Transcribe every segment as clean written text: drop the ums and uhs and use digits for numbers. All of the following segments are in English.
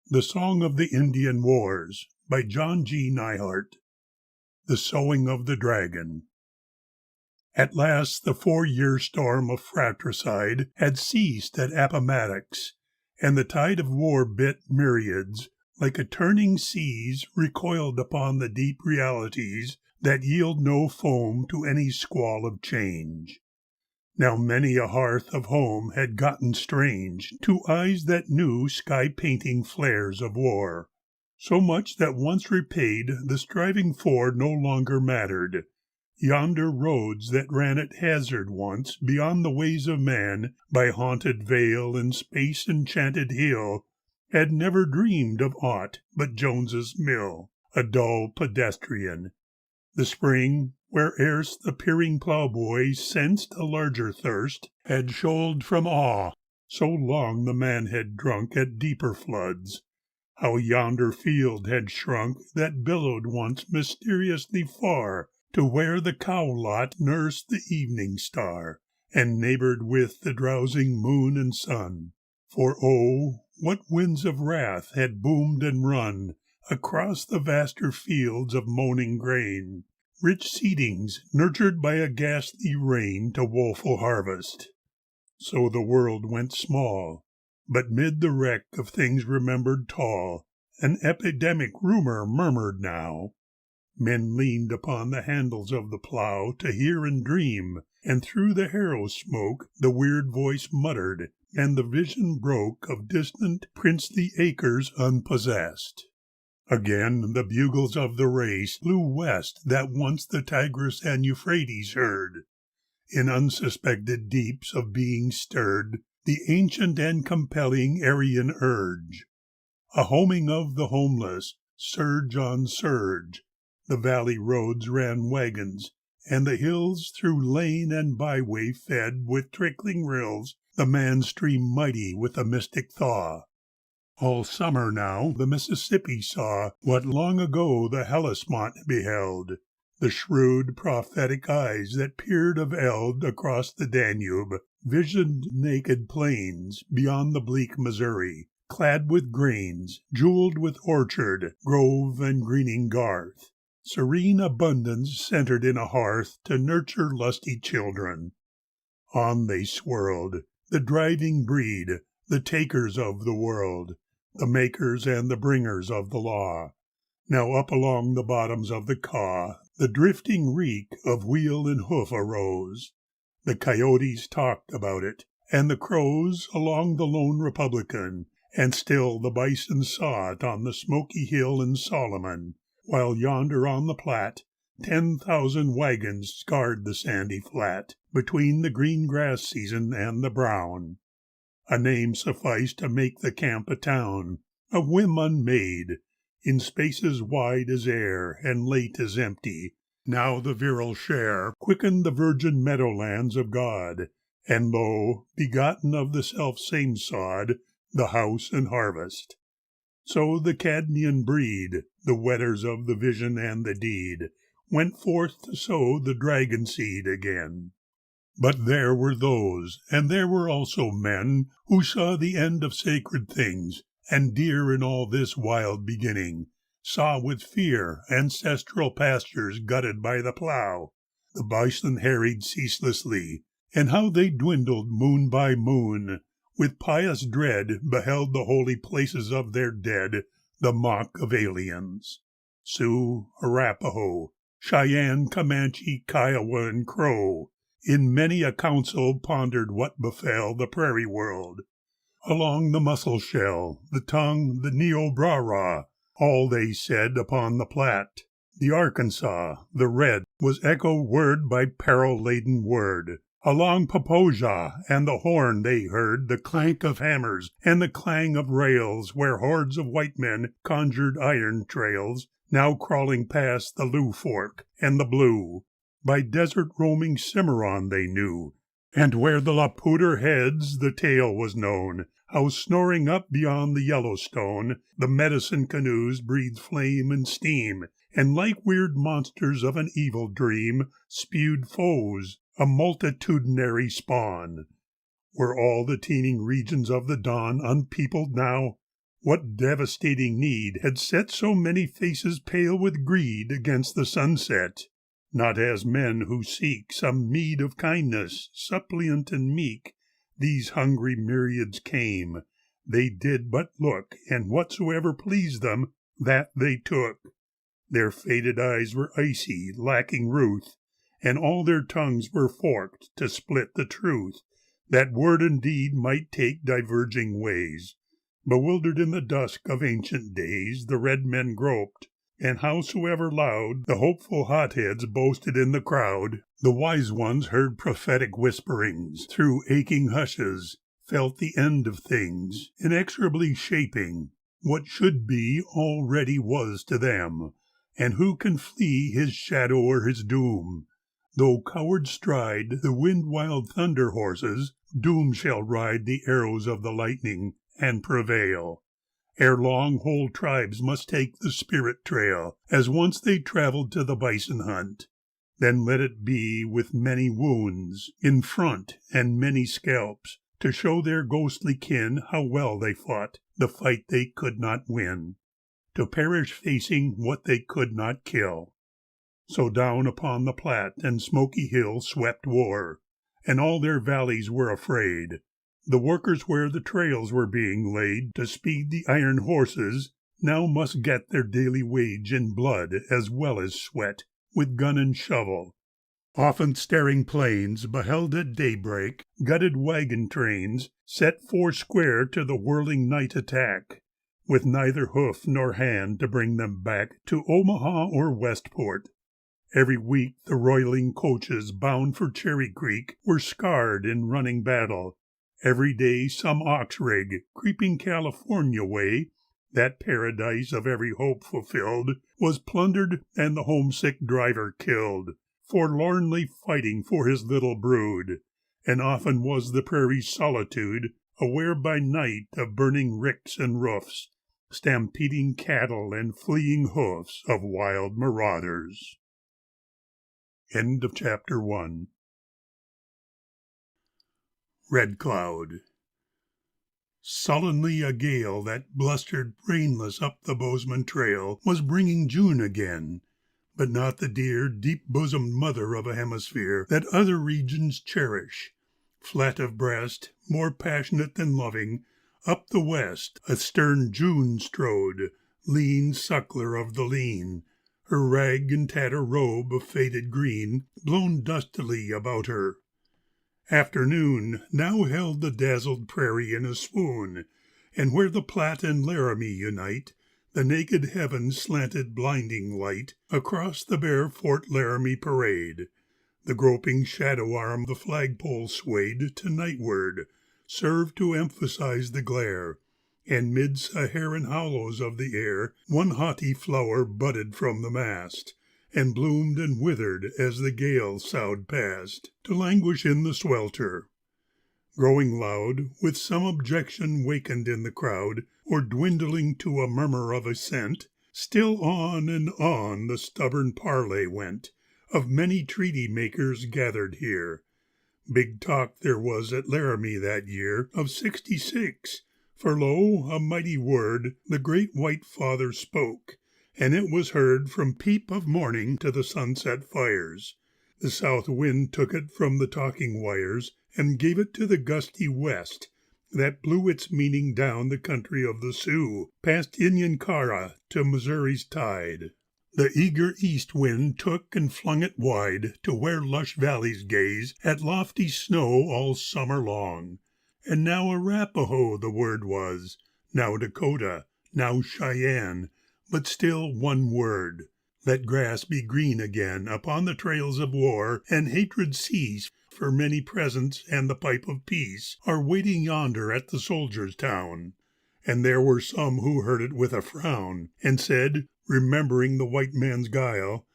The Song of the Indian Wars by John G. Neihardt. The Sowing of the Dragon. At last the 4-year storm of fratricide had ceased at Appomattox, and the tide of war bit myriads, like a turning seas recoiled upon the deep realities that yield no foam to any squall of change. Now many a hearth of home had gotten strange to eyes that knew sky-painting flares of war, so much that once repaid the striving for no longer mattered. Yonder roads that ran at hazard once beyond the ways of man by haunted vale and space-enchanted hill had never dreamed of aught but Jones's Mill, a dull pedestrian. The spring, where erst the peering ploughboy sensed a larger thirst, had shoaled from awe, so long the man had drunk at deeper floods. How yonder field had shrunk that billowed once mysteriously far to where the cow-lot nursed the evening star, and neighbored with the drowsing moon and sun. For oh, what winds of wrath had boomed and run across the vaster fields of moaning grain, rich seedings nurtured by a ghastly rain to woeful harvest. So the world went small, but mid the wreck of things remembered tall, an epidemic rumor murmured now. Men leaned upon the handles of the plough to hear and dream, and through the harrow smoke the weird voice muttered, and the vision broke of distant princely acres unpossessed. Again the bugles of the race blew west that once the Tigris and Euphrates heard. In unsuspected deeps of being stirred the ancient and compelling Aryan urge. A homing of the homeless, surge on surge. The valley roads ran wagons, and the hills through lane and byway fed with trickling rills, the man stream mighty with a mystic thaw. All summer now the Mississippi saw what long ago the Hellespont beheld, the shrewd prophetic eyes that peered of eld across the Danube, visioned naked plains beyond the bleak Missouri, clad with grains, jeweled with orchard, grove, and greening garth. Serene abundance centered in a hearth to nurture lusty children. On they swirled, the driving breed, the takers of the world, the makers and the bringers of the law. Now up along the bottoms of the Kaw, the drifting reek of wheel and hoof arose. The coyotes talked about it, and the crows along the lone Republican, and still the bison saw it on the smoky hill in Solomon, while yonder on the Platte 10,000 wagons scarred the sandy flat, between the green grass season and the brown. A name sufficed to make the camp a town, a whim unmade, in spaces wide as air and late as empty. Now the virile share quickened the virgin meadowlands of God, and lo, begotten of the self-same sod, the house and harvest. So the Cadmean breed, the wetters of the vision and the deed, went forth to sow the dragon seed again. But there were those, and there were also men, who saw the end of sacred things, and dear in all this wild beginning, saw with fear ancestral pastures gutted by the plough, the bison harried ceaselessly, and how they dwindled moon by moon, with pious dread beheld the holy places of their dead, the mock of aliens. Sioux, Arapaho, Cheyenne, Comanche, Kiowa, and Crow, in many a council pondered what befell the prairie world. Along the Musselshell, the Tongue, the Niobrara, all they said upon the Platte. The Arkansas, the Red, was echo word by peril-laden word. Along Popoja and the Horn they heard the clank of hammers and the clang of rails, where hordes of white men conjured iron trails, now crawling past the Loup Fork and the Blue. By desert roaming Cimarron they knew, and where the Laputa heads the tale was known, how snoring up beyond the Yellowstone the medicine canoes breathed flame and steam, and like weird monsters of an evil dream spewed foes, a multitudinary spawn. Were all the teeming regions of the dawn unpeopled now? What devastating need had set so many faces pale with greed against the sunset? Not as men who seek some meed of kindness, suppliant and meek, these hungry myriads came. They did but look, and whatsoever pleased them, that they took. Their faded eyes were icy, lacking ruth, and all their tongues were forked to split the truth, that word and deed might take diverging ways. Bewildered in the dusk of ancient days, the red men groped, and howsoever loud the hopeful hotheads boasted in the crowd, the wise ones heard prophetic whisperings through aching hushes, felt the end of things, inexorably shaping. What should be already was to them, and who can flee his shadow or his doom? Though cowards stride the wind-wild thunder horses, doom shall ride the arrows of the lightning, and prevail. Ere long whole tribes must take the spirit trail, as once they traveled to the bison hunt. Then let it be with many wounds in front and many scalps, to show their ghostly kin how well they fought the fight they could not win, to perish facing what they could not kill. So down upon the Platte and Smoky Hill swept war, and all their valleys were afraid. The workers where the trails were being laid to speed the iron horses now must get their daily wage in blood as well as sweat, with gun and shovel. Often staring plains beheld at daybreak gutted wagon trains set foursquare to the whirling night attack, with neither hoof nor hand to bring them back to Omaha or Westport. Every week the roiling coaches bound for Cherry Creek were scarred in running battle. Every day some ox rig, creeping California way, that paradise of every hope fulfilled, was plundered and the homesick driver killed, forlornly fighting for his little brood. And often was the prairie's solitude aware by night of burning ricks and roofs, stampeding cattle and fleeing hoofs of wild marauders. End of chapter 1. Red Cloud. Sullenly a gale that blustered rainless up the Bozeman Trail was bringing June again, but not the dear, deep-bosomed mother of a hemisphere that other regions cherish. Flat of breast, more passionate than loving, up the west a stern June strode, lean suckler of the lean, her rag and tatter robe of faded green blown dustily about her. Afternoon now held the dazzled prairie in a swoon, and where the Platte and Laramie unite, the naked heavens slanted blinding light across the bare Fort Laramie parade. The groping shadow arm the flagpole swayed to nightward, served to emphasize the glare, and mid Saharan hollows of the air one haughty flower budded from the mast, and bloomed and withered as the gale soughed past, to languish in the swelter. Growing loud, with some objection wakened in the crowd, or dwindling to a murmur of assent, still on and on the stubborn parley went, of many treaty-makers gathered here. Big talk there was at Laramie that year of '66, for lo, a mighty word the great White Father spoke, and it was heard from peep of morning to the sunset fires. The south wind took it from the talking wires and gave it to the gusty west, that blew its meaning down the country of the Sioux, past Inyancara to Missouri's tide. The eager east wind took and flung it wide to where lush valleys gaze at lofty snow all summer long. And now Arapaho the word was, now Dakota, now Cheyenne, but still one word. Let grass be green again upon the trails of war, and hatred cease, for many presents and the pipe of peace are waiting yonder at the soldiers' town. And there were some who heard it with a frown, and said, remembering the white man's guile,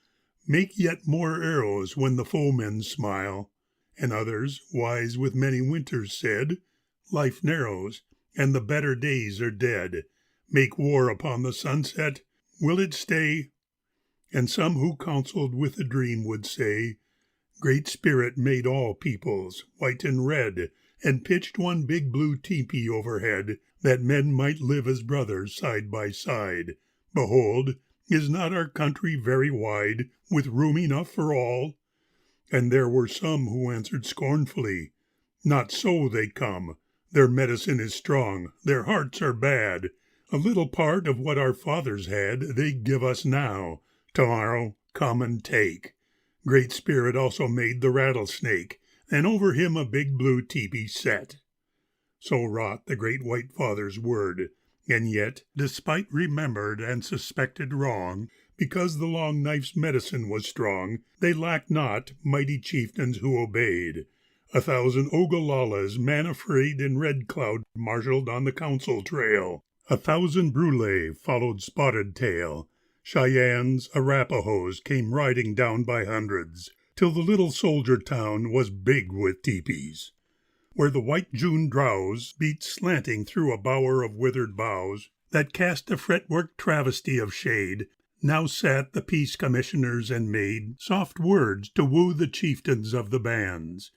make yet more arrows when the foemen smile. And others, wise with many winters, said, life narrows, and the better days are dead. Make war upon the sunset, will it stay? And some who counseled with a dream would say, Great Spirit made all peoples, white and red, and pitched one big blue teepee overhead, that men might live as brothers side by side. Behold, is not our country very wide, with room enough for all? And there were some who answered scornfully, Not so they come. Their medicine is strong, their hearts are bad. A little part of what our fathers had they give us now. Tomorrow come and take. Great Spirit also made the rattlesnake, and over him a big blue teepee set. So wrought the great White Father's word, and yet, despite remembered and suspected wrong, because the long knife's medicine was strong, they lacked not mighty chieftains who obeyed. 1,000 Ogalallas, man afraid, in Red Cloud marshalled on the council trail. 1,000 Brule followed Spotted Tail. Cheyennes, Arapahoes came riding down by hundreds, till the little soldier town was big with teepees. Where the white June drowse beat slanting through a bower of withered boughs that cast a fretwork travesty of shade, now sat the peace commissioners and made soft words to woo the chieftains of the bands.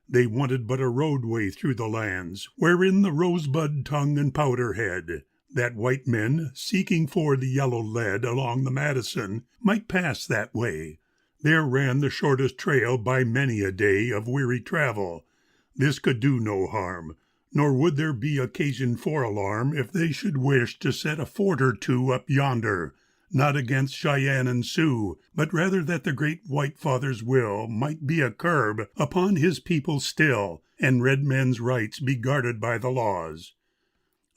They wanted but a roadway through the lands, wherein the rosebud tongue and powderhead, that white men, seeking for the yellow lead along the Madison, might pass that way. There ran the shortest trail by many a day of weary travel. This could do no harm, nor would there be occasion for alarm if they should wish to set a fort or two up yonder, not against Cheyenne and Sioux, but rather that the great White Father's will might be a curb upon his people still, and red men's rights be guarded by the laws.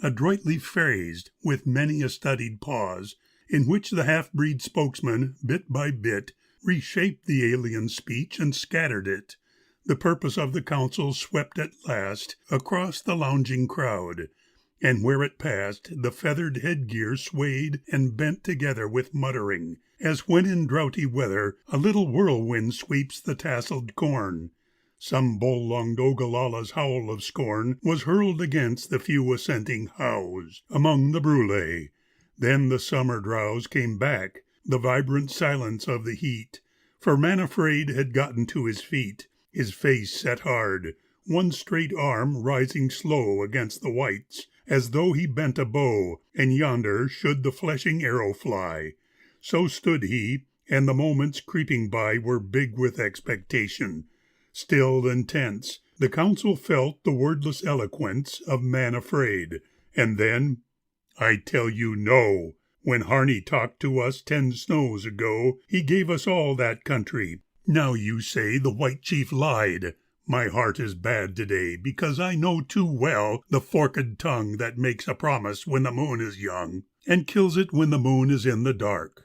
Adroitly phrased, with many a studied pause, in which the half-breed spokesman, bit by bit, reshaped the alien speech and scattered it, the purpose of the council swept at last across the lounging crowd, and where it passed the feathered headgear swayed and bent together with muttering, as when in droughty weather a little whirlwind sweeps the tasseled corn. Some bull-lunged Ogallala's howl of scorn was hurled against the few assenting hows among the Brule. Then the summer drowse came back, the vibrant silence of the heat, for Man Afraid had gotten to his feet, his face set hard, one straight arm rising slow against the whites, as though he bent a bow, and yonder should the fleshing arrow fly. So stood he, and the moments creeping by were big with expectation. Still and tense, the council felt the wordless eloquence of Man Afraid, and then, I tell you no. When Harney talked to us 10 snows ago, he gave us all that country. Now you say the white chief lied. My heart is bad today, because I know too well the forked tongue that makes a promise when the moon is young, and kills it when the moon is in the dark.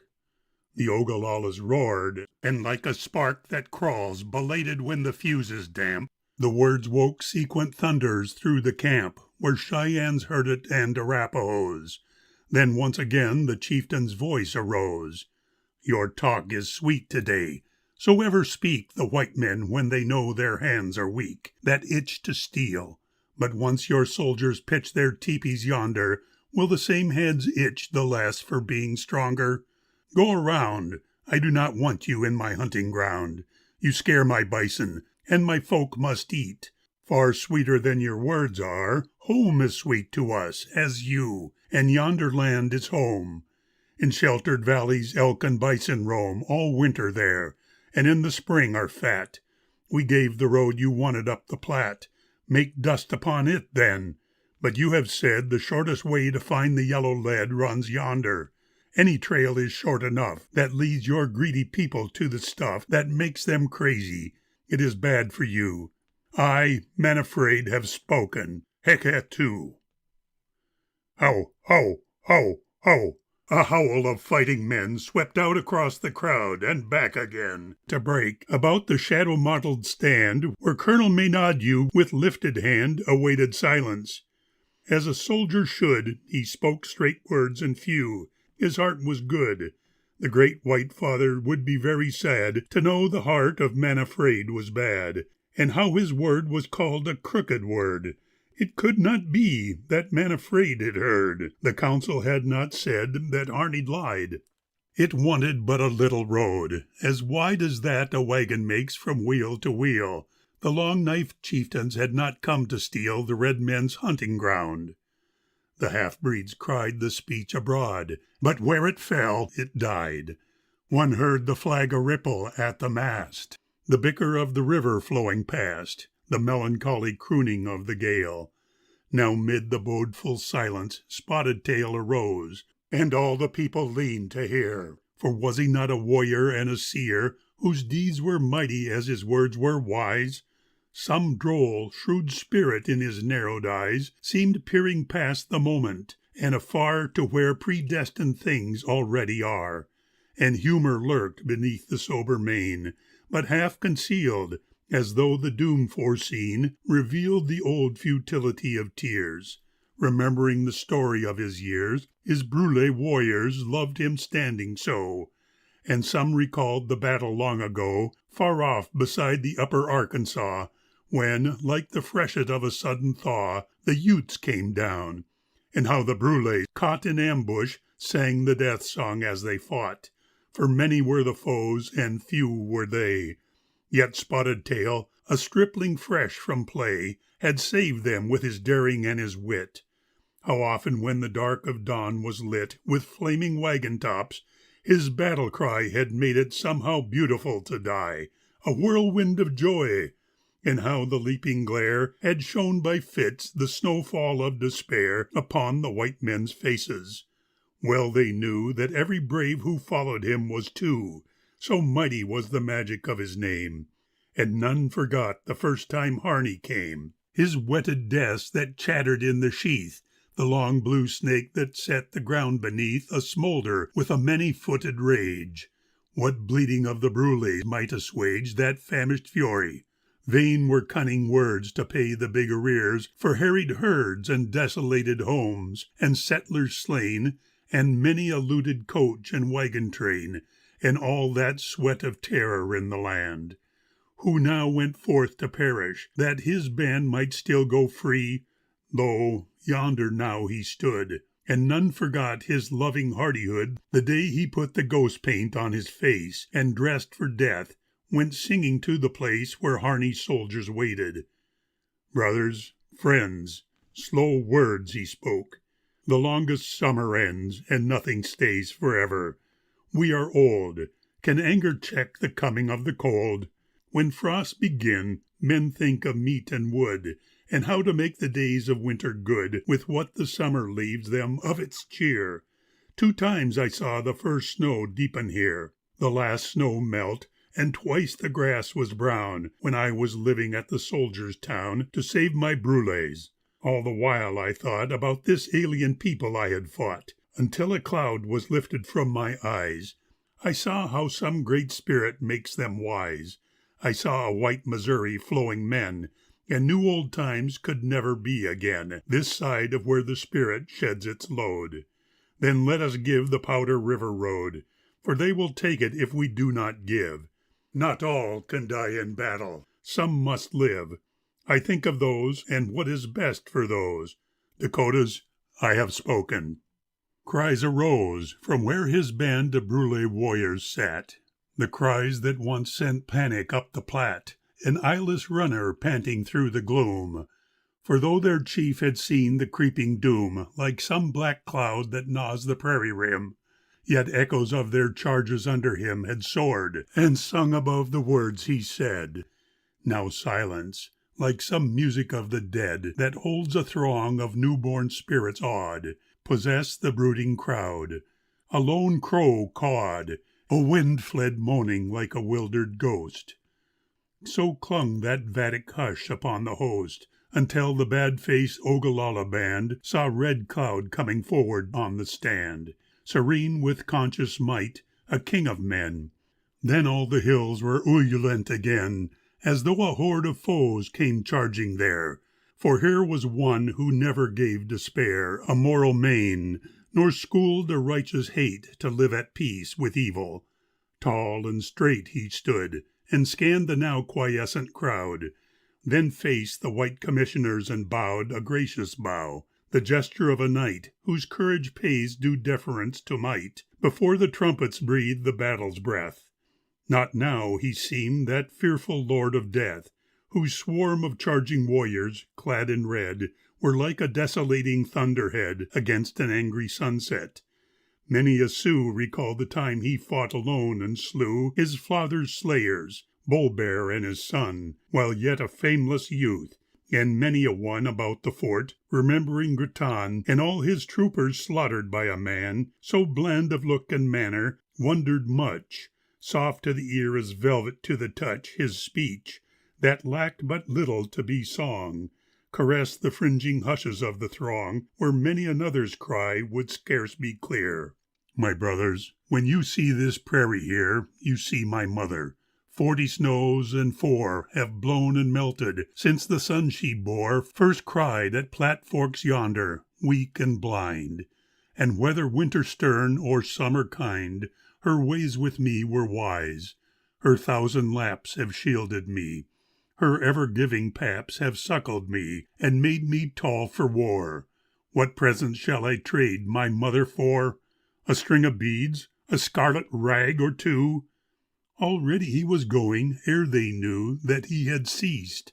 The Ogalallas roared, and like a spark that crawls belated when the fuse is damp, the words woke sequent thunders through the camp, where Cheyennes heard it and Arapahoes. Then once again the chieftain's voice arose. Your talk is sweet today. So ever speak the white men when they know their hands are weak, that itch to steal. But once your soldiers pitch their teepees yonder, will the same heads itch the less for being stronger? Go around. I do not want you in my hunting ground. You scare my bison, and my folk must eat. Far sweeter than your words are, home is sweet to us, as you, and yonder land is home. In sheltered valleys elk and bison roam all winter there, and in the spring are fat. We gave the road you wanted up the Platte. Make dust upon it, then. But you have said the shortest way to find the yellow lead runs yonder. Any trail is short enough that leads your greedy people to the stuff that makes them crazy. It is bad for you. I, Man Afraid, have spoken. Hecatu. Ho, ho, ho, ho. A howl of fighting men swept out across the crowd and back again to break about the shadow-mottled stand where Colonel Menadieu with lifted hand awaited silence. As a soldier should, he spoke straight words and few. His heart was good. The great White Father would be very sad to know the heart of Man Afraid was bad, and how his word was called a crooked word. It could not be that Man Afraid had heard. The council had not said that Harney lied. It wanted but a little road, as wide as that a wagon makes from wheel to wheel. The long-knifed chieftains had not come to steal the red men's hunting ground. The half-breeds cried the speech abroad, but where it fell it died. One heard the flag a-ripple at the mast, the bicker of the river flowing past, the melancholy crooning of the gale. Now mid the bodeful silence Spotted Tail arose, and all the people leaned to hear. For was he not a warrior and a seer, whose deeds were mighty as his words were wise? Some droll, shrewd spirit in his narrowed eyes seemed peering past the moment, and afar to where predestined things already are. And humor lurked beneath the sober mien, but half concealed, as though the doom foreseen revealed the old futility of tears. Remembering the story of his years, his Brule warriors loved him standing so. And some recalled the battle long ago, far off beside the upper Arkansas, when, like the freshet of a sudden thaw, the Utes came down, and how the Brules, caught in ambush, sang the death song as they fought. For many were the foes, and few were they. Yet Spotted Tail, a stripling fresh from play, had saved them with his daring and his wit. How often when the dark of dawn was lit with flaming wagon tops, his battle cry had made it somehow beautiful to die, a whirlwind of joy, and how the leaping glare had shone by fits the snowfall of despair upon the white men's faces. Well they knew that every brave who followed him was too, so mighty was the magic of his name. And none forgot the first time Harney came, his whetted desk that chattered in the sheath, the long blue snake that set the ground beneath a smolder with a many-footed rage. What bleating of the Brules might assuage that famished fury? Vain were cunning words to pay the big arrears for harried herds and desolated homes, and settlers slain, and many a looted coach and wagon train, and all that sweat of terror in the land. Who now went forth to perish, that his band might still go free? Lo, yonder now he stood, and none forgot his loving hardihood the day he put the ghost paint on his face, and dressed for death, went singing to the place where Harney's soldiers waited. Brothers, friends, slow words he spoke. The longest summer ends, and nothing stays forever. We are old. Can anger check the coming of the cold? When frosts begin, men think of meat and wood, and how to make the days of winter good with what the summer leaves them of its cheer. 2 times I saw the first snow deepen here, the last snow melt, and twice the grass was brown, when I was living at the soldiers' town to save my Brules. All the while I thought about this alien people I had fought, until a cloud was lifted from my eyes. I saw how some great spirit makes them wise. I saw a white Missouri flowing men, and knew old times could never be again, this side of where the spirit sheds its load. Then let us give the Powder River road, for they will take it if we do not give. Not all can die in battle, some must live. I think of those, and what is best for those. Dakotas, I have spoken. Cries arose from where his band of Brule warriors sat, the cries that once sent panic up the Platte, an eyeless runner panting through the gloom. For though their chief had seen the creeping doom like some black cloud that gnaws the prairie rim, yet echoes of their charges under him had soared and sung above the words he said. Now silence, like some music of the dead that holds a throng of newborn spirits awed, possessed the brooding crowd. A lone crow cawed, a wind fled moaning like a wildered ghost. So clung that vatic hush upon the host, until the bad-faced Ogallala band saw Red Cloud coming forward on the stand, serene with conscious might, a king of men. Then all the hills were ululent again, as though a horde of foes came charging there. For here was one who never gave despair a moral mane, nor schooled a righteous hate to live at peace with evil. Tall and straight he stood, and scanned the now quiescent crowd, then faced the white commissioners and bowed a gracious bow, the gesture of a knight whose courage pays due deference to might, before the trumpets breathe the battle's breath. Not now he seemed that fearful lord of death, whose swarm of charging warriors, clad in red, were like a desolating thunderhead against an angry sunset. Many a Sioux recalled the time he fought alone and slew his father's slayers, Bull Bear and his son, while yet a fameless youth, and many a one about the fort, remembering Grattan and all his troopers slaughtered by a man so bland of look and manner, wondered much, soft to the ear as velvet to the touch his speech, that lacked but little to be song, caressed the fringing hushes of the throng, where many another's cry would scarce be clear. My brothers, when you see this prairie here, you see my mother. 40 snows and 4 have blown and melted since the son she bore first cried at Platte Forks yonder, weak and blind. And whether winter stern or summer kind, her ways with me were wise. Her 1,000 laps have shielded me. Her ever-giving paps have suckled me and made me tall for war. What present shall I trade my mother for? A string of beads, a scarlet rag or two? Already he was going ere they knew that he had ceased.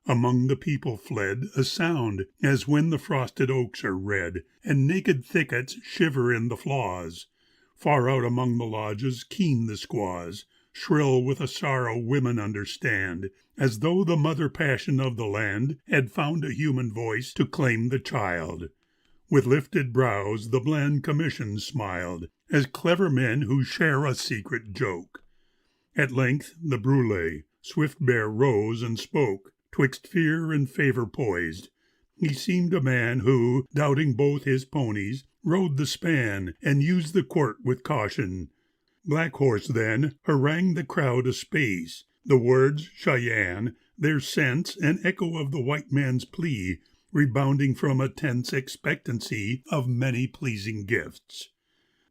Among the people fled a sound as when the frosted oaks are red, and naked thickets shiver in the flaws. Far out among the lodges keen the squaws, shrill with a sorrow women understand, as though the mother passion of the land had found a human voice to claim the child. With lifted brows the bland commission smiled, as clever men who share a secret joke. At length the Brûlé, Swift Bear, rose and spoke, 'twixt fear and favour poised. He seemed a man who, doubting both his ponies, rode the span and used the quirt with caution. Black Horse then harangued the crowd a space, the words Cheyenne, their sense an echo of the white man's plea, rebounding from a tense expectancy of many pleasing gifts.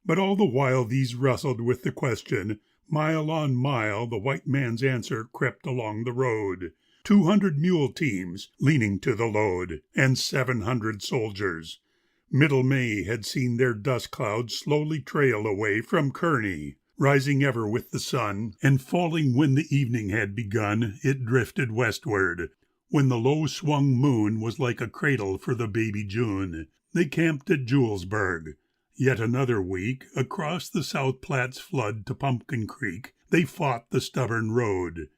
But all the while these wrestled with the question, mile on mile the white man's answer crept along the road. 200 mule teams leaning to the load, and 700 soldiers. Middle May had seen their dust clouds slowly trail away from Kearney. Rising ever with the sun, and falling when the evening had begun, it drifted westward. When the low-swung moon was like a cradle for the baby June, they camped at Julesburg. Yet another week, across the South Platte's flood to Pumpkin Creek, they fought the stubborn road.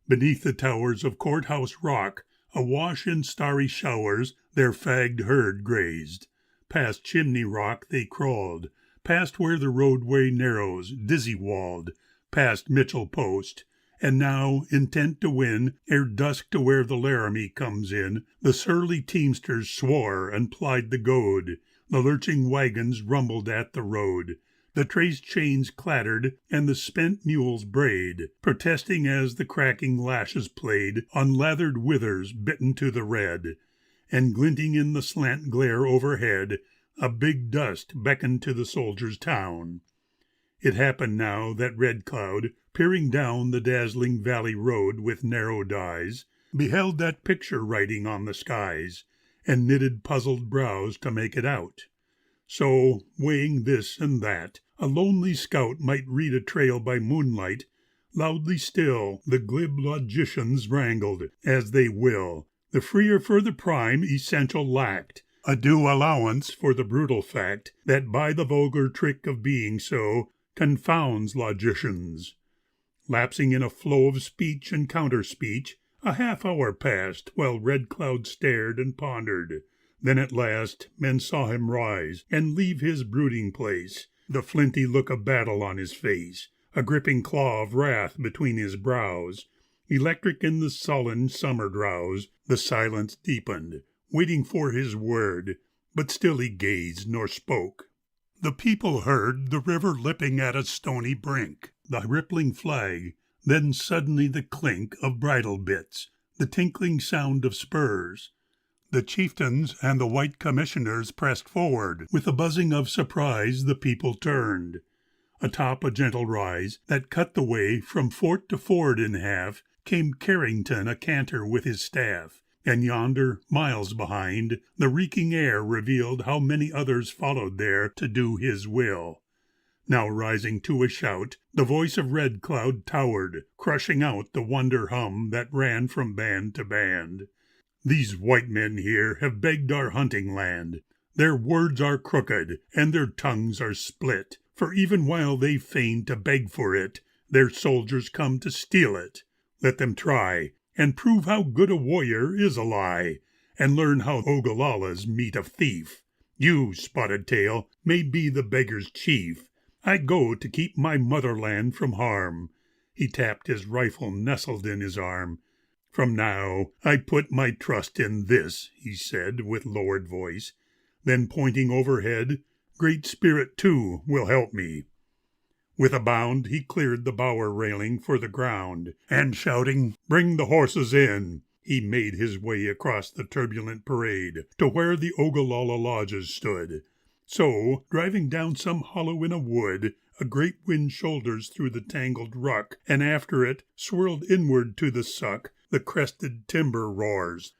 Beneath the towers of Courthouse Rock, awash in starry showers, their fagged herd grazed. Past Chimney Rock they crawled, past where the roadway narrows, dizzy-walled, past Mitchell Post, and now, intent to win, ere dusk to where the Laramie comes in, the surly teamsters swore and plied the goad. The lurching wagons rumbled at the road. The trace chains clattered, and the spent mules brayed, protesting as the cracking lashes played on lathered withers bitten to the red. And glinting in the slant glare overhead, a big dust beckoned to the soldiers' town. It happened now that Red Cloud, peering down the dazzling valley road with narrowed eyes, beheld that picture writing on the skies, and knitted puzzled brows to make it out. So, weighing this and that, a lonely scout might read a trail by moonlight. Loudly still the glib logicians wrangled, as they will. The freer for the prime essential lacked, a due allowance for the brutal fact that by the vulgar trick of being so confounds logicians. Lapsing in a flow of speech and counter-speech, a half-hour passed while Red Cloud stared and pondered. Then at last men saw him rise and leave his brooding place, the flinty look of battle on his face, a gripping claw of wrath between his brows. Electric in the sullen summer drowse, the silence deepened, waiting for his word, but still he gazed nor spoke. The people heard the river lipping at a stony brink, the rippling flag, then suddenly the clink of bridle bits, the tinkling sound of spurs. The chieftains and the white commissioners pressed forward. With a buzzing of surprise the people turned. Atop a gentle rise that cut the way from fort to ford in half came Carrington a canter with his staff, and yonder, miles behind, the reeking air revealed how many others followed there to do his will. Now rising to a shout, the voice of Red Cloud towered, crushing out the wonder hum that ran from band to band. These white men here have begged our hunting land. Their words are crooked, and their tongues are split, for even while they feign to beg for it, their soldiers come to steal it. Let them try, and prove how good a warrior is a lie, and learn how Ogalallas meet a thief. You, Spotted Tail, may be the beggar's chief. I go to keep my motherland from harm. He tapped his rifle nestled in his arm. From now I put my trust in this, he said with lowered voice. Then pointing overhead, Great Spirit too will help me. With a bound he cleared the bower railing for the ground, and shouting, "Bring the horses in!" he made his way across the turbulent parade to where the Ogallala lodges stood. So, driving down some hollow in a wood, a great wind shoulders through the tangled ruck, and after it, swirled inward to the suck, the crested timber roars.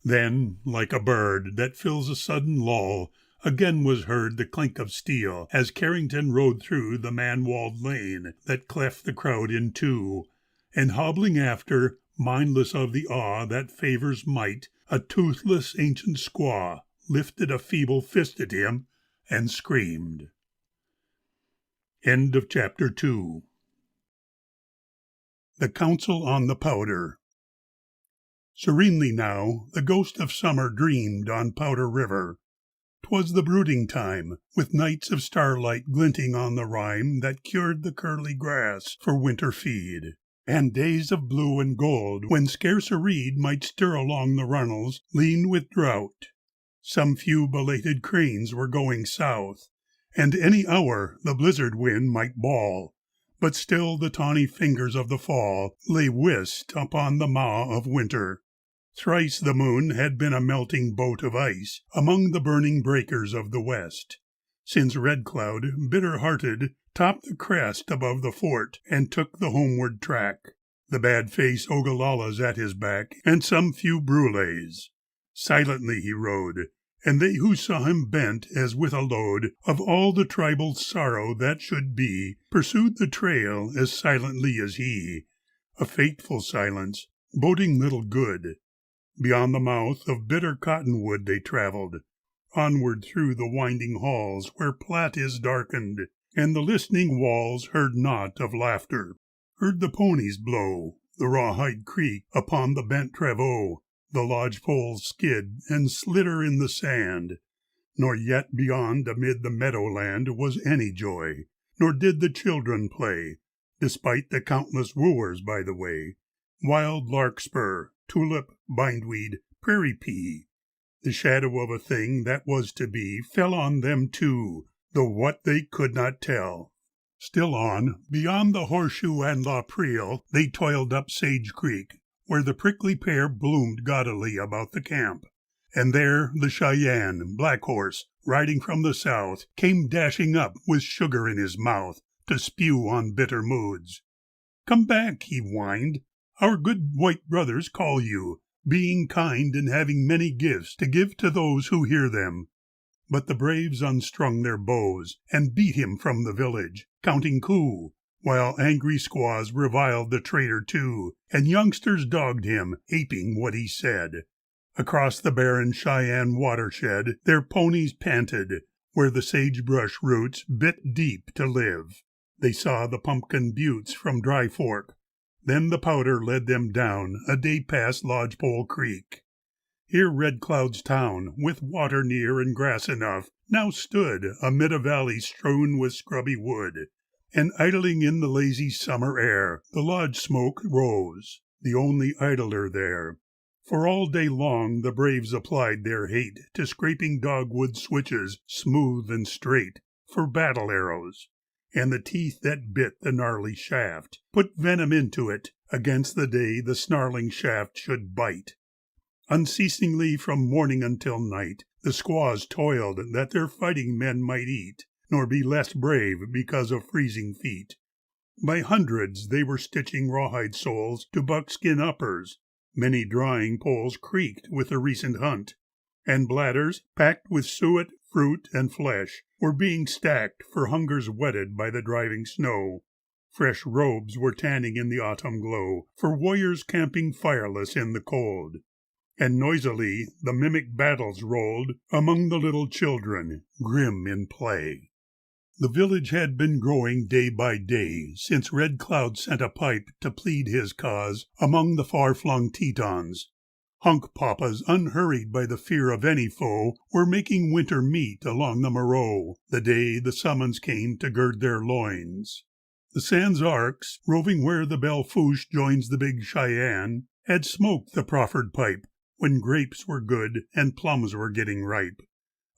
Then, like a bird that fills a sudden lull, again was heard the clink of steel as Carrington rode through the man-walled lane that cleft the crowd in two, and hobbling after, mindless of the awe that favors might, a toothless ancient squaw lifted a feeble fist at him and screamed. End of Chapter 2. The Council on the Powder. Serenely now the ghost of summer dreamed on Powder River. 'Twas the brooding time, with nights of starlight glinting on the rime that cured the curly grass for winter feed, and days of blue and gold when scarce a reed might stir along the runnels lean with drought. Some few belated cranes were going south, and any hour the blizzard wind might bawl, but still the tawny fingers of the fall lay whist upon the maw of winter. Thrice the moon had been a melting boat of ice among the burning breakers of the west, since Red Cloud, bitter-hearted, topped the crest above the fort and took the homeward track, the bad-faced Ogalallas at his back and some few Brules. Silently he rode, and they who saw him bent as with a load of all the tribal sorrow that should be, pursued the trail as silently as he, a fateful silence, boding little good. Beyond the mouth of bitter cottonwood they traveled, onward through the winding halls where Platte is darkened, and the listening walls heard naught of laughter, heard the ponies blow, the rawhide creak upon the bent travaux, the lodge-poles skid and slitter in the sand, nor yet beyond amid the meadowland was any joy, nor did the children play, despite the countless wooers by the way, wild larkspur, tulip, bindweed, prairie pea. The shadow of a thing that was to be fell on them too, though what they could not tell. Still on, beyond the Horseshoe and La Preel, they toiled up Sage Creek, where the prickly pear bloomed gaudily about the camp. And there the Cheyenne, Black Horse, riding from the south, came dashing up with sugar in his mouth to spew on bitter moods. "Come back," he whined. "Our good white brothers call you, being kind and having many gifts to give to those who hear them." But the braves unstrung their bows and beat him from the village, counting coup, while angry squaws reviled the traitor too, and youngsters dogged him, aping what he said. Across the barren Cheyenne watershed their ponies panted, where the sagebrush roots bit deep to live. They saw the pumpkin buttes from Dry Fork. Then the Powder led them down a day past Lodgepole Creek. Here Red Cloud's town, with water near and grass enough, now stood amid a valley strewn with scrubby wood, and idling in the lazy summer air, the lodge smoke rose, the only idler there. For all day long the braves applied their hate to scraping dogwood switches smooth and straight for battle arrows, and the teeth that bit the gnarly shaft put venom into it against the day the snarling shaft should bite. Unceasingly from morning until night the squaws toiled that their fighting men might eat, nor be less brave because of freezing feet. By hundreds they were stitching rawhide soles to buckskin uppers. Many drying poles creaked with the recent hunt, and bladders, packed with suet, fruit, and flesh, were being stacked for hungers whetted by the driving snow. Fresh robes were tanning in the autumn glow for warriors camping fireless in the cold. and noisily the mimic battles rolled among the little children, grim in play. The village had been growing day by day since Red Cloud sent a pipe to plead his cause among the far-flung Tetons. Hunk-papas, unhurried by the fear of any foe, were making winter meet along the Moreau, the day the summons came to gird their loins. The Sans Arcs, roving where the Belle Fourche joins the Big Cheyenne, had smoked the proffered pipe when grapes were good and plums were getting ripe.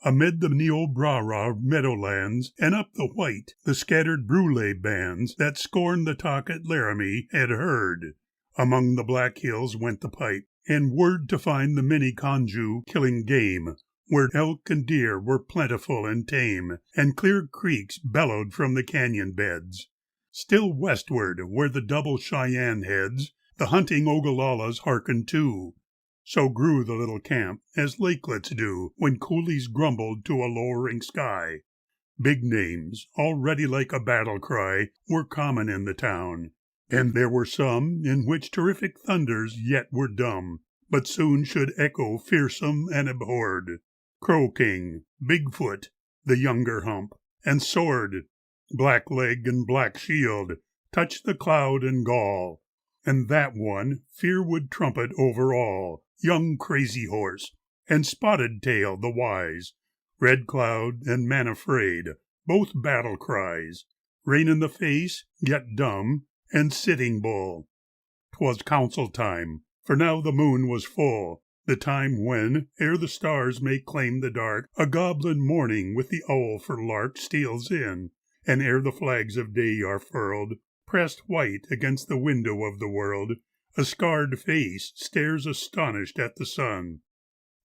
Amid the Niobrara meadowlands and up the White, the scattered Brulé bands that scorned the talk at Laramie had heard. Among the Black Hills went the pipe, and word to find the Minneconjou killing game, where elk and deer were plentiful and tame, and clear creeks bellowed from the canyon beds. Still westward, where the double Cheyenne heads, the hunting Ogalallas hearkened too. So grew the little camp, as lakelets do when coolies grumbled to a lowering sky. Big names, already like a battle cry, were common in the town, and there were some in which terrific thunders yet were dumb, but soon should echo fearsome and abhorred. Crow King, Bigfoot, the younger hump, and Sword, Black Leg and Black Shield, touched the cloud and gall, and that one fear would trumpet over all, young Crazy Horse, and Spotted Tail the wise, Red Cloud and Man Afraid, both battle cries, Rain in the Face, yet dumb, and Sitting Bull. 'Twas council time, for now the moon was full, the time when, ere the stars may claim the dark, a goblin morning with the owl for lark steals in, and ere the flags of day are furled, pressed white against the window of the world, a scarred face stares astonished at the sun.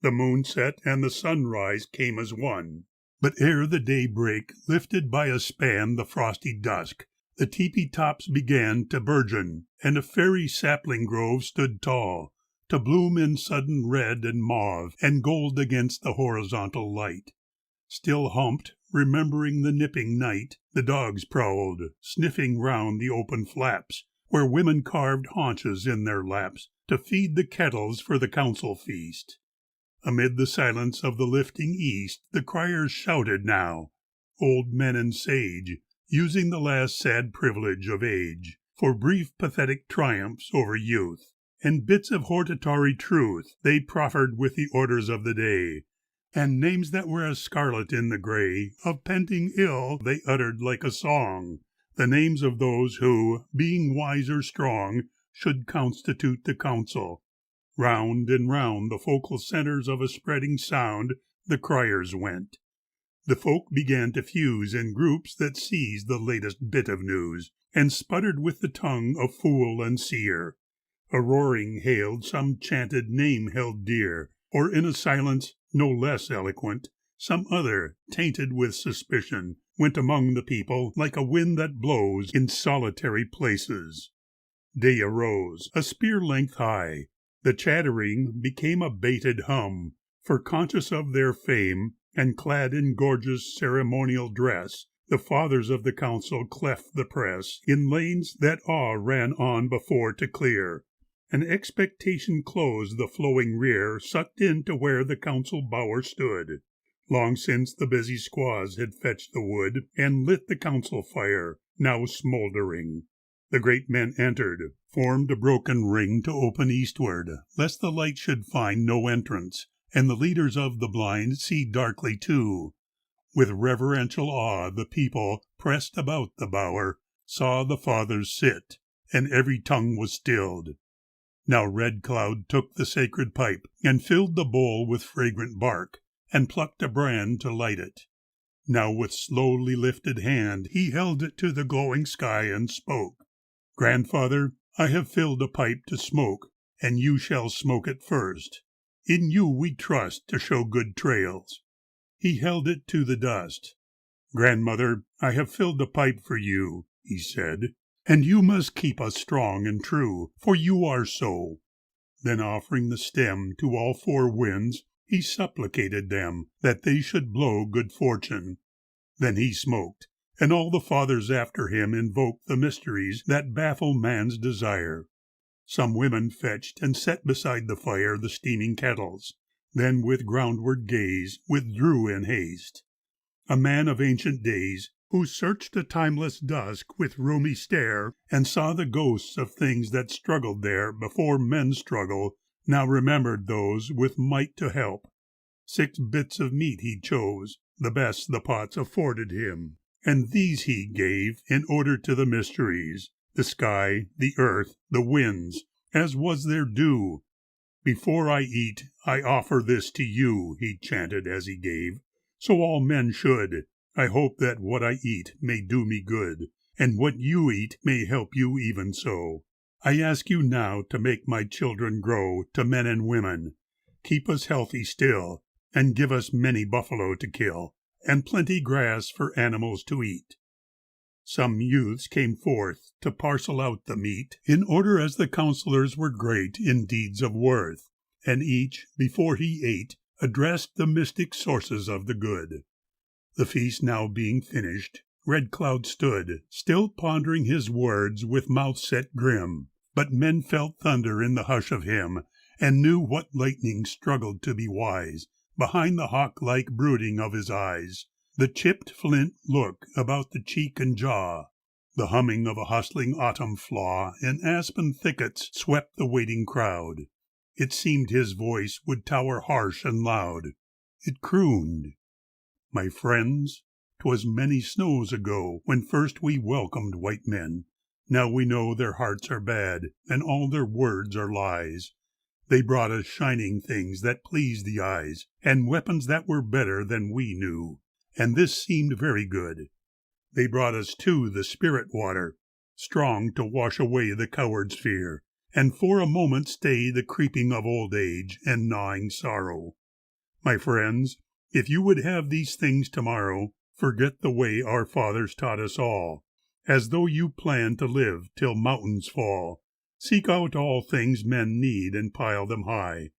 The moonset and the sunrise came as one. But ere the daybreak lifted by a span the frosty dusk, the teepee tops began to burgeon, and a fairy sapling grove stood tall, to bloom in sudden red and mauve and gold against the horizontal light. Still humped, remembering the nipping night, the dogs prowled, sniffing round the open flaps, where women carved haunches in their laps to feed the kettles for the council feast. Amid the silence of the lifting east the criers shouted now, old men and sage, using the last sad privilege of age, for brief pathetic triumphs over youth, and bits of hortatory truth they proffered with the orders of the day, and names that were as scarlet in the gray of penting ill they uttered like a song, the names of those who, being wise or strong, should constitute the council. Round and round the focal centers of a spreading sound the criers went. The folk began to fuse in groups that seized the latest bit of news, and sputtered with the tongue of fool and seer. A roaring hailed some chanted name held dear, or in a silence no less eloquent, some other, tainted with suspicion, went among the people like a wind that blows in solitary places. Day arose, a spear-length high. The chattering became a bated hum, for conscious of their fame, and clad in gorgeous ceremonial dress, the fathers of the council cleft the press in lanes that awe ran on before to clear, and expectation closed the flowing rear sucked in to where the council bower stood. Long since the busy squaws had fetched the wood and lit the council fire, now smouldering. The great men entered, formed a broken ring to open eastward, lest the light should find no entrance, and the leaders of the blind see darkly too. With reverential awe the people, pressed about the bower, saw the fathers sit, and every tongue was stilled. Now Red Cloud took the sacred pipe, and filled the bowl with fragrant bark, and plucked a brand to light it. Now with slowly lifted hand he held it to the glowing sky and spoke. "Grandfather, I have filled a pipe to smoke, and you shall smoke it first. In you we trust to show good trails." He held it to the dust. "Grandmother, I have filled a pipe for you," he said, "and you must keep us strong and true, for you are so." Then offering the stem to all four winds, he supplicated them that they should blow good fortune. Then he smoked, and all the fathers after him invoked the mysteries that baffle man's desire. Some women fetched and set beside the fire the steaming kettles, then with groundward gaze withdrew in haste. A man of ancient days, who searched the timeless dusk with rheumy stare, and saw the ghosts of things that struggled there before men struggle, now remembered those with might to help. 6 bits of meat he chose, the best the pots afforded him, and these he gave in order to the mysteries, the sky, the earth, the winds, as was their due. Before I eat, I offer this to you, he chanted as he gave. So all men should. I hope that what I eat may do me good, and what you eat may help you even so. I ask you now to make my children grow to men and women. Keep us healthy still, and give us many buffalo to kill, and plenty grass for animals to eat. Some youths came forth to parcel out the meat, in order as the counselors were great in deeds of worth, and each, before he ate, addressed the mystic sources of the good. The feast now being finished, Red Cloud stood, still pondering his words with mouth set grim, but men felt thunder in the hush of him, and knew what lightning struggled to be wise, behind the hawk-like brooding of his eyes, the chipped flint look about the cheek and jaw. The humming of a hustling autumn flaw in aspen thickets swept the waiting crowd. It seemed his voice would tower harsh and loud. It crooned, "My friends, 'twas many snows ago when first we welcomed white men. Now we know their hearts are bad, and all their words are lies. They brought us shining things that pleased the eyes, and weapons that were better than we knew, and this seemed very good. They brought us, too, the spirit water, strong to wash away the coward's fear, and for a moment stay the creeping of old age and gnawing sorrow. My friends, if you would have these things tomorrow, forget the way our fathers taught us all, as though you planned to live till mountains fall. Seek out all things men need and pile them high.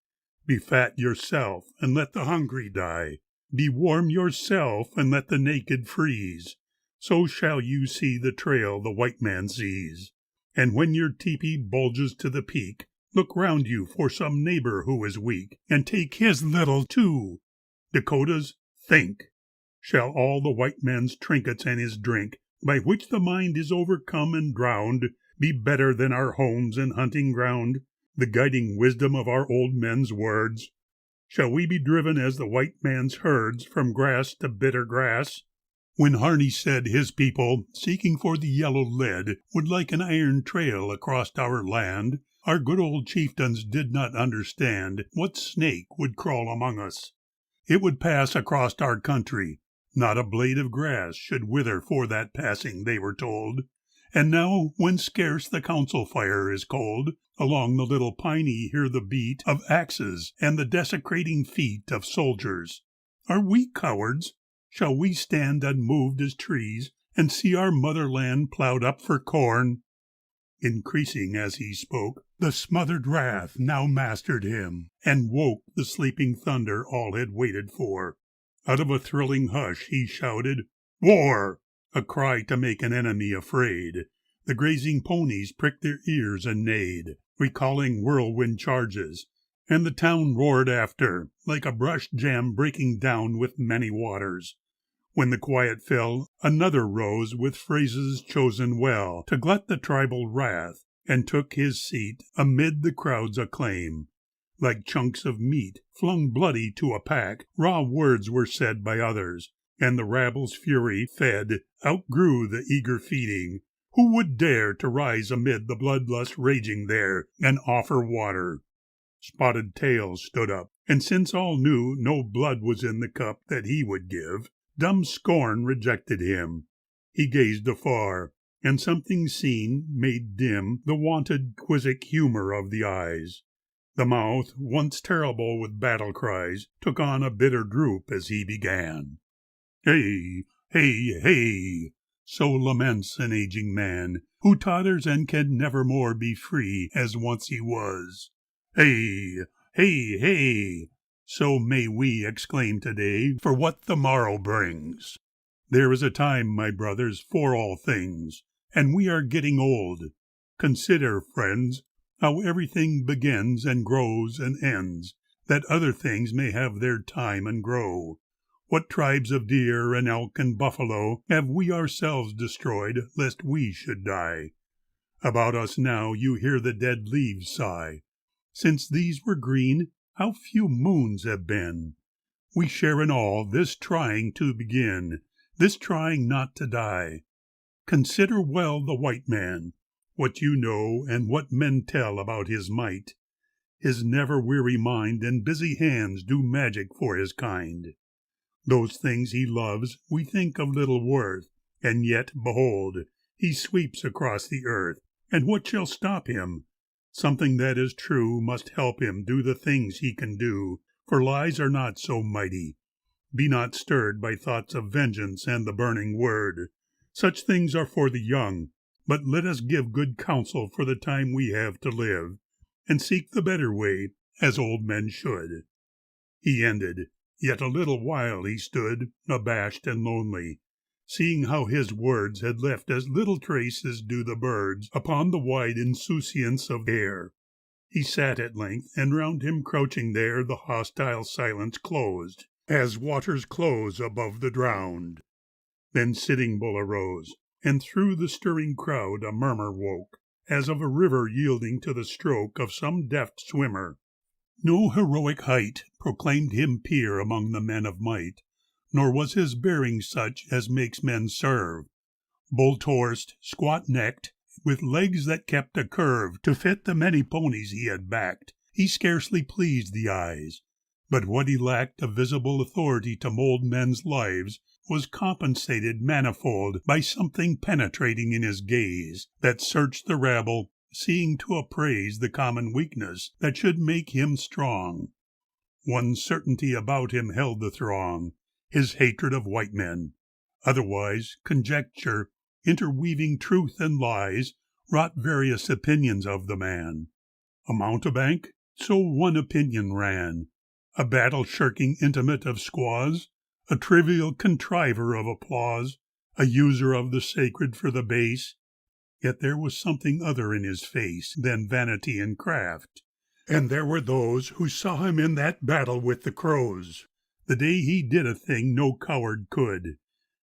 Be fat yourself and let the hungry die. Be warm yourself and let the naked freeze. So shall you see the trail the white man sees. And when your teepee bulges to the peak, look round you for some neighbor who is weak, and take his little too. Dakotas, think. Shall all the white man's trinkets and his drink, by which the mind is overcome and drowned, be better than our homes and hunting ground, the guiding wisdom of our old men's words? Shall we be driven as the white man's herds from grass to bitter grass? When Harney said his people, seeking for the yellow lead, would like an iron trail across our land, our good old chieftains did not understand what snake would crawl among us. It would pass across our country. Not a blade of grass should wither for that passing, they were told. And now, when scarce the council fire is cold, along the little piney hear the beat of axes and the desecrating feet of soldiers. Are we cowards? Shall we stand unmoved as trees and see our motherland plowed up for corn? Increasing as he spoke, the smothered wrath now mastered him, and woke the sleeping thunder all had waited for. Out of a thrilling hush he shouted, "War!" a cry to make an enemy afraid. The grazing ponies pricked their ears and neighed, recalling whirlwind charges, and the town roared after, like a brush jam breaking down with many waters. When the quiet fell, another rose with phrases chosen well to glut the tribal wrath, and took his seat amid the crowd's acclaim. Like chunks of meat flung bloody to a pack, raw words were said by others, and the rabble's fury, fed, outgrew the eager feeding. Who would dare to rise amid the bloodlust raging there and offer water? Spotted Tail stood up, and since all knew no blood was in the cup that he would give, dumb scorn rejected him. He gazed afar, and something seen made dim the wonted quizzic humor of the eyes. The mouth, once terrible with battle cries, took on a bitter droop as he began. "Hey, hey, hey!" so laments an aging man, who totters and can never more be free as once he was. "Hey, hey, hey!" so may we exclaim today for what the morrow brings. There is a time, my brothers, for all things, and we are getting old. Consider, friends, how everything begins and grows and ends, that other things may have their time and grow. What tribes of deer and elk and buffalo have we ourselves destroyed, lest we should die? About us now you hear the dead leaves sigh. Since these were green, how few moons have been! We share in all this trying to begin, this trying not to die. Consider well the white man, what you know and what men tell about his might. His never-weary mind and busy hands do magic for his kind. Those things he loves we think of little worth, and yet, behold, he sweeps across the earth, and what shall stop him? Something that is true must help him do the things he can do, for lies are not so mighty. Be not stirred by thoughts of vengeance and the burning word. Such things are for the young, but let us give good counsel for the time we have to live, and seek the better way, as old men should. He ended, yet a little while he stood, abashed and lonely, seeing how his words had left as little trace as do the birds upon the wide insouciance of air. He sat at length, and round him crouching there the hostile silence closed, as waters close above the drowned. Then Sitting Bull arose, and through the stirring crowd a murmur woke, as of a river yielding to the stroke of some deft swimmer. No heroic height proclaimed him peer among the men of might, nor was his bearing such as makes men serve. Bull-horsed, squat-necked, with legs that kept a curve to fit the many ponies he had backed, he scarcely pleased the eyes. But what he lacked of visible authority to mold men's lives was compensated manifold by something penetrating in his gaze that searched the rabble, seeing to appraise the common weakness that should make him strong. One certainty about him held the throng, his hatred of white men. Otherwise, conjecture, interweaving truth and lies, wrought various opinions of the man. A mountebank? So one opinion ran. A battle-shirking intimate of squaws? A trivial contriver of applause? A user of the sacred for the base? Yet there was something other in his face than vanity and craft. And there were those who saw him in that battle with the crows, the day he did a thing no coward could.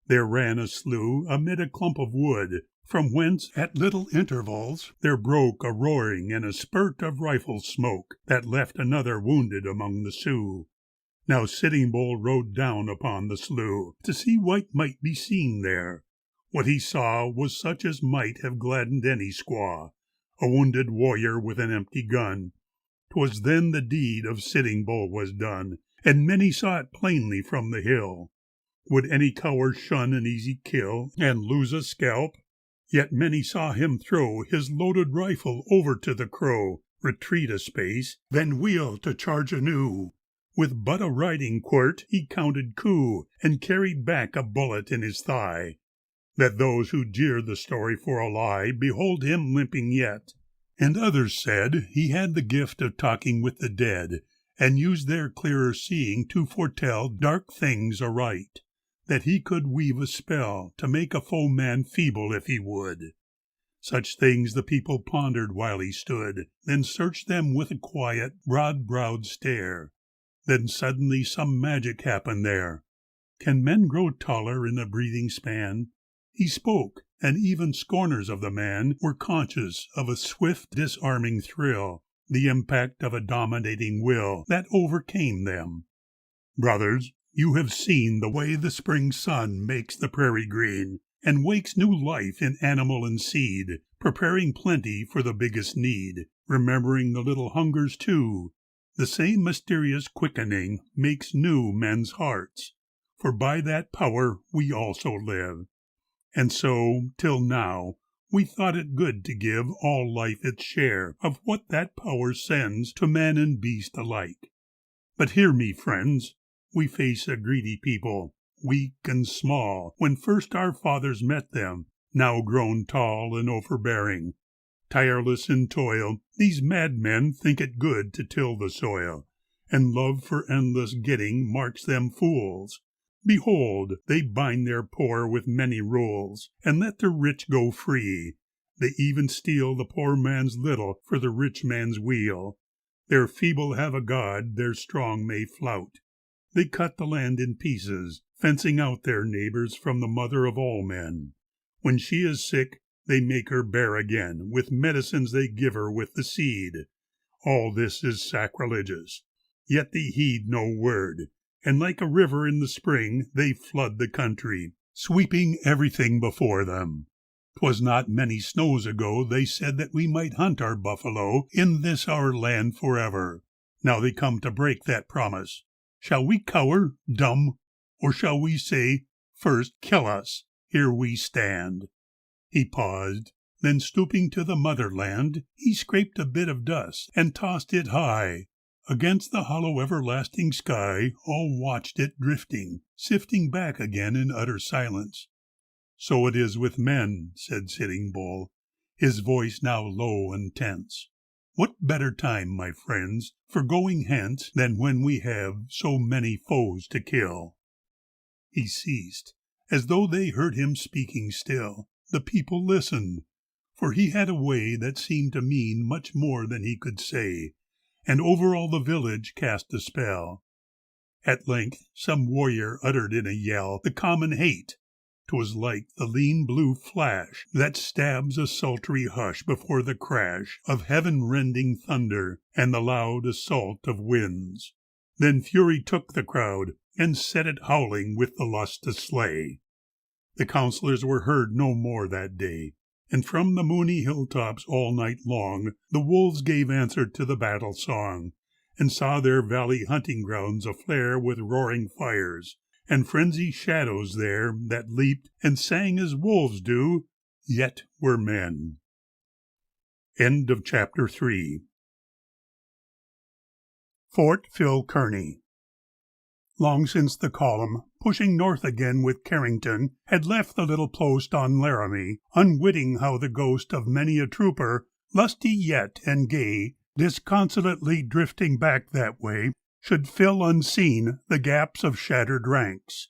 There ran a slough amid a clump of wood, from whence at little intervals there broke a roaring and a spurt of rifle smoke that left another wounded among the Sioux. Now Sitting Bull rode down upon the slough to see what might be seen there. What he saw was such as might have gladdened any squaw, a wounded warrior with an empty gun. 'Twas then the deed of Sitting Bull was done, and many saw it plainly from the hill. Would any coward shun an easy kill and lose a scalp? Yet many saw him throw his loaded rifle over to the crow, retreat a space, then wheel to charge anew. With but a riding quirt he counted coup, and carried back a bullet in his thigh. That those who jeered the story for a lie behold him limping yet. And others said he had the gift of talking with the dead, and used their clearer seeing to foretell dark things aright, that he could weave a spell to make a foeman feeble if he would. Such things the people pondered while he stood, then searched them with a quiet, broad-browed stare. Then suddenly some magic happened there. Can men grow taller in a breathing span? He spoke, and even scorners of the man were conscious of a swift, disarming thrill, the impact of a dominating will that overcame them. Brothers, you have seen the way the spring sun makes the prairie green, and wakes new life in animal and seed, preparing plenty for the biggest need, remembering the little hungers too. The same mysterious quickening makes new men's hearts, for by that power we also live. And so, till now, we thought it good to give all life its share of what that power sends to man and beast alike. But hear me, friends, we face a greedy people, weak and small, when first our fathers met them, now grown tall and overbearing. Tireless in toil, these madmen think it good to till the soil, and love for endless getting marks them fools. Behold, they bind their poor with many rules, and let the rich go free. They even steal the poor man's little for the rich man's weal. Their feeble have a god their strong may flout. They cut the land in pieces, fencing out their neighbors from the mother of all men. When she is sick, they make her bear again, with medicines they give her with the seed. All this is sacrilegious, yet they heed no word, and like a river in the spring they flood the country, sweeping everything before them. 'Twas not many snows ago they said that we might hunt our buffalo in this our land forever. Now they come to break that promise. Shall we cower, dumb, or shall we say, first kill us, here we stand? He paused, then stooping to the motherland, he scraped a bit of dust and tossed it high. Against the hollow everlasting sky all watched it drifting, sifting back again in utter silence. So it is with men, said Sitting Bull, his voice now low and tense. What better time, my friends, for going hence than when we have so many foes to kill? He ceased, as though they heard him speaking still. The people listened, for he had a way that seemed to mean much more than he could say, and over all the village cast a spell. At length some warrior uttered in a yell the common hate. 'Twas like the lean blue flash that stabs a sultry hush before the crash of heaven-rending thunder and the loud assault of winds. Then fury took the crowd and set it howling with the lust to slay. The counsellors were heard no more that day, and from the moony hilltops all night long the wolves gave answer to the battle song, and saw their valley hunting grounds aflare with roaring fires, and frenzied shadows there that leaped and sang as wolves do, yet were men. End of chapter 3. Fort Phil Kearny. Long since the column, pushing north again with Carrington, had left the little post on Laramie, unwitting how the ghost of many a trooper, lusty yet and gay, disconsolately drifting back that way, should fill unseen the gaps of shattered ranks.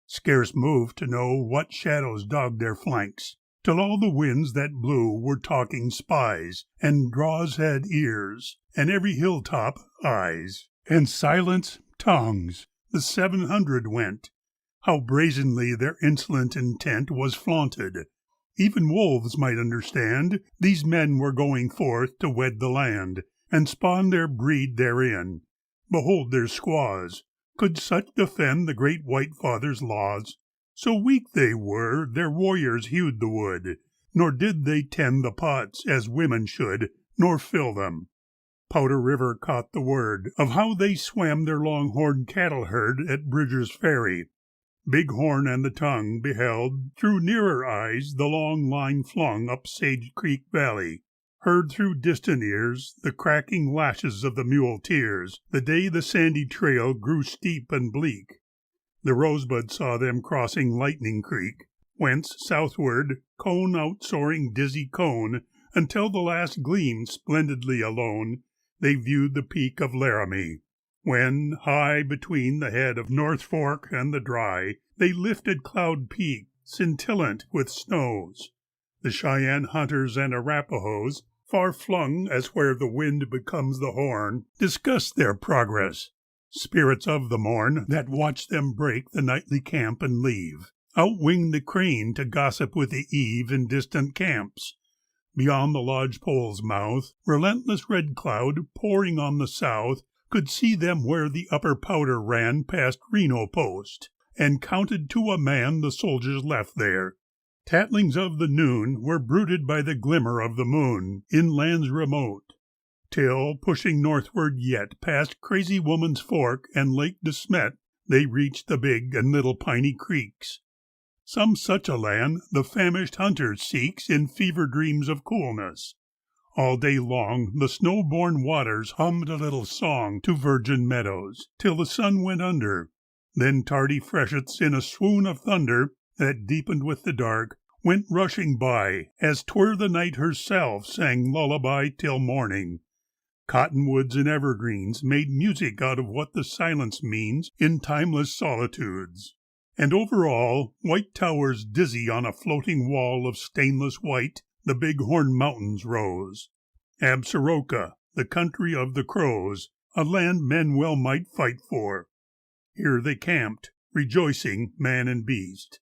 Scarce moved to know what shadows dogged their flanks, till all the winds that blew were talking spies, and draws had ears, and every hilltop eyes, and silence tongues. The 700 went. How brazenly their insolent intent was flaunted. Even wolves might understand these men were going forth to wed the land, and spawn their breed therein. Behold their squaws. Could such defend the great White Father's laws? So weak they were, their warriors hewed the wood, nor did they tend the pots as women should, nor fill them. Powder River caught the word of how they swam their long-horned cattle herd at Bridger's Ferry. Bighorn and the Tongue beheld through nearer eyes the long line flung up Sage Creek Valley, heard through distant ears the cracking lashes of the muleteers the day the sandy trail grew steep and bleak. The Rosebud saw them crossing Lightning Creek, whence southward, cone outsoaring dizzy cone, until the last gleamed splendidly alone, they viewed the peak of Laramie, when, high between the head of North Fork and the Dry, they lifted Cloud Peak, scintillant with snows. The Cheyenne hunters and Arapahoes, far flung as where the wind becomes the horn, discussed their progress. Spirits of the morn that watch them break the nightly camp and leave, outwing the crane to gossip with the eve in distant camps. Beyond the lodge-pole's mouth, relentless red cloud pouring on the south, could see them where the upper powder ran past Reno Post, and counted to a man the soldiers left there. Tattlings of the noon were brooded by the glimmer of the moon in lands remote, till, pushing northward yet past Crazy Woman's Fork and Lake de Smet, they reached the Big and Little Piney Creeks. Some such a land the famished hunter seeks in fever dreams of coolness. All day long the snow-born waters hummed a little song to virgin meadows, till the sun went under. Then tardy freshets in a swoon of thunder that deepened with the dark went rushing by, as 'twere the night herself sang lullaby till morning. Cottonwoods and evergreens made music out of what the silence means in timeless solitudes. And over all, white towers dizzy on a floating wall of stainless white, the Bighorn Mountains rose. Absaroka, the country of the Crows, a land men well might fight for. Here they camped, rejoicing, man and beast.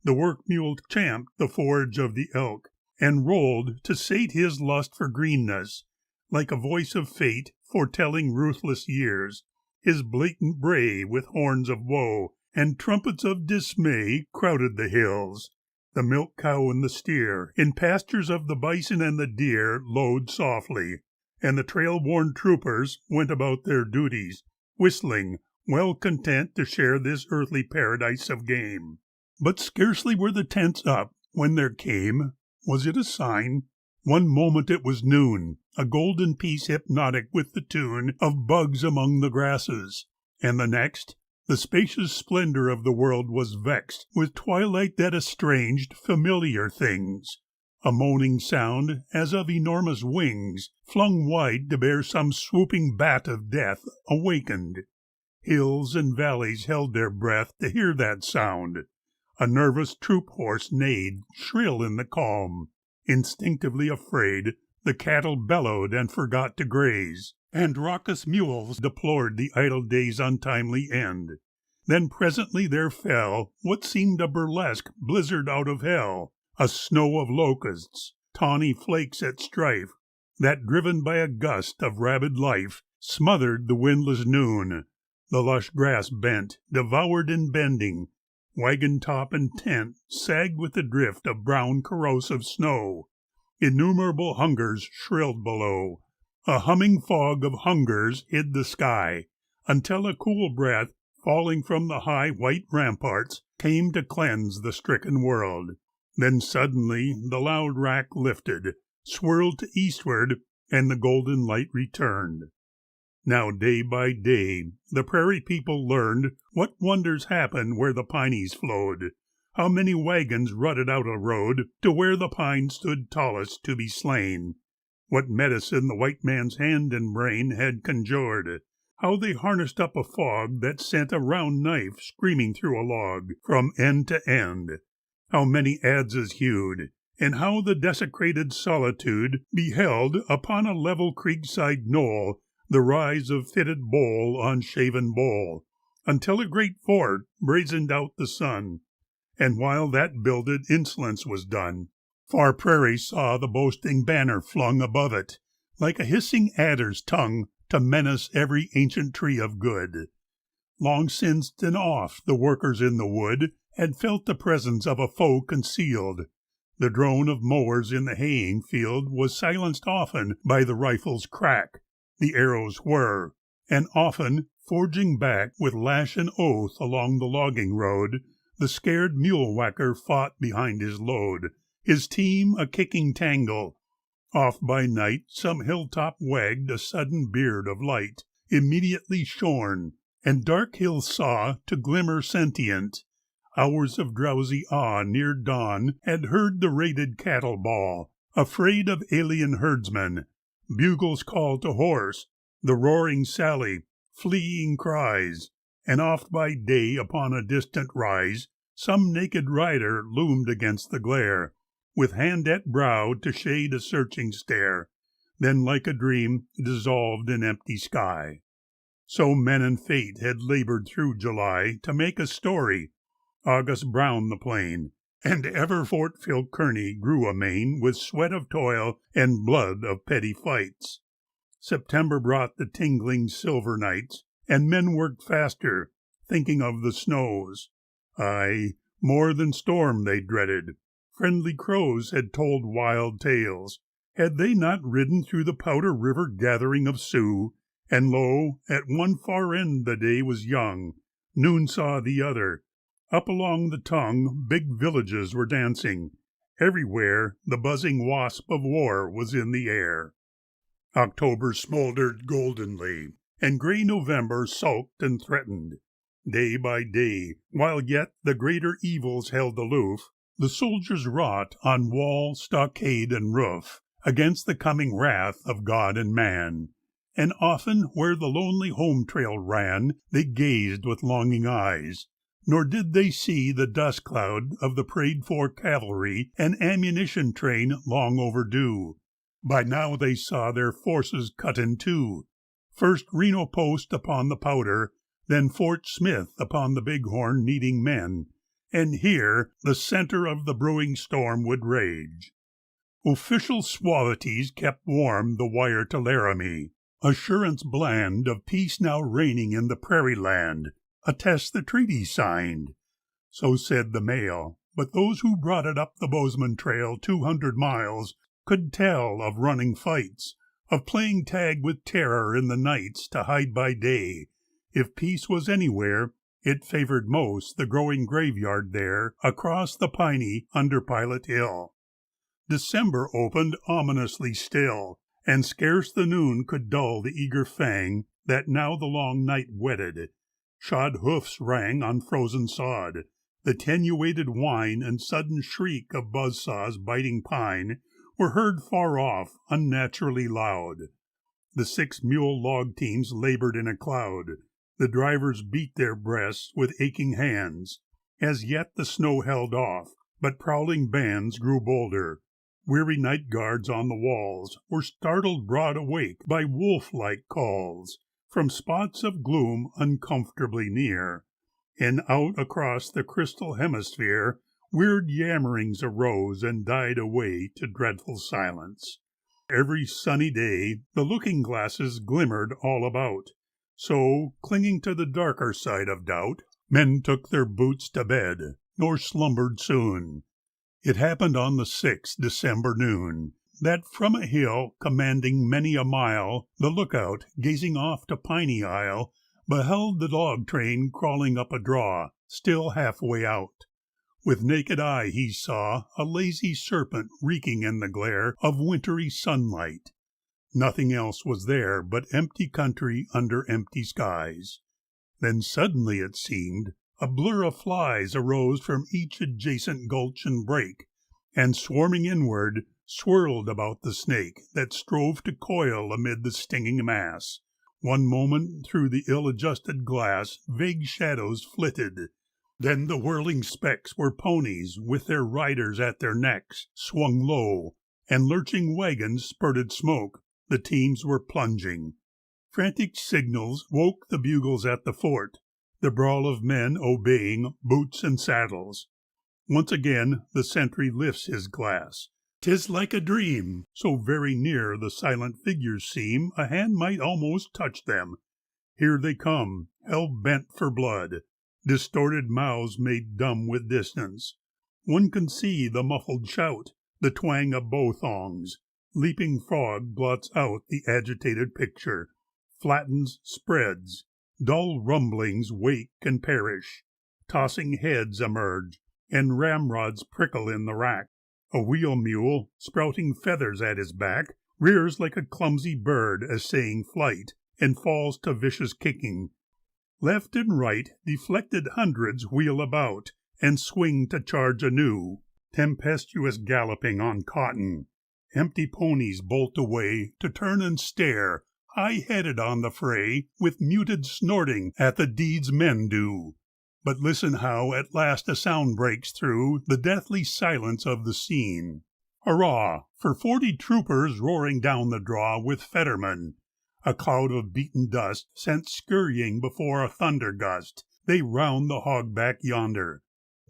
The work-mule champed the forage of the elk, and rolled to sate his lust for greenness, like a voice of fate foretelling ruthless years, his blatant bray with horns of woe, and trumpets of dismay crowded the hills. The milk cow and the steer, in pastures of the bison and the deer, lowed softly, and the trail-worn troopers went about their duties, whistling, well content to share this earthly paradise of game. But scarcely were the tents up when there came, was it a sign? One moment it was noon, a golden peace hypnotic with the tune of bugs among the grasses, and the next, the spacious splendor of the world was vexed with twilight that estranged familiar things. A moaning sound, as of enormous wings, flung wide to bear some swooping bat of death, awakened. Hills and valleys held their breath to hear that sound. A nervous troop horse neighed, shrill in the calm. Instinctively afraid, the cattle bellowed and forgot to graze, and raucous mules deplored the idle day's untimely end. Then presently there fell what seemed a burlesque blizzard out of hell, a snow of locusts, tawny flakes at strife, that, driven by a gust of rabid life, smothered the windless noon. The lush grass bent, devoured in bending. Wagon top and tent sagged with the drift of brown corrosive snow. Innumerable hungers shrilled below. A humming fog of hungers hid the sky, until a cool breath, falling from the high white ramparts, came to cleanse the stricken world. Then suddenly the loud rack lifted, swirled to eastward, and the golden light returned. Now day by day the prairie people learned what wonders happened where the pinies flowed, how many wagons rutted out a road to where the pine stood tallest to be slain, what medicine the white man's hand and brain had conjured, how they harnessed up a fog that sent a round knife screaming through a log from end to end, how many adzes hewed, and how the desecrated solitude beheld upon a level creekside knoll the rise of fitted bowl on shaven bowl, until a great fort brazened out the sun. And while that builded insolence was done, far prairie saw the boasting banner flung above it, like a hissing adder's tongue to menace every ancient tree of good. Long since and oft the workers in the wood had felt the presence of a foe concealed. The drone of mowers in the haying field was silenced often by the rifle's crack, the arrow's whir, and often, forging back with lash and oath along the logging road, the scared mule-whacker fought behind his load, his team a kicking tangle. Oft by night some hilltop wagged a sudden beard of light, immediately shorn, and dark hills saw to glimmer sentient. Hours of drowsy awe near dawn had heard the raided cattle bawl, afraid of alien herdsmen, bugles call to horse, the roaring sally, fleeing cries, and oft by day upon a distant rise some naked rider loomed against the glare, with hand at brow to shade a searching stare, then like a dream dissolved in empty sky. So men and fate had labored through July to make a story. August browned the plain, and ever Fort Phil Kearny grew amain with sweat of toil and blood of petty fights. September brought the tingling silver nights, and men worked faster, thinking of the snows. Aye, more than storm they dreaded. Friendly crows had told wild tales. Had they not ridden through the Powder River gathering of Sioux? And lo, at one far end the day was young. Noon saw the other. Up along the tongue big villages were dancing. Everywhere the buzzing wasp of war was in the air. October smoldered goldenly, and gray November sulked and threatened. Day by day, while yet the greater evils held aloof, the soldiers wrought on wall, stockade, and roof, against the coming wrath of God and man. And often where the lonely home trail ran, they gazed with longing eyes. Nor did they see the dust cloud of the prayed-for cavalry and ammunition train long overdue. By now they saw their forces cut in two. First Reno Post upon the Powder, then Fort Smith upon the Bighorn needing men, and here the center of the brewing storm would rage. Official suavities kept warm the wire to Laramie. Assurance bland of peace now reigning in the prairie land, attest the treaty signed. So said the mail, but those who brought it up the Bozeman Trail 200 miles could tell of running fights, of playing tag with terror in the nights to hide by day. If peace was anywhere, it favored most the growing graveyard there across the piney under Pilot Hill. December opened ominously still, and scarce the noon could dull the eager fang that now the long night whetted. Shod hoofs rang on frozen sod. The tenuated whine and sudden shriek of buzzsaws biting pine were heard far off, unnaturally loud. The 6-mule log teams labored in a cloud. The drivers beat their breasts with aching hands. As yet the snow held off, but prowling bands grew bolder. Weary night guards on the walls were startled broad awake by wolf-like calls from spots of gloom uncomfortably near. And out across the crystal hemisphere weird yammerings arose and died away to dreadful silence. Every sunny day the looking-glasses glimmered all about. So, clinging to the darker side of doubt, men took their boots to bed, nor slumbered soon. It happened on the 6th December noon, that from a hill commanding many a mile, the lookout, gazing off to Piney Isle, beheld the log train crawling up a draw, still halfway out. With naked eye he saw a lazy serpent reeking in the glare of wintry sunlight. Nothing else was there but empty country under empty skies. Then suddenly, it seemed, a blur of flies arose from each adjacent gulch and brake, and swarming inward, swirled about the snake that strove to coil amid the stinging mass. One moment through the ill-adjusted glass vague shadows flitted. Then the whirling specks were ponies with their riders at their necks, swung low, and lurching wagons spurted smoke. The teams were plunging. Frantic signals woke the bugles at the fort, the brawl of men obeying boots and saddles. Once again the sentry lifts his glass. 'Tis like a dream, so very near the silent figures seem a hand might almost touch them. Here they come, hell-bent for blood, distorted mouths made dumb with distance. One can see the muffled shout, the twang of bow thongs. Leaping fog blots out the agitated picture, flattens, spreads. Dull rumblings wake and perish. Tossing heads emerge, and ramrods prickle in the rack. A wheel mule, sprouting feathers at his back, rears like a clumsy bird essaying flight, and falls to vicious kicking. Left and right, deflected hundreds wheel about, and swing to charge anew, tempestuous galloping on cotton. Empty ponies bolt away to turn and stare, high-headed on the fray, with muted snorting at the deeds men do. But listen how at last a sound breaks through the deathly silence of the scene. Hurrah! For 40 troopers roaring down the draw with Fetterman. A cloud of beaten dust sent scurrying before a thunder gust. They round the hogback yonder.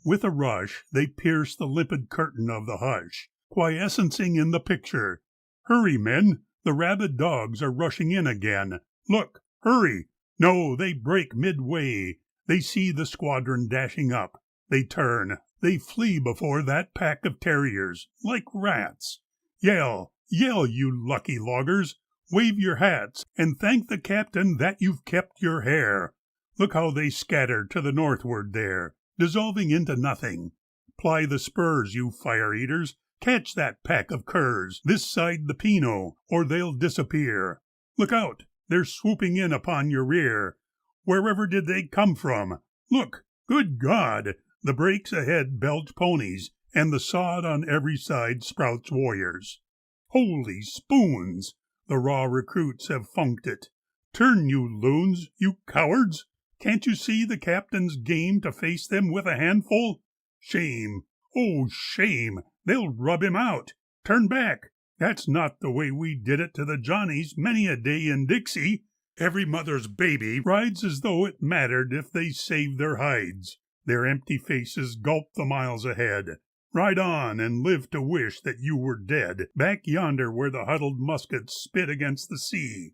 With a rush they pierce the limpid curtain of the hush, quiescencing in the picture. Hurry, men! The rabid dogs are rushing in again. Look! Hurry! No, they break midway. They see the squadron dashing up. They turn. They flee before that pack of terriers, like rats. Yell! Yell, you lucky loggers! Wave your hats, and thank the captain that you've kept your hair. Look how they scatter to the northward there, dissolving into nothing. Ply the spurs, you fire-eaters. Catch that pack of curs, this side the Pino, or they'll disappear. Look out, they're swooping in upon your rear. Wherever did they come from? Look, good God! The breaks ahead belch ponies, and the sod on every side sprouts warriors. Holy spoons! The raw recruits have funked it. Turn, you loons, you cowards! Can't you see the captain's game to face them with a handful? Shame! Oh, shame! They'll rub him out. Turn back. That's not the way we did it to the Johnnies many a day in Dixie. Every mother's baby rides as though it mattered if they saved their hides. Their empty faces gulp the miles ahead. Ride on and live to wish that you were dead, back yonder where the huddled muskets spit against the sea.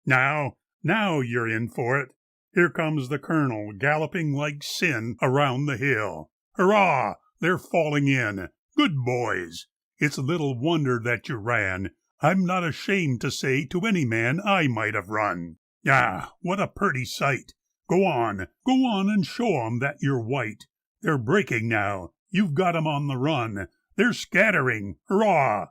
Now you're in for it. Here comes the colonel galloping like sin around the hill. Hurrah! They're falling in. Good boys. It's little wonder that you ran. I'm not ashamed to say to any man I might have run. Ah, what a pretty sight. Go on and show 'em that you're white. They're breaking now. You've got 'em on the run. They're scattering. Hurrah!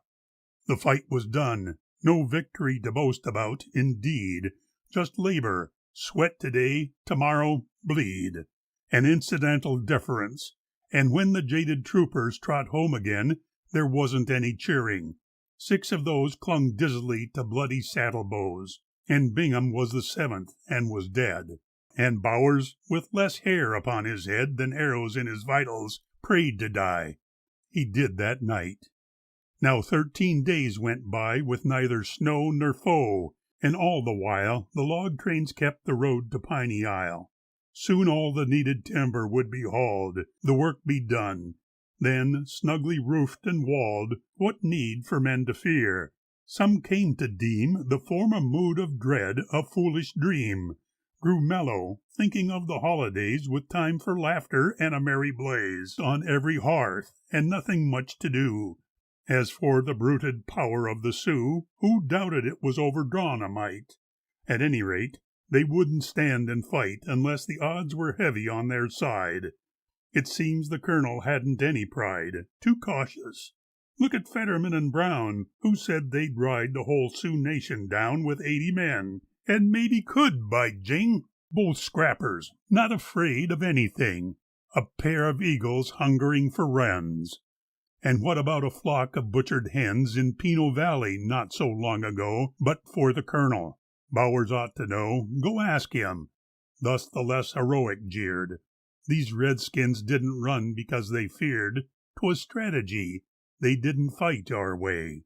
The fight was done. No victory to boast about, indeed. Just labor, sweat today, tomorrow bleed. An incidental deference. And when the jaded troopers trot home again, there wasn't any cheering. 6 of those clung dizzily to bloody saddle bows, and Bingham was the 7th and was dead. And Bowers, with less hair upon his head than arrows in his vitals, prayed to die. He did that night. Now 13 days went by with neither snow nor foe, and all the while the log trains kept the road to Piney Isle. Soon all the needed timber would be hauled, the work be done. Then, snugly roofed and walled, what need for men to fear? Some came to deem the former mood of dread a foolish dream, grew mellow, thinking of the holidays with time for laughter and a merry blaze on every hearth, and nothing much to do. As for the bruited power of the Sioux, who doubted it was overdrawn a mite? At any rate, they wouldn't stand and fight unless the odds were heavy on their side. It seems the colonel hadn't any pride, too cautious. Look at Fetterman and Brown, who said they'd ride the whole Sioux nation down with 80 men, and maybe could, by jing! Both scrappers, not afraid of anything. A pair of eagles hungering for wrens. And what about a flock of butchered hens in Pino Valley not so long ago, but for the colonel? Bowers ought to know. Go ask him. Thus the less heroic jeered. These redskins didn't run because they feared. 'Twas strategy. They didn't fight our way.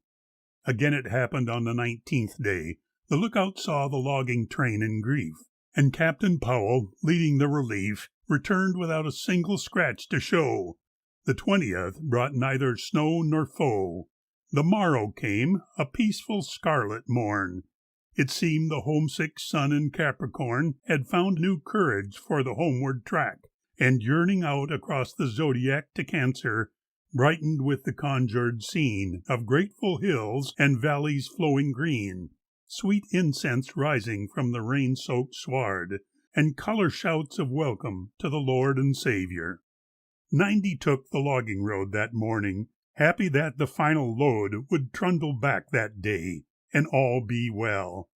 Again it happened on the 19th day. The lookout saw the logging train in grief, and Captain Powell, leading the relief, returned without a single scratch to show. The 20th brought neither snow nor foe. The morrow came, a peaceful scarlet morn. It seemed the homesick sun in Capricorn had found new courage for the homeward track, and yearning out across the zodiac to Cancer, brightened with the conjured scene of grateful hills and valleys flowing green, sweet incense rising from the rain-soaked sward, and color shouts of welcome to the Lord and Savior. 90 took the logging road that morning, happy that the final load would trundle back that day, and all be well.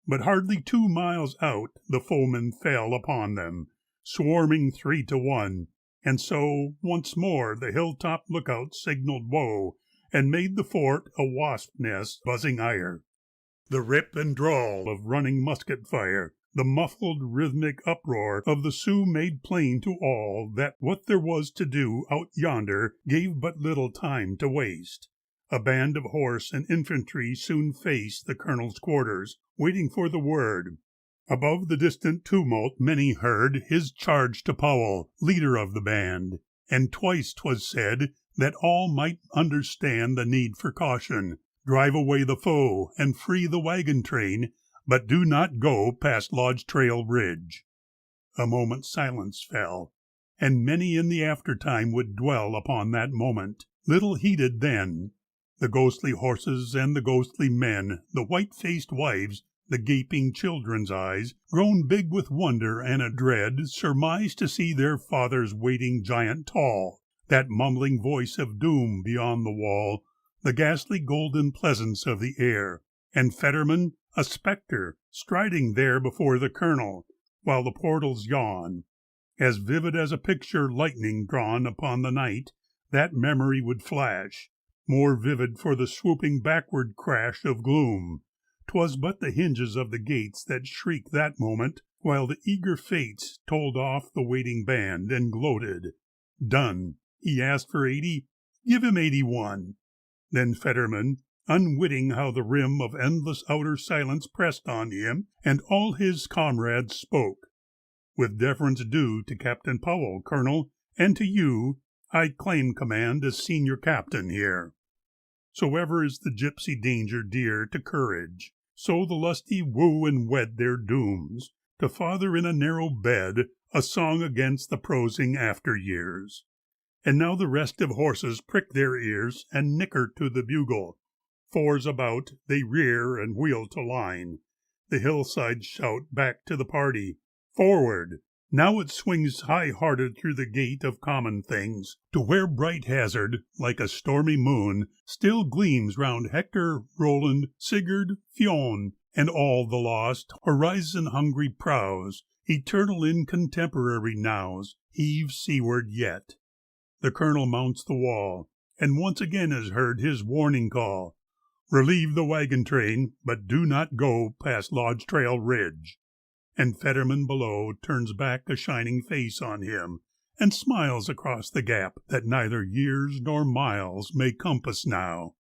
But hardly 2 miles out the foemen fell upon them, swarming 3 to 1, and so once more the hilltop lookout signaled woe, and made the fort a wasp nest buzzing ire. The rip and drawl of running musket fire, the muffled rhythmic uproar of the Sioux made plain to all that what there was to do out yonder gave but little time to waste. A band of horse and infantry soon faced the colonel's quarters, waiting for the word. Above the distant tumult many heard his charge to Powell, leader of the band, and twice 'twas said that all might understand the need for caution. Drive away the foe and free the wagon train, but do not go past Lodge Trail Ridge. A moment's silence fell, and many in the aftertime would dwell upon that moment, little heeded then. The ghostly horses and the ghostly men, the white-faced wives, the gaping children's eyes, grown big with wonder and a dread, surmised to see their father's waiting giant tall, that mumbling voice of doom beyond the wall, the ghastly golden pleasance of the air, and Fetterman, a spectre, striding there before the colonel, while the portals yawn. As vivid as a picture lightning drawn upon the night, that memory would flash, more vivid for the swooping backward crash of gloom. 'Twas but the hinges of the gates that shriek that moment, while the eager fates told off the waiting band and gloated. Done. He asked for 80. Give him 81. Then Fetterman, unwitting how the rim of endless outer silence pressed on him, and all his comrades spoke. With deference due to Captain Powell, Colonel, and to you, I claim command as senior captain here. So ever is the gypsy danger dear to courage, so the lusty woo and wed their dooms, to father in a narrow bed a song against the prosing after years. And now the restive horses prick their ears and nicker to the bugle. Fours about, they rear and wheel to line. The hillsides shout back to the party, "Forward!" Now it swings high-hearted through the gate of common things, to where bright hazard, like a stormy moon, still gleams round Hector, Roland, Sigurd, Fionn, and all the lost, horizon-hungry prows, eternal in contemporary nows, heave seaward yet. The colonel mounts the wall, and once again is heard his warning call. Relieve the wagon train, but do not go past Lodge Trail Ridge. And Fetterman below turns back a shining face on him, and smiles across the gap that neither years nor miles may compass now.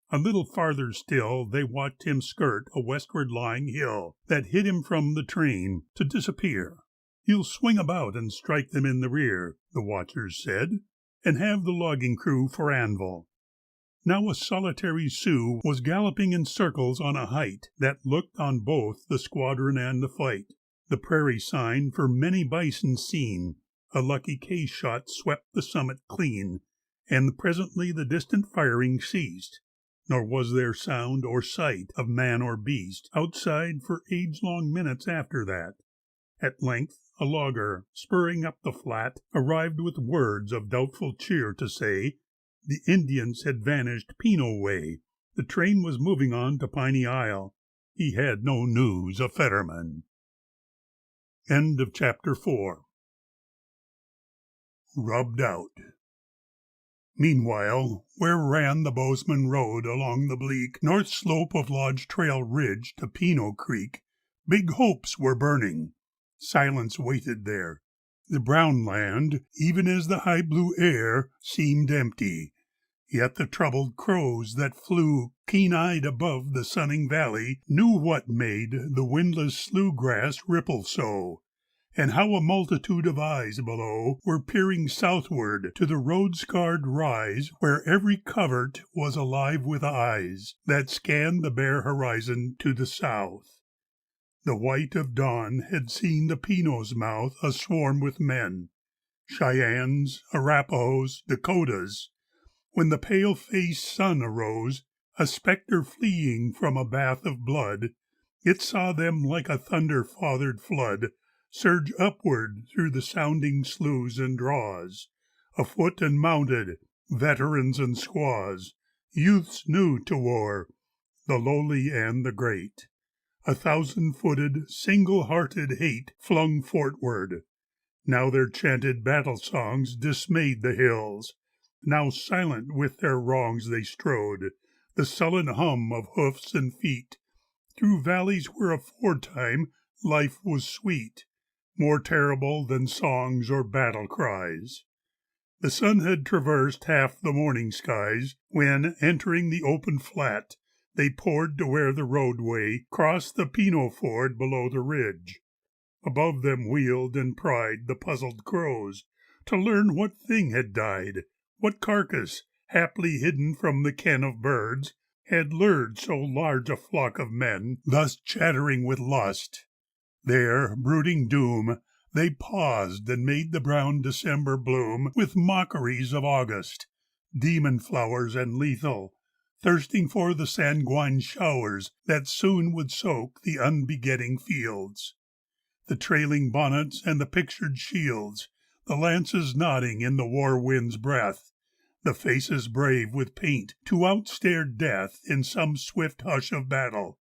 A little farther still they watched him skirt a westward-lying hill that hid him from the train, to disappear. He'll swing about and strike them in the rear, the watchers said, and have the logging crew for anvil. Now a solitary Sioux was galloping in circles on a height that looked on both the squadron and the fight. The prairie sign for many bison seen, a lucky case shot swept the summit clean, and presently the distant firing ceased, nor was there sound or sight of man or beast outside for age-long minutes after that. At length a logger, spurring up the flat, arrived with words of doubtful cheer to say the Indians had vanished Pino way. The train was moving on to Piney Isle. He had no news of Fetterman. End of chapter 4. Rubbed out. Meanwhile, where ran the Bozeman Road along the bleak north slope of Lodge Trail Ridge to Pino Creek, big hopes were burning. Silence waited there. The brown land, even as the high blue air, seemed empty. Yet the troubled crows that flew keen-eyed above the sunning valley knew what made the windless slough grass ripple so, and how a multitude of eyes below were peering southward to the road-scarred rise where every covert was alive with eyes that scanned the bare horizon to the south. The white of dawn had seen the Pino's mouth aswarm with men, Cheyennes, Arapahoes, Dakotas. When the pale-faced sun arose, a spectre fleeing from a bath of blood, it saw them like a thunder-fathered flood surge upward through the sounding sloughs and draws, afoot and mounted, veterans and squaws, youths new to war, the lowly and the great. A thousand-footed, single-hearted hate flung fortward. Now their chanted battle songs dismayed the hills. Now silent with their wrongs they strode, the sullen hum of hoofs and feet, through valleys where aforetime life was sweet, more terrible than songs or battle cries. The sun had traversed half the morning skies, when, entering the open flat, they poured to where the roadway crossed the Pino ford below the ridge. Above them wheeled and pried the puzzled crows, to learn what thing had died, what carcass, haply hidden from the ken of birds, had lured so large a flock of men, thus chattering with lust. There, brooding doom, they paused and made the brown December bloom with mockeries of August, demon flowers and lethal, thirsting for the sanguine showers that soon would soak the unbegetting fields. The trailing bonnets and the pictured shields, the lances nodding in the war wind's breath, the faces brave with paint to outstare death in some swift hush of battle.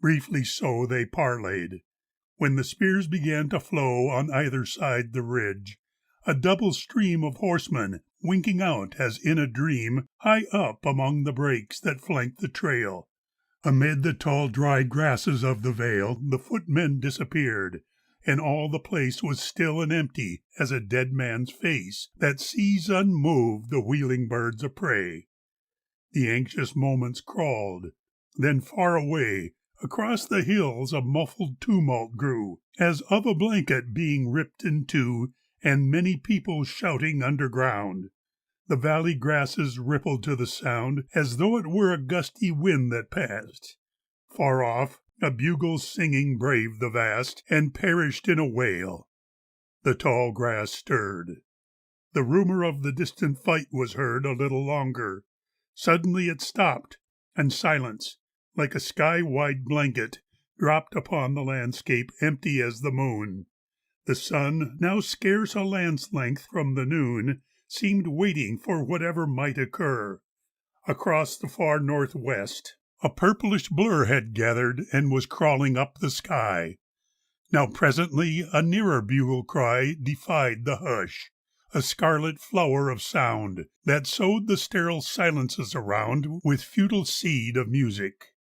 Briefly so they parleyed, when the spears began to flow on either side the ridge, a double stream of horsemen winking out as in a dream high up among the brakes that flanked the trail. Amid the tall dry grasses of the vale the footmen disappeared, and all the place was still and empty as a dead man's face that sees unmoved the wheeling birds of prey. The anxious moments crawled. Then far away, across the hills, a muffled tumult grew, as of a blanket being ripped in two, and many people shouting underground. The valley grasses rippled to the sound, as though it were a gusty wind that passed. Far off, a bugle singing braved the vast, and perished in a wail. The tall grass stirred. The rumor of the distant fight was heard a little longer. Suddenly it stopped, and silence, like a sky-wide blanket, dropped upon the landscape empty as the moon. The sun, now scarce a lance length from the noon, seemed waiting for whatever might occur. Across the far northwest, a purplish blur had gathered and was crawling up the sky. Now presently a nearer bugle cry defied the hush, a scarlet flower of sound that sowed the sterile silences around with futile seed of music.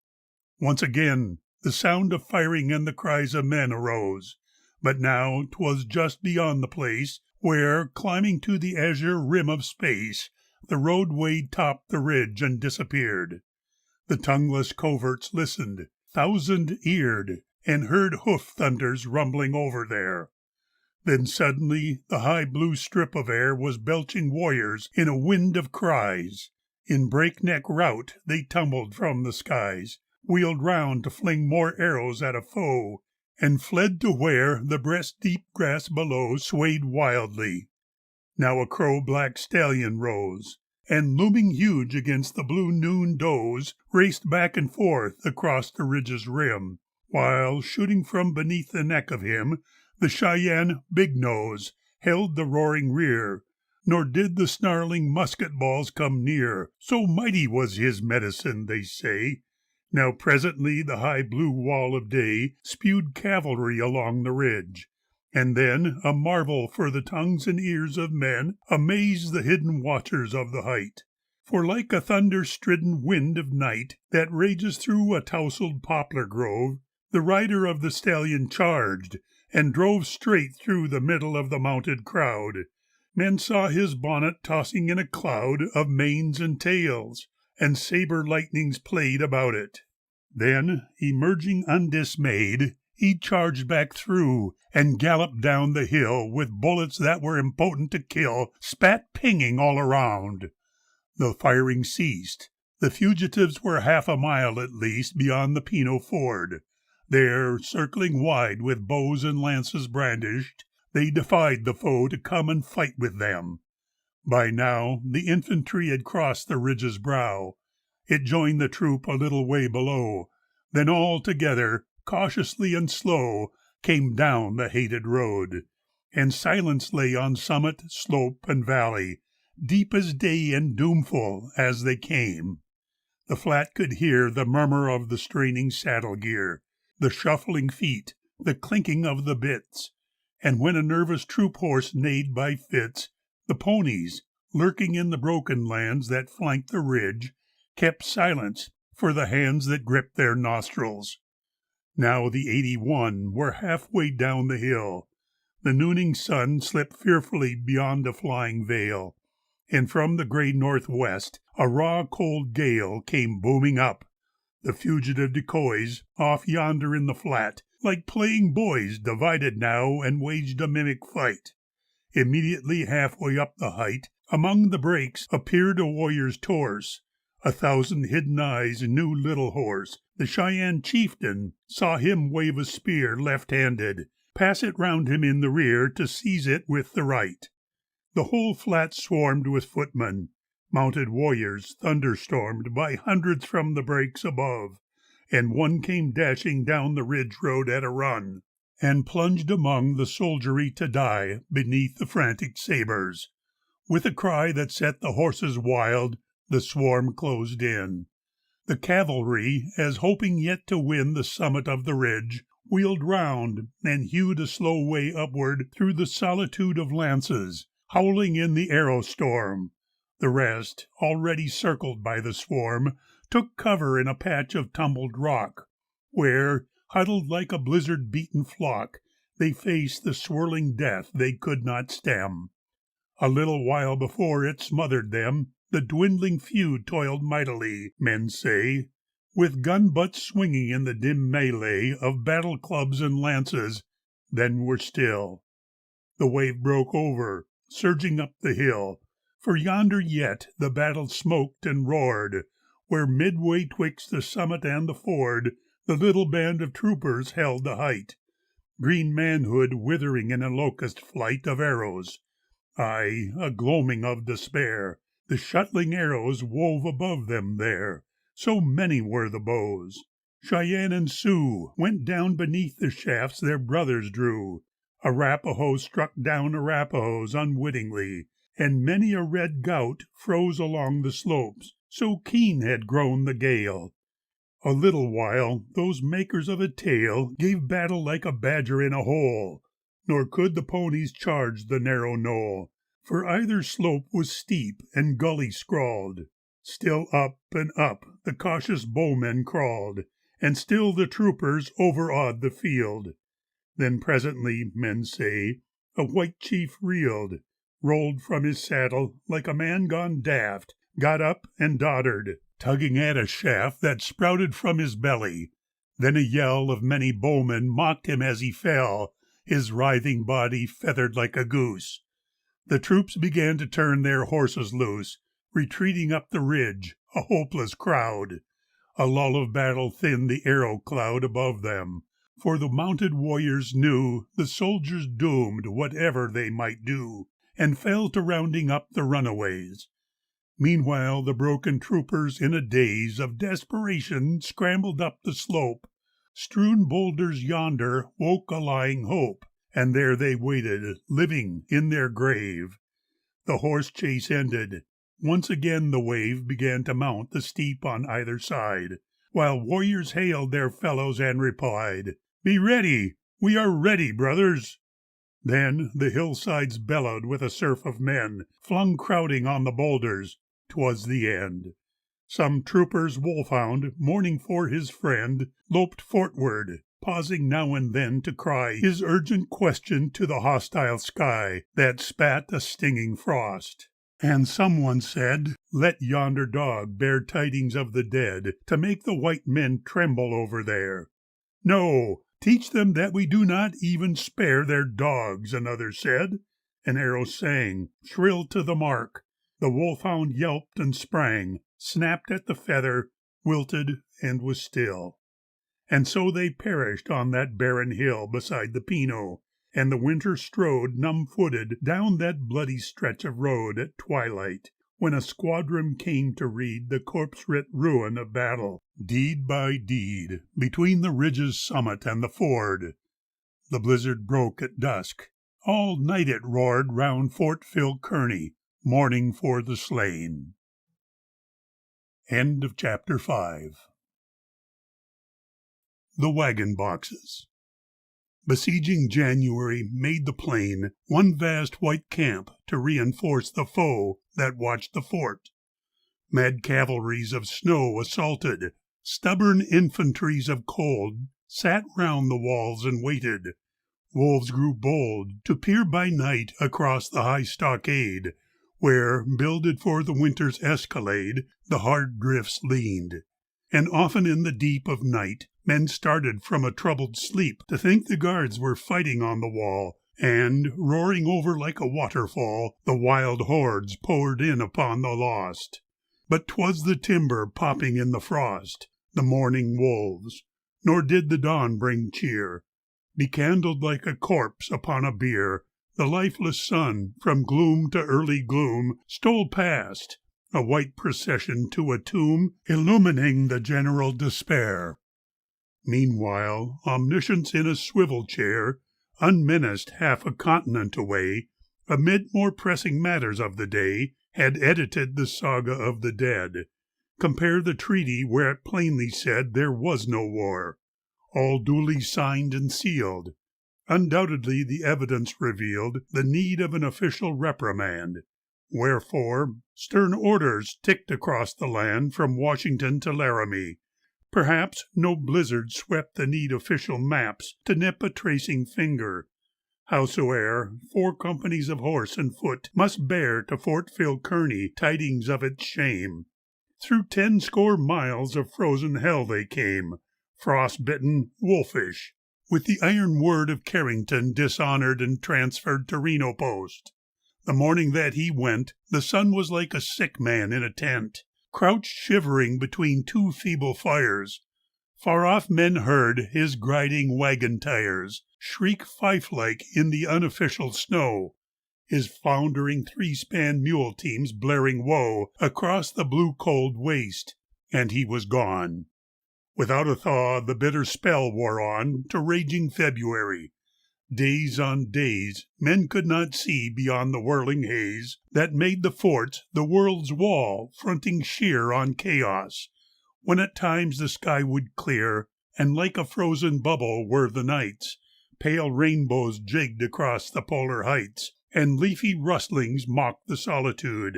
Once again the sound of firing and the cries of men arose, but now 'twas just beyond the place where, climbing to the azure rim of space, the roadway topped the ridge and disappeared. The tongueless coverts listened, thousand-eared, and heard hoof thunders rumbling over there. Then suddenly the high blue strip of air was belching warriors in a wind of cries. In breakneck rout they tumbled from the skies, wheeled round to fling more arrows at a foe, and fled to where the breast-deep grass below swayed wildly. Now a crow-black stallion rose, and looming huge against the blue noon doze, raced back and forth across the ridge's rim, while, shooting from beneath the neck of him, the Cheyenne Big Nose held the roaring rear, nor did the snarling musket balls come near, so mighty was his medicine, they say. Now presently the high blue wall of day spewed cavalry along the ridge, and then, a marvel for the tongues and ears of men, amazed the hidden watchers of the height. For like a thunder-stridden wind of night that rages through a tousled poplar grove, the rider of the stallion charged, and drove straight through the middle of the mounted crowd. Men saw his bonnet tossing in a cloud of manes and tails, and saber lightnings played about it. Then, emerging undismayed, he charged back through, and galloped down the hill with bullets that were impotent to kill, spat pinging all around. The firing ceased. The fugitives were half a mile at least beyond the Pino ford. There, circling wide with bows and lances brandished, they defied the foe to come and fight with them. By now the infantry had crossed the ridge's brow. It joined the troop a little way below. Then all together, cautiously and slow, came down the hated road. And silence lay on summit, slope, and valley, deep as day and doomful as they came. The flat could hear the murmur of the straining saddle gear, the shuffling feet, the clinking of the bits, and when a nervous troop horse neighed by fits, the ponies, lurking in the broken lands that flanked the ridge, kept silence for the hands that gripped their nostrils. Now the 81 were halfway down the hill. The nooning sun slipped fearfully beyond a flying veil, and from the gray northwest a raw cold gale came booming up. The fugitive decoys, off yonder in the flat, like playing boys, divided now and waged a mimic fight. Immediately halfway up the height, among the brakes, appeared a warrior's torse. 1,000 hidden eyes knew Little Horse. The Cheyenne chieftain saw him wave a spear left-handed, pass it round him in the rear to seize it with the right. The whole flat swarmed with footmen, mounted warriors thunderstormed by hundreds from the brakes above, and one came dashing down the ridge road at a run, and plunged among the soldiery to die beneath the frantic sabres. With a cry that set the horses wild, the swarm closed in. The cavalry, as hoping yet to win the summit of the ridge, wheeled round and hewed a slow way upward through the solitude of lances, howling in the arrow storm. The rest, already circled by the swarm, took cover in a patch of tumbled rock, where, huddled like a blizzard-beaten flock, They faced the swirling death they could not stem. A little while before it smothered them, the dwindling feud toiled mightily, men say, with gun butts swinging in the dim melee of battle clubs and lances, then were still. The wave broke over, surging up the hill, for yonder yet the battle smoked and roared, where midway twixt the summit and the ford the little band of troopers held the height, green manhood withering in a locust flight of arrows, aye, a gloaming of despair. The shuttling arrows wove above them there, so many were the bows. Cheyenne and Sioux went down beneath the shafts their brothers drew. Arapaho struck down Arapahoes unwittingly, and many a red gout froze along the slopes, so keen had grown the gale. A little while those makers of a tale gave battle like a badger in a hole, nor could the ponies charge the narrow knoll, for either slope was steep and gully scrawled. Still up and up the cautious bowmen crawled, and still the troopers overawed the field. Then presently, men say, a white chief reeled, rolled from his saddle like a man gone daft, got up and doddered, tugging at a shaft that sprouted from his belly. Then a yell of many bowmen mocked him as he fell, his writhing body feathered like a goose. The troops began to turn their horses loose, retreating up the ridge, a hopeless crowd. A lull of battle thinned the arrow cloud above them, for the mounted warriors knew the soldiers doomed whatever they might do, and fell to rounding up the runaways. Meanwhile the broken troopers in a daze of desperation scrambled up the slope. Strewn boulders yonder woke a lying hope, and there they waited, living in their grave. The horse chase ended. Once again the wave began to mount the steep on either side, while warriors hailed their fellows and replied, "Be ready! We are ready, brothers!" Then the hillsides bellowed with a surf of men, flung crowding on the boulders. 'Twas the end. Some troopers wolfhound, mourning for his friend, loped fortward, pausing now and then to cry his urgent question to the hostile sky that spat a stinging frost. And someone said, "Let yonder dog bear tidings of the dead to make the white men tremble over there." "No, teach them that we do not even spare their dogs," another said. An arrow sang, shrill to the mark. The wolfhound yelped and sprang, snapped at the feather, wilted, and was still. And so they perished on that barren hill beside the Pinot, and the winter strode numb-footed down that bloody stretch of road at twilight, when a squadron came to read the corpse-writ ruin of battle, deed by deed, between the ridge's summit and the ford. The blizzard broke at dusk. All night it roared round Fort Phil Kearny, mourning for the slain. End of Chapter 5. The Wagon Boxes. Besieging January made the plain one vast white camp to reinforce the foe that watched the fort. Mad cavalries of snow assaulted, stubborn infantries of cold sat round the walls and waited. Wolves grew bold to peer by night across the high stockade, where, builded for the winter's escalade, the hard drifts leaned. And often in the deep of night men started from a troubled sleep to think the guards were fighting on the wall, and, roaring over like a waterfall, the wild hordes poured in upon the lost. But 'twas the timber popping in the frost, the morning wolves, nor did the dawn bring cheer. Becandled like a corpse upon a bier, the lifeless sun, from gloom to early gloom, stole past, a white procession to a tomb, illumining the general despair. Meanwhile, Omniscience in a swivel chair, unmenaced half a continent away, amid more pressing matters of the day, had edited the saga of the dead. Compare the treaty where it plainly said there was no war, all duly signed and sealed. Undoubtedly the evidence revealed the need of an official reprimand. Wherefore, stern orders ticked across the land from Washington to Laramie. Perhaps no blizzard swept the neat official maps to nip a tracing finger, Howsoe'er, 4 companies of horse and foot must bear to Fort Phil Kearny tidings of its shame. Through 10 miles of frozen hell they came, frost-bitten, wolfish, with the iron word of Carrington dishonored and transferred to Reno Post. The morning that he went, the sun was like a sick man in a tent, crouched shivering between 2 feeble fires. Far off men heard his grinding wagon tires shriek fife-like in the unofficial snow, his floundering 3-span mule teams blaring woe across the blue cold waste, and he was gone. Without a thaw the bitter spell wore on to raging February. Days on days men could not see beyond the whirling haze that made the forts the world's wall fronting sheer on chaos, when at times the sky would clear, and like a frozen bubble were the nights, pale rainbows jigged across the polar heights, and leafy rustlings mocked the solitude.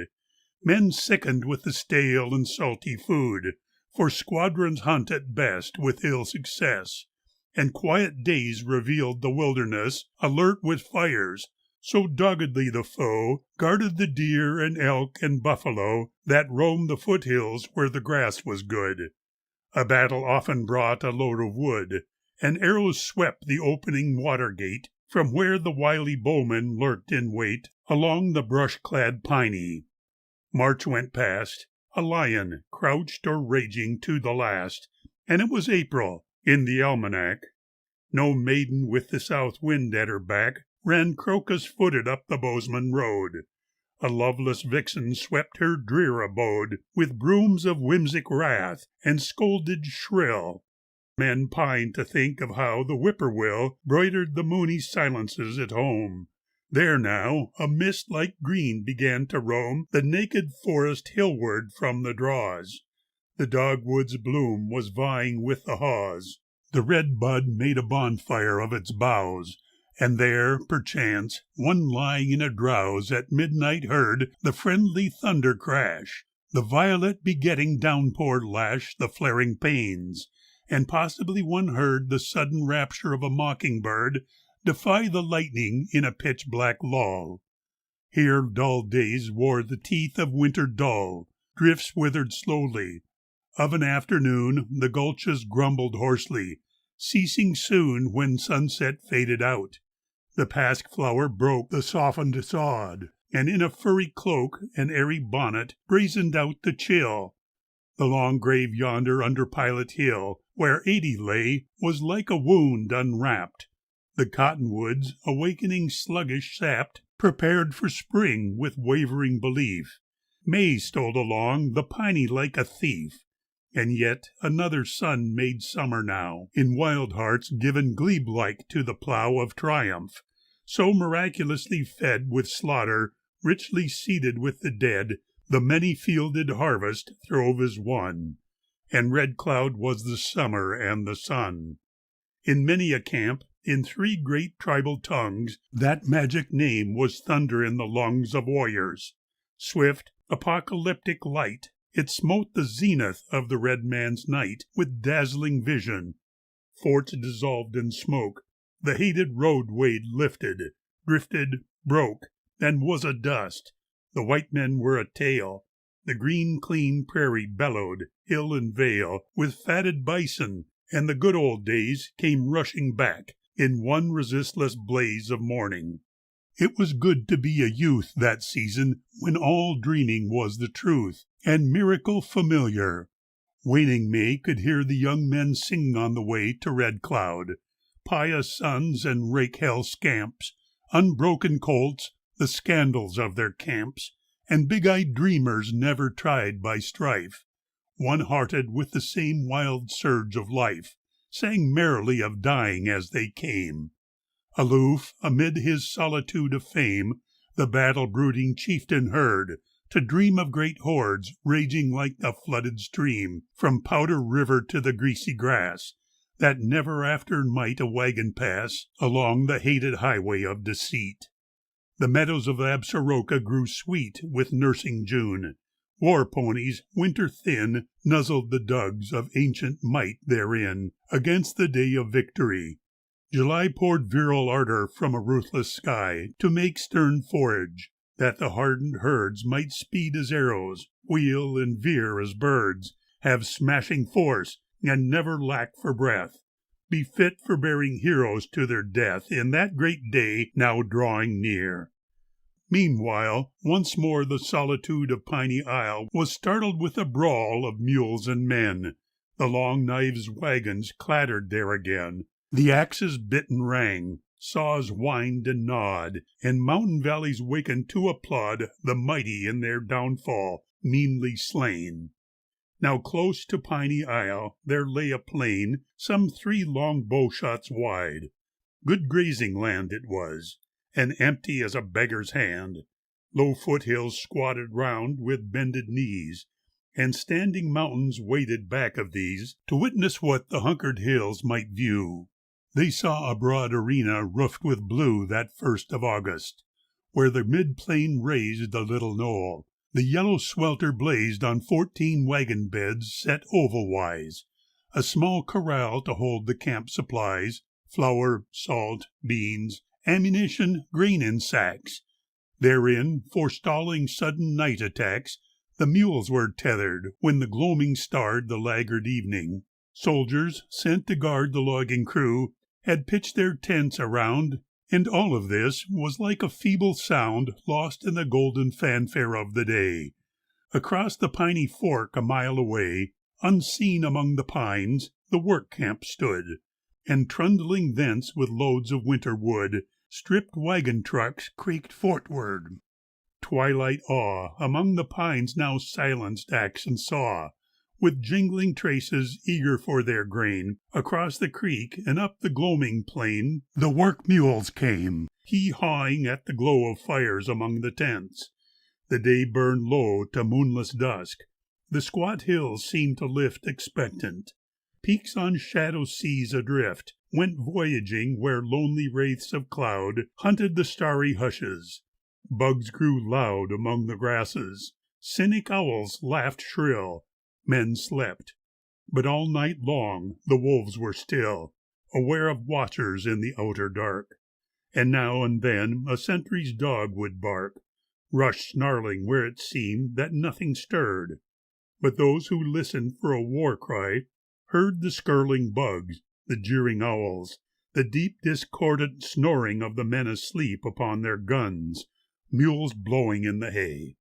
Men sickened with the stale and salty food, for squadrons hunt at best with ill success, and quiet days revealed the wilderness alert with fires, so doggedly the foe guarded the deer and elk and buffalo that roamed the foothills where the grass was good. A battle often brought a load of wood, and arrows swept the opening water gate from where the wily bowmen lurked in wait along the brush-clad piney. March went past, a lion crouched or raging to the last, and it was April in the almanac. No maiden with the south wind at her back ran crocus-footed up the Bozeman road. A loveless vixen swept her drear abode with brooms of whimsic wrath and scolded shrill. Men pined to think of how the whippoorwill broidered the moony silences at home. There now a mist-like green began to roam the naked forest hillward from the draws. The dogwood's bloom was vying with the haws. The red bud made a bonfire of its boughs, and there, perchance, one lying in a drowse at midnight heard the friendly thunder crash, the violet begetting downpour lash the flaring panes, and possibly one heard the sudden rapture of a mockingbird defy the lightning in a pitch-black lull. Here dull days wore the teeth of winter dull, drifts withered slowly. Of an afternoon the gulches grumbled hoarsely, ceasing soon when sunset faded out. The pasque flower broke the softened sod, and in a furry cloak and airy bonnet brazened out the chill. The long grave yonder under Pilot Hill, where 80 lay, was like a wound unwrapped. The cottonwoods, awakening sluggish sapped, prepared for spring with wavering belief. May stole along the piney like a thief. And yet another sun made summer now, in wild hearts given glebe-like to the plough of triumph, so miraculously fed with slaughter, richly seeded with the dead, the many-fielded harvest throve as one. And Red Cloud was the summer and the sun. In many a camp, in 3 great tribal tongues, that magic name was thunder in the lungs of warriors. Swift, apocalyptic light, it smote the zenith of the red man's night with dazzling vision. Forts dissolved in smoke, the hated roadway lifted, drifted, broke, and was a dust. The white men were a tale. The green, clean prairie bellowed, hill and vale, with fatted bison, and the good old days came rushing back in one resistless blaze of morning. It was good to be a youth that season when all dreaming was the truth, and miracle familiar. Waning May could hear the young men sing on the way to Red Cloud, pious sons and rake-hell scamps, unbroken colts, the scandals of their camps, and big-eyed dreamers never tried by strife, one-hearted with the same wild surge of life, sang merrily of dying as they came. Aloof, amid his solitude of fame, the battle-brooding chieftain heard, to dream of great hordes raging like a flooded stream from Powder River to the greasy grass, that never after might a wagon pass along the hated highway of deceit. The meadows of Absaroka grew sweet with nursing June. War ponies, winter thin, nuzzled the dugs of ancient might therein against the day of victory. July poured virile ardor from a ruthless sky to make stern forage, that the hardened herds might speed as arrows, wheel and veer as birds, have smashing force, and never lack for breath, be fit for bearing heroes to their death in that great day now drawing near. Meanwhile, once more the solitude of Piney Isle was startled with a brawl of mules and men. The Long Knives wagons clattered there again. The axes bit and rang, saws whined and gnawed, and mountain valleys wakened to applaud the mighty in their downfall, meanly slain. Now close to Piney Isle there lay a plain some 3 long bow-shots wide. Good grazing land it was, and empty as a beggar's hand. Low foothills squatted round with bended knees, and standing mountains waited back of these to witness what the hunkered hills might view. They saw a broad arena roofed with blue that 1st of August, where the mid-plain raised a little knoll. The yellow swelter blazed on 14 wagon beds set oval-wise, a small corral to hold the camp supplies, flour, salt, beans, ammunition, grain in sacks. Therein, forestalling sudden night attacks, the mules were tethered when the gloaming starred the laggard evening. Soldiers, sent to guard the logging crew, had pitched their tents around, and all of this was like a feeble sound lost in the golden fanfare of the day. Across the piney fork a mile away, unseen among the pines, the work camp stood, and trundling thence with loads of winter wood, stripped wagon trucks creaked fortward. Twilight awe among the pines now silenced axe and saw. With jingling traces eager for their grain, across the creek and up the gloaming plain the work mules came, hee-hawing at the glow of fires among the tents. The day burned low to moonless dusk. The squat hills seemed to lift expectant. Peaks on shadow seas adrift went voyaging where lonely wraiths of cloud hunted the starry hushes. Bugs grew loud among the grasses. Cynic owls laughed shrill. Men slept. But all night long the wolves were still, aware of watchers in the outer dark. And now and then a sentry's dog would bark, rush snarling where it seemed that nothing stirred. But those who listened for a war cry heard the skirling bugs, the jeering owls, the deep discordant snoring of the men asleep upon their guns, mules blowing in the hay.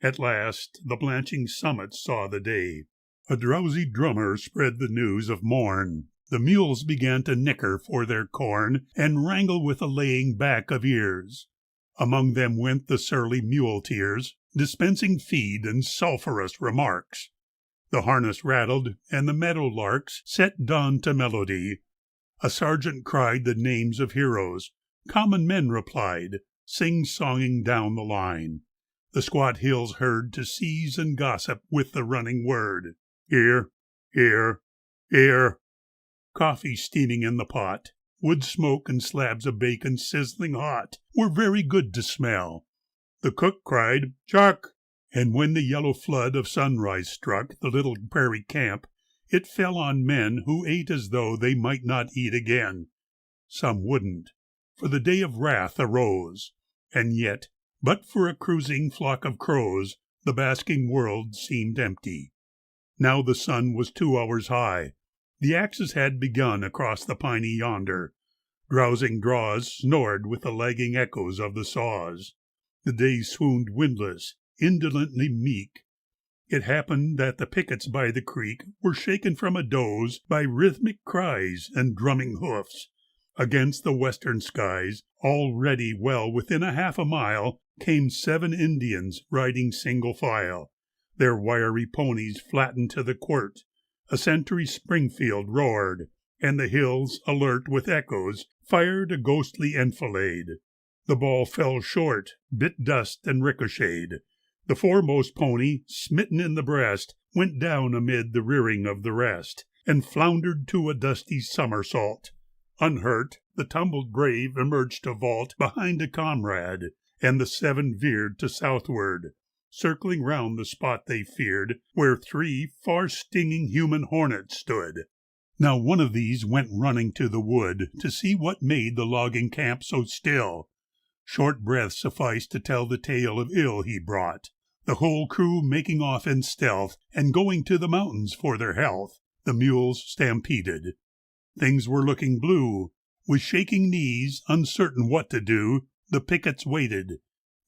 At last the blanching summits saw the day. A drowsy drummer spread the news of morn. The mules began to nicker for their corn and wrangle with a laying back of ears. Among them went the surly muleteers, dispensing feed and sulphurous remarks. The harness rattled, and the meadow larks set dawn to melody. A sergeant cried the names of heroes. Common men replied, sing-songing down the line. The squat hills heard to seize and gossip with the running word. Here, here, here. Coffee steaming in the pot, wood smoke and slabs of bacon sizzling hot were very good to smell. The cook cried, "Chuck!" And when the yellow flood of sunrise struck the little prairie camp, it fell on men who ate as though they might not eat again. Some wouldn't, for the day of wrath arose, and yet, but for a cruising flock of crows, the basking world seemed empty. Now the sun was 2 hours high. The axes had begun across the piney yonder. Drowsing draws snored with the lagging echoes of the saws. The day swooned windless, indolently meek. It happened that the pickets by the creek were shaken from a doze by rhythmic cries and drumming hoofs. Against the western skies, already well within a half a mile, came 7 Indians riding single file, their wiry ponies flattened to the quirt. A sentry Springfield roared, and the hills, alert with echoes, fired a ghostly enfilade. The ball fell short, bit dust and ricocheted. The foremost pony, smitten in the breast, went down amid the rearing of the rest, and floundered to a dusty somersault. Unhurt, the tumbled brave emerged to vault behind a comrade, and the 7 veered to southward, circling round the spot they feared, where 3 far-stinging human hornets stood. Now one of these went running to the wood to see what made the logging camp so still. Short breath sufficed to tell the tale of ill he brought, the whole crew making off in stealth and going to the mountains for their health, the mules stampeded. Things were looking blue. With shaking knees, uncertain what to do, the pickets waited.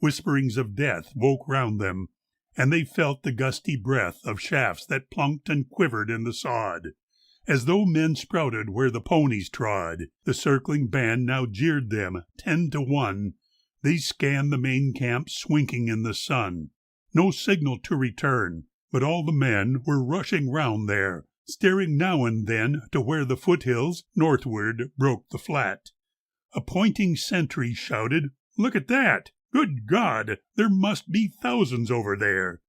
Whisperings of death woke round them, and they felt the gusty breath of shafts that plunked and quivered in the sod. As though men sprouted where the ponies trod, the circling band now jeered them 10 to 1. They scanned the main camp swinking in the sun. No signal to return, but all the men were rushing round there, staring now and then to where the foothills northward broke the flat. A pointing sentry shouted, "Look at that! Good God, there must be thousands over there!"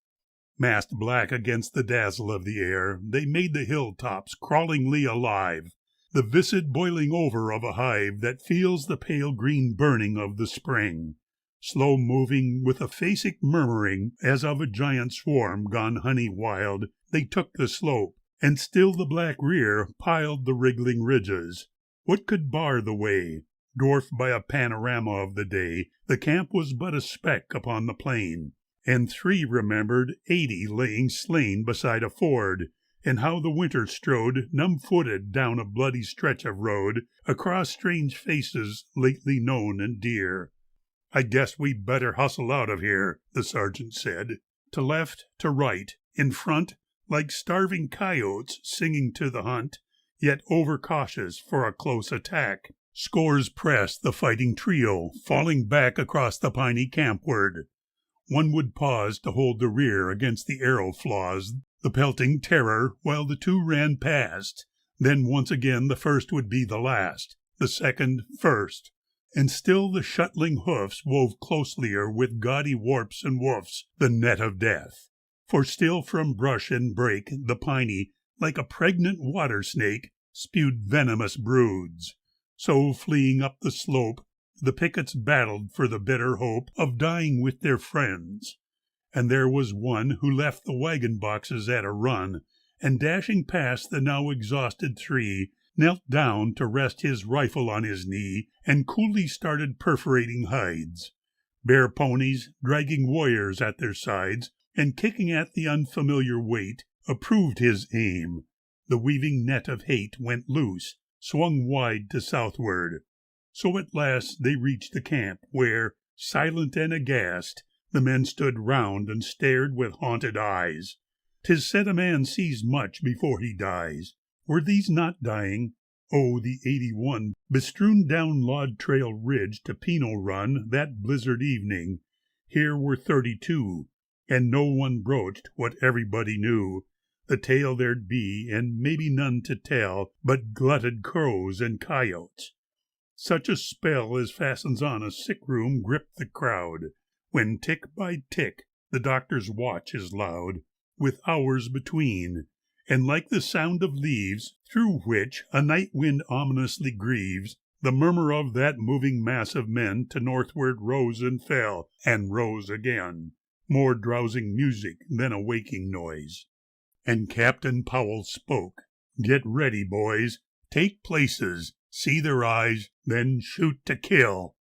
Massed black against the dazzle of the air, they made the hilltops crawlingly alive, the viscid boiling over of a hive that feels the pale green burning of the spring. Slow moving, with a phasic murmuring as of a giant swarm gone honey wild, they took the slope, and still the black rear piled the wriggling ridges. What could bar the way? Dwarfed by a panorama of the day, the camp was but a speck upon the plain. And 3 remembered 80 laying slain beside a ford, and how the winter strode numb-footed down a bloody stretch of road, across strange faces lately known and dear. "I guess we better hustle out of here," the sergeant said. To left, to right, in front, like starving coyotes singing to the hunt, yet overcautious for a close attack, scores pressed the fighting trio, falling back across the piney campward. One would pause to hold the rear against the arrow flaws, the pelting terror, while the 2 ran past. Then once again the first would be the last, the second first. And still the shuttling hoofs wove closelier with gaudy warps and woofs the net of death. For still from brush and brake the piney, like a pregnant water snake, spewed venomous broods. So fleeing up the slope, the pickets battled for the bitter hope of dying with their friends. And there was one who left the wagon boxes at a run, and dashing past the now exhausted 3, knelt down to rest his rifle on his knee, and coolly started perforating hides. Bare ponies, dragging warriors at their sides, and kicking at the unfamiliar weight, approved his aim. The weaving net of hate went loose, swung wide to southward. So at last they reached the camp, where, silent and aghast, the men stood round and stared with haunted eyes. 'Tis said a man sees much before he dies. Were these not dying? Oh, the 81 bestrewn down Lod Trail Ridge to Pino Run that blizzard evening. Here were 32, and no one broached what everybody knew. The tale there'd be, and maybe none to tell, but glutted crows and coyotes. Such a spell as fastens on a sick room gripped the crowd, when tick by tick the doctor's watch is loud, with hours between, and like the sound of leaves, through which a night wind ominously grieves, the murmur of that moving mass of men to northward rose and fell, and rose again, more drowsing music than a waking noise. And Captain Powell spoke. "Get ready, boys. Take places. See their eyes, then shoot to kill."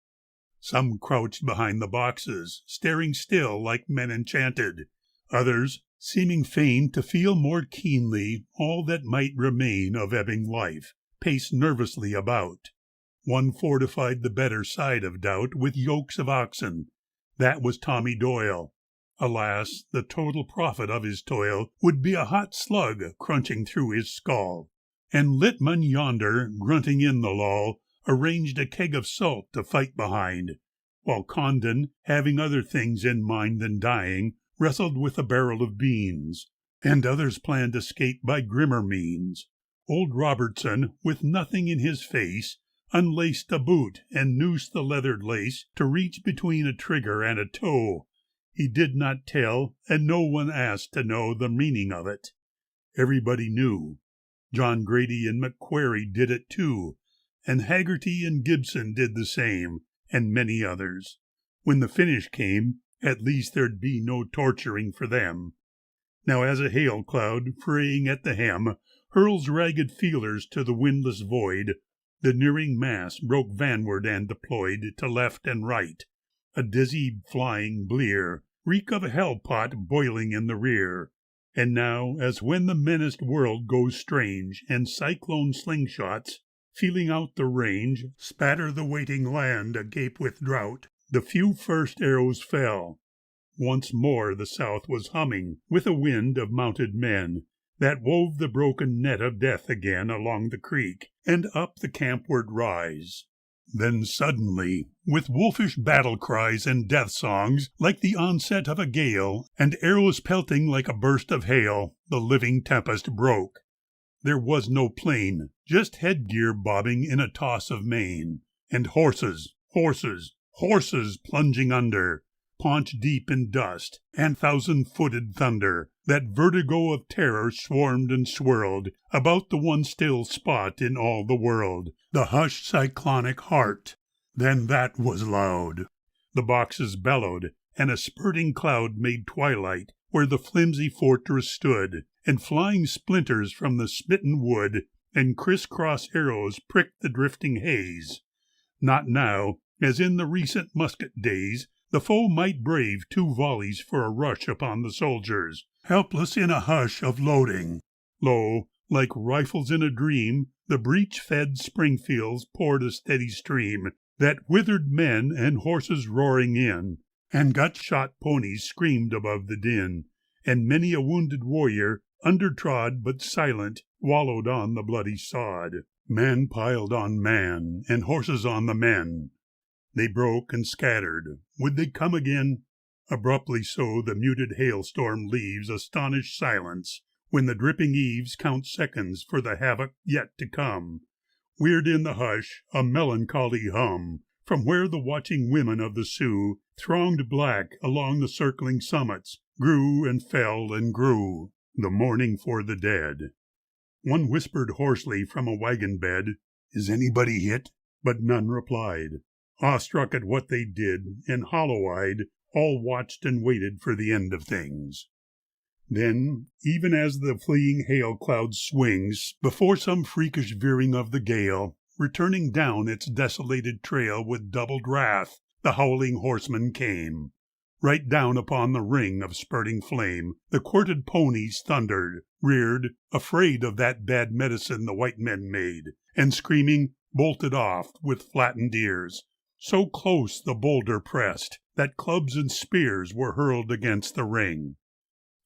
Some crouched behind the boxes, staring still like men enchanted. Others, seeming fain to feel more keenly all that might remain of ebbing life, paced nervously about. One fortified the better side of doubt with yokes of oxen. That was Tommy Doyle. Alas, the total profit of his toil would be a hot slug crunching through his skull. And Littman yonder, grunting in the lull, arranged a keg of salt to fight behind, while Condon, having other things in mind than dying, wrestled with a barrel of beans, and others planned escape by grimmer means. Old Robertson, with nothing in his face, unlaced a boot and noosed the leathered lace to reach between a trigger and a toe. He did not tell, and no one asked to know the meaning of it. Everybody knew. John Grady and McQuarrie did it too, and Haggerty and Gibson did the same, and many others. When the finish came, at least there'd be no torturing for them. Now as a hail cloud, fraying at the hem, hurls ragged feelers to the windless void, the nearing mass broke vanward and deployed to left and right, a dizzy flying blear, reek of a hell-pot boiling in the rear. And now, as when the menaced world goes strange, and cyclone slingshots, feeling out the range, spatter the waiting land agape with drought, the few first arrows fell. Once more the South was humming with a wind of mounted men that wove the broken net of death again along the creek and up the campward rise. Then suddenly, with wolfish battle cries and death songs like the onset of a gale, and arrows pelting like a burst of hail, the living tempest broke. There was no plain, just headgear bobbing in a toss of mane, and horses, horses, horses plunging under, paunch deep in dust, and thousand-footed thunder, that vertigo of terror swarmed and swirled about the one still spot in all the world, the hushed cyclonic heart. Then that was loud. The boxes bellowed, and a spurting cloud made twilight where the flimsy fortress stood, and flying splinters from the smitten wood and criss-cross arrows pricked the drifting haze. Not now, as in the recent musket days, the foe might brave 2 volleys for a rush upon the soldiers, helpless in a hush of loading. Lo, like rifles in a dream, the breech-fed Springfields poured a steady stream, that withered men and horses roaring in, and gut-shot ponies screamed above the din, and many a wounded warrior, undertrod but silent, wallowed on the bloody sod. Man piled on man, and horses on the men. They broke and scattered. Would they come again? Abruptly so the muted hailstorm leaves astonished silence, when the dripping eaves count seconds for the havoc yet to come. Weird in the hush, a melancholy hum, from where the watching women of the Sioux thronged black along the circling summits, grew and fell and grew, the mourning for the dead. One whispered hoarsely from a wagon bed, "Is anybody hit?" But none replied. Awestruck at what they did, and hollow-eyed, all watched and waited for the end of things. Then, even as the fleeing hail cloud swings before some freakish veering of the gale, returning down its desolated trail with doubled wrath, the howling horseman came. Right down upon the ring of spurting flame, the quirted ponies thundered, reared, afraid of that bad medicine the white men made, and screaming, bolted off with flattened ears. So close the boulder pressed that clubs and spears were hurled against the ring.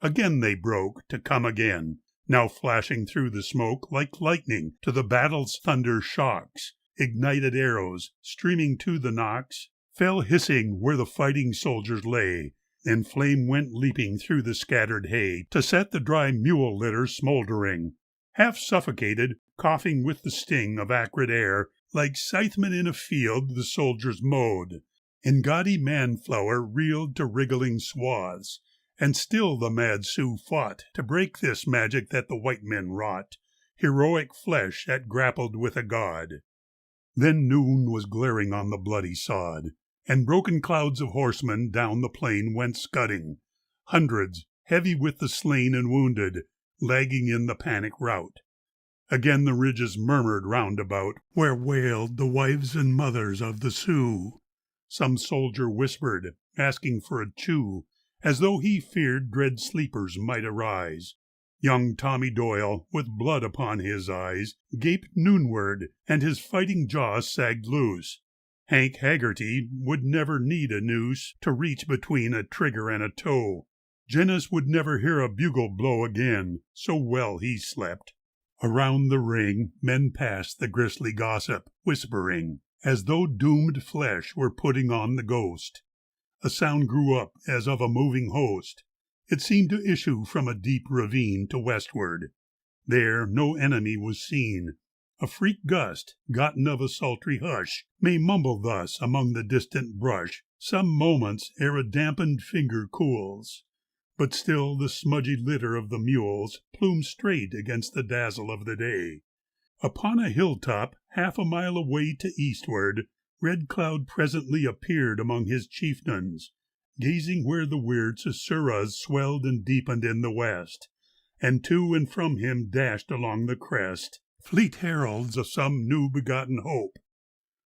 Again they broke, to come again, now flashing through the smoke like lightning to the battle's thunder shocks. Ignited arrows, streaming to the nocks, fell hissing where the fighting soldiers lay, and flame went leaping through the scattered hay to set the dry mule litter smoldering. Half suffocated, coughing with the sting of acrid air, like scythemen in a field the soldiers mowed, and gaudy man-flower reeled to wriggling swaths, and still the mad Sioux fought to break this magic that the white men wrought, heroic flesh that grappled with a god. Then noon was glaring on the bloody sod, and broken clouds of horsemen down the plain went scudding, hundreds, heavy with the slain and wounded, lagging in the panic rout. Again the ridges murmured round about, where wailed the wives and mothers of the Sioux. Some soldier whispered, asking for a chew, as though he feared dread sleepers might arise. Young Tommy Doyle, with blood upon his eyes, gaped noonward, and his fighting jaws sagged loose. Hank Haggerty would never need a noose to reach between a trigger and a toe. Jennis would never hear a bugle blow again, so well he slept. Around the ring men passed the grisly gossip, whispering, as though doomed flesh were putting on the ghost. A sound grew up as of a moving host. It seemed to issue from a deep ravine to westward. There no enemy was seen. A freak gust, gotten of a sultry hush, may mumble thus among the distant brush some moments ere a dampened finger cools. But still the smudgy litter of the mules plumed straight against the dazzle of the day. Upon a hilltop, half a mile away to eastward, Red Cloud presently appeared among his chieftains, gazing where the weird susurras swelled and deepened in the west, and to and from him dashed along the crest fleet heralds of some new-begotten hope.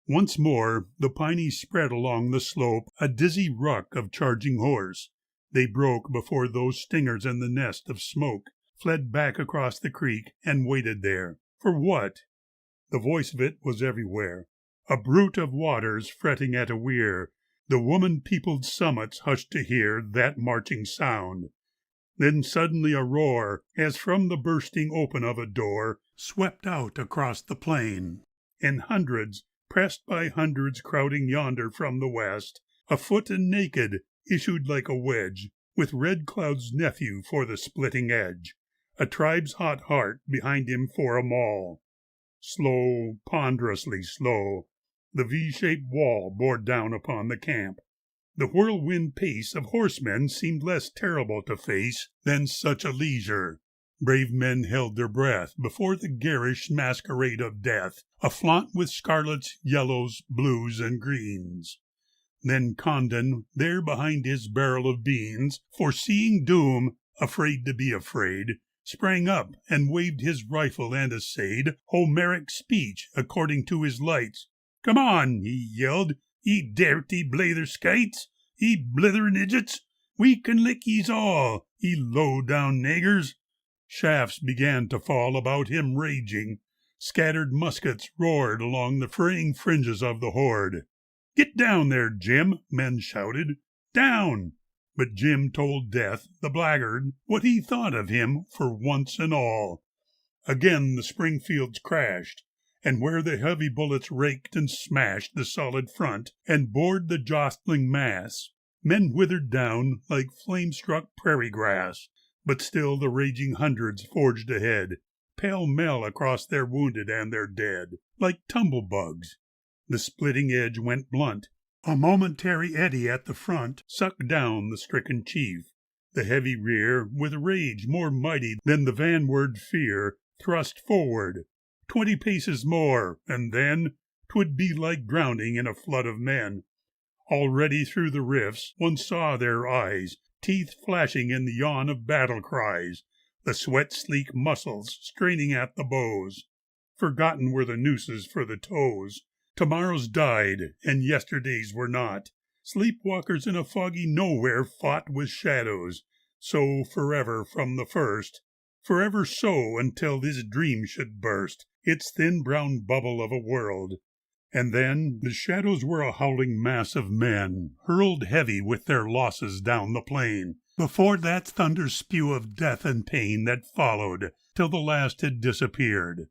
Once more the pinies spread along the slope a dizzy ruck of charging horse. They broke before those stingers in the nest of smoke, fled back across the creek, and waited there. For what? The voice of it was everywhere, a brute of waters fretting at a weir. The woman-peopled summits hushed to hear that marching sound. Then suddenly a roar, as from the bursting open of a door, swept out across the plain, and hundreds, pressed by hundreds crowding yonder from the west, afoot and naked, issued like a wedge, with Red Cloud's nephew for the splitting edge, a tribe's hot heart behind him for a maul. Slow, ponderously slow, the V-shaped wall bore down upon the camp. The whirlwind pace of horsemen seemed less terrible to face than such a leisure. Brave men held their breath before the garish masquerade of death, aflaunt with scarlets, yellows, blues, and greens. Then Condon, there behind his barrel of beans, foreseeing doom, afraid to be afraid, sprang up and waved his rifle and essayed Homeric speech according to his lights. "Come on," he yelled, "ye dirty blatherskites, ye blitherin' idiots, we can lick yez all, ye low-down niggers." Shafts began to fall about him raging. Scattered muskets roared along the fraying fringes of the horde. "Get down there, Jim," men shouted. "Down!" But Jim told Death, the blackguard, what he thought of him for once and all. Again the Springfields crashed, and where the heavy bullets raked and smashed the solid front and bored the jostling mass, men withered down like flame-struck prairie grass. But still the raging hundreds forged ahead, pell-mell across their wounded and their dead, like tumble-bugs. The splitting edge went blunt. A momentary eddy at the front sucked down the stricken chief. The heavy rear, with rage more mighty than the vanward fear, thrust forward. 20 paces more, and then 'twould be like drowning in a flood of men. Already through the rifts one saw their eyes, teeth flashing in the yawn of battle cries, the sweat-sleek muscles straining at the bows. Forgotten were the nooses for the toes. Tomorrows died, and yesterdays were not. Sleepwalkers in a foggy nowhere fought with shadows. So forever from the first, forever so until this dream should burst, its thin brown bubble of a world. And then the shadows were a howling mass of men, hurled heavy with their losses down the plain, before that thunder spew of death and pain that followed till the last had disappeared.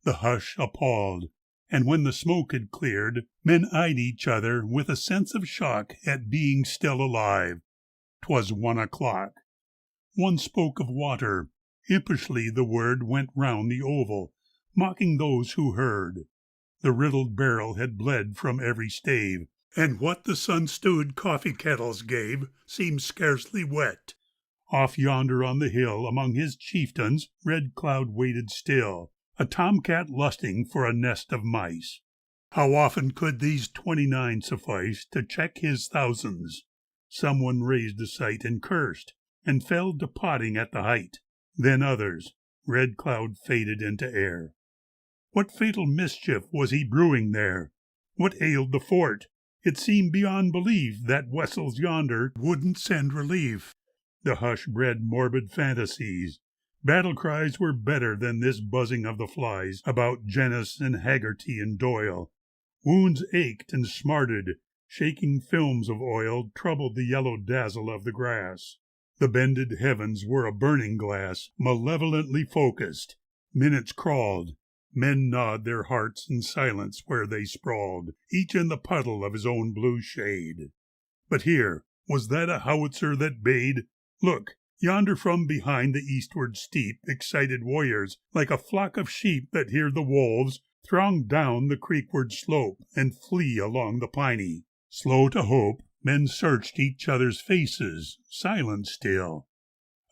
The hush appalled, and when the smoke had cleared, men eyed each other with a sense of shock at being still alive. 'Twas 1 o'clock. One spoke of water. Impishly the word went round the oval, mocking those who heard. The riddled barrel had bled from every stave, and what the sun-stewed coffee kettles gave seemed scarcely wet. Off yonder on the hill among his chieftains Red Cloud waited still, a tomcat lusting for a nest of mice. How often could these 29 suffice to check his thousands? Someone raised a sight and cursed, and fell to potting at the height. Then others. Red Cloud faded into air. What fatal mischief was he brewing there? What ailed the fort? It seemed beyond belief that Wessels yonder wouldn't send relief. The hush bred morbid fantasies. Battle cries were better than this buzzing of the flies about Jenness and Haggerty and Doyle. Wounds ached and smarted. Shaking films of oil troubled the yellow dazzle of the grass. The bended heavens were a burning glass, malevolently focused. Minutes crawled. Men gnawed their hearts in silence where they sprawled, each in the puddle of his own blue shade. But here, was that a howitzer that bade? Look, yonder from behind the eastward steep, excited warriors, like a flock of sheep that hear the wolves, throng down the creekward slope and flee along the piney. Slow to hope, men searched each other's faces, silent still.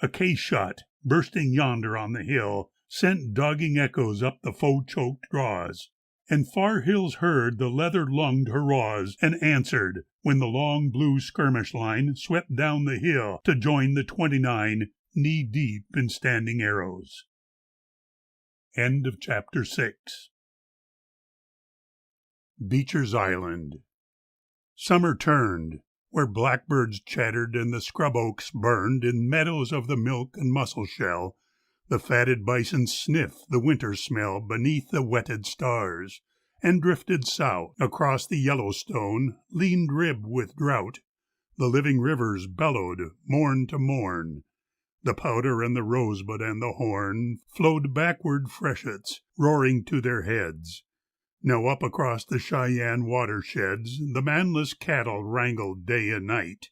A case shot, bursting yonder on the hill, sent dogging echoes up the foe-choked draws, and far hills heard the leather-lunged hurrahs and answered when the long blue skirmish line swept down the hill to join the 29 knee-deep in standing arrows. End of Chapter 6. Beecher's Island. Summer turned, where blackbirds chattered and the scrub oaks burned in meadows of the milk and mussel shell. The fatted bison sniffed the winter smell beneath the wetted stars, and drifted south across the Yellowstone, lean ribbed with drought. The living rivers bellowed morn to morn. The powder and the rosebud and the horn flowed backward freshets, roaring to their heads. Now up across the Cheyenne watersheds the manless cattle wrangled day and night.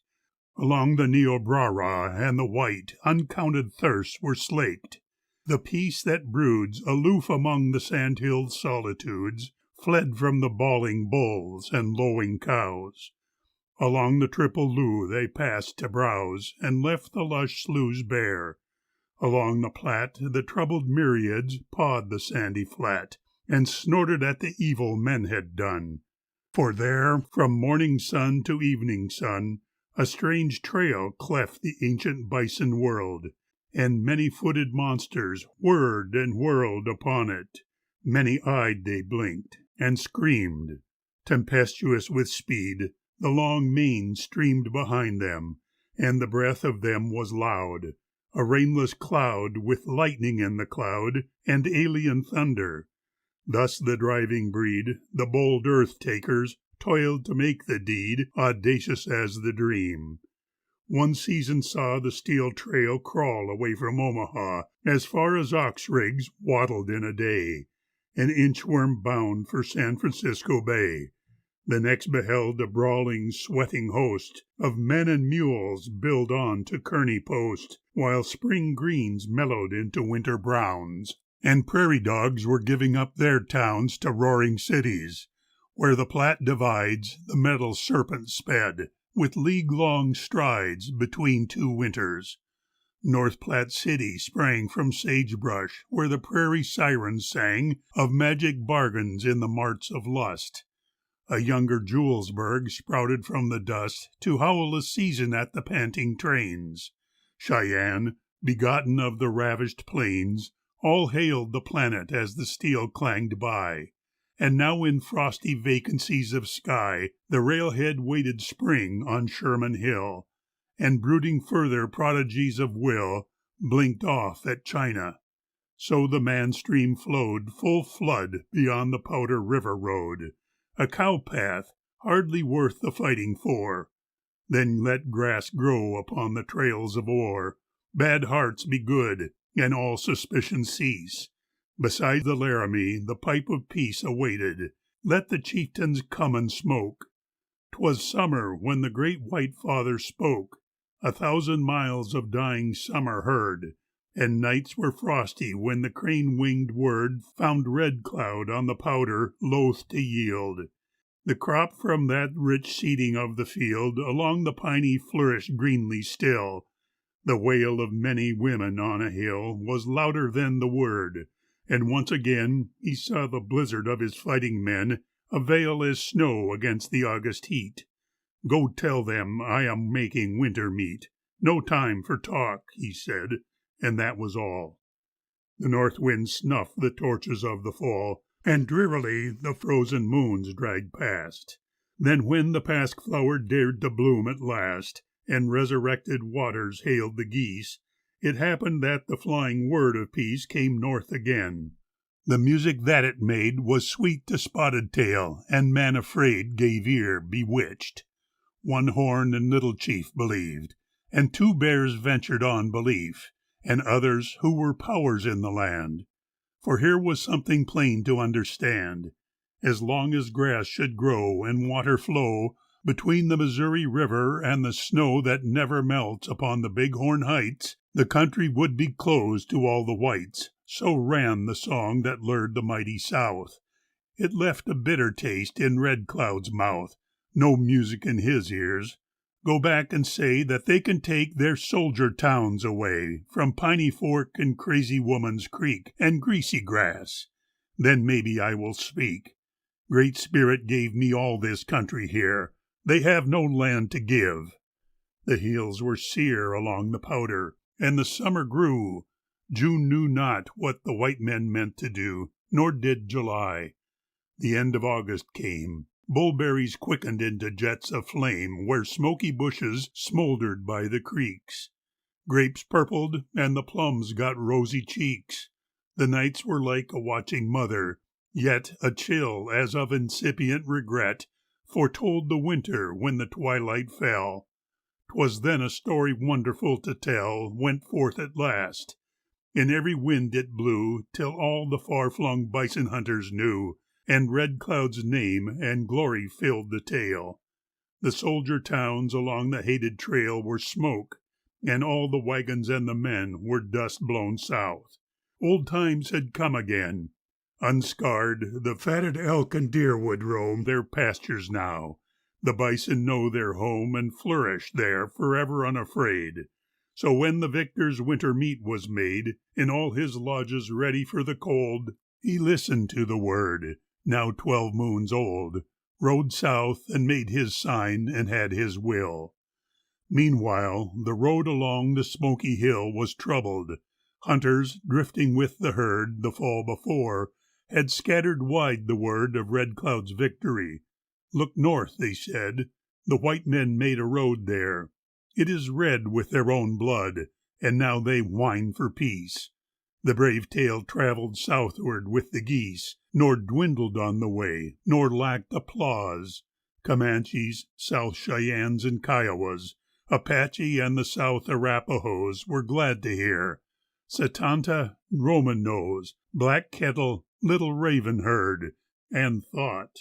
Along the Niobrara and the White uncounted thirsts were slaked. The peace that broods aloof among the sandhilled solitudes fled from the bawling bulls and lowing cows. Along the Triple Lou they passed to browse and left the lush sloughs bare. Along the Platte the troubled myriads pawed the sandy flat and snorted at the evil men had done. For there, from morning sun to evening sun, a strange trail cleft the ancient bison world, and many-footed monsters whirred and whirled upon it. Many-eyed they blinked and screamed. Tempestuous with speed, the long mane streamed behind them, and the breath of them was loud, a rainless cloud with lightning in the cloud and alien thunder. Thus the driving breed, the bold earth-takers, toiled to make the deed audacious as the dream. One season saw the steel trail crawl away from Omaha as far as ox rigs wattled in a day, an inchworm bound for San Francisco Bay. The next beheld a brawling, sweating host of men and mules build on to Kearney Post, while spring greens mellowed into winter browns, and prairie dogs were giving up their towns to roaring cities. Where the Platte divides, the metal serpent sped, with league-long strides between two winters. North Platte City sprang from sagebrush, where the prairie sirens sang of magic bargains in the marts of lust. A younger Julesburg sprouted from the dust to howl a season at the panting trains. Cheyenne, begotten of the ravished plains, all hailed the planet as the steel clanged by. And now in frosty vacancies of sky the railhead waited spring on Sherman Hill, and brooding further prodigies of will blinked off at China. So the man stream flowed full flood beyond the Powder River road, a cow-path hardly worth the fighting for. Then let grass grow upon the trails of ore, bad hearts be good, and all suspicion cease. Beside the Laramie the pipe of peace awaited. Let the chieftains come and smoke. 'Twas summer when the great White Father spoke. 1,000 miles of dying summer heard, and nights were frosty when the crane-winged word found Red Cloud on the Powder loath to yield. The crop from that rich seeding of the field along the piney flourished greenly still. The wail of many women on a hill was louder than the word, and once again he saw the blizzard of his fighting men avail as snow against the August heat. "Go tell them I am making winter meat. No time for talk," he said, and that was all. The north wind snuffed the torches of the fall, and drearily the frozen moons dragged past. Then when the pasque flower dared to bloom at last, and resurrected waters hailed the geese, it happened that the flying word of peace came north again. The music that it made was sweet to Spotted Tail, and man afraid gave ear bewitched. One Horn and Little Chief believed, and 2 Bears ventured on belief, and others who were powers in the land. For here was something plain to understand. As long as grass should grow and water flow between the Missouri River and the snow that never melts upon the Bighorn Heights, the country would be closed to all the whites. So ran the song that lured the mighty South. It left a bitter taste in Red Cloud's mouth, no music in his ears. Go back and say that they can take their soldier towns away from Piney Fork and Crazy Woman's Creek and Greasy Grass. Then maybe I will speak. Great Spirit gave me all this country here. They have no land to give. The hills were sere along the Powder, and the summer grew. June knew not what the white men meant to do, nor did July. The end of August came. Bullberries quickened into jets of flame where smoky bushes smoldered by the creeks. Grapes purpled, and the plums got rosy cheeks. The nights were like a watching mother, yet a chill as of incipient regret foretold the winter when the twilight fell. 'Twas then a story wonderful to tell went forth at last. In every wind it blew, till all the far-flung bison hunters knew, and Red Cloud's name and glory filled the tale. The soldier towns along the hated trail were smoke, and all the wagons and the men were dust blown south. Old times had come again. Unscarred, the fatted elk and deer would roam their pastures now. The bison know their home and flourish there forever unafraid. So when the victor's winter meat was made, in all his lodges ready for the cold, he listened to the word, now 12 moons old, rode south and made his sign and had his will. Meanwhile, the road along the smoky hill was troubled. Hunters, drifting with the herd the fall before, had scattered wide the word of Red Cloud's victory. Look north, they said. The white men made a road there. It is red with their own blood, and now they whine for peace. The brave tale traveled southward with the geese, nor dwindled on the way, nor lacked applause. Comanches, South Cheyennes, and Kiowas, Apache, and the South Arapahoes were glad to hear. Satanta, Roman Nose, Black Kettle, Little Raven heard, and thought.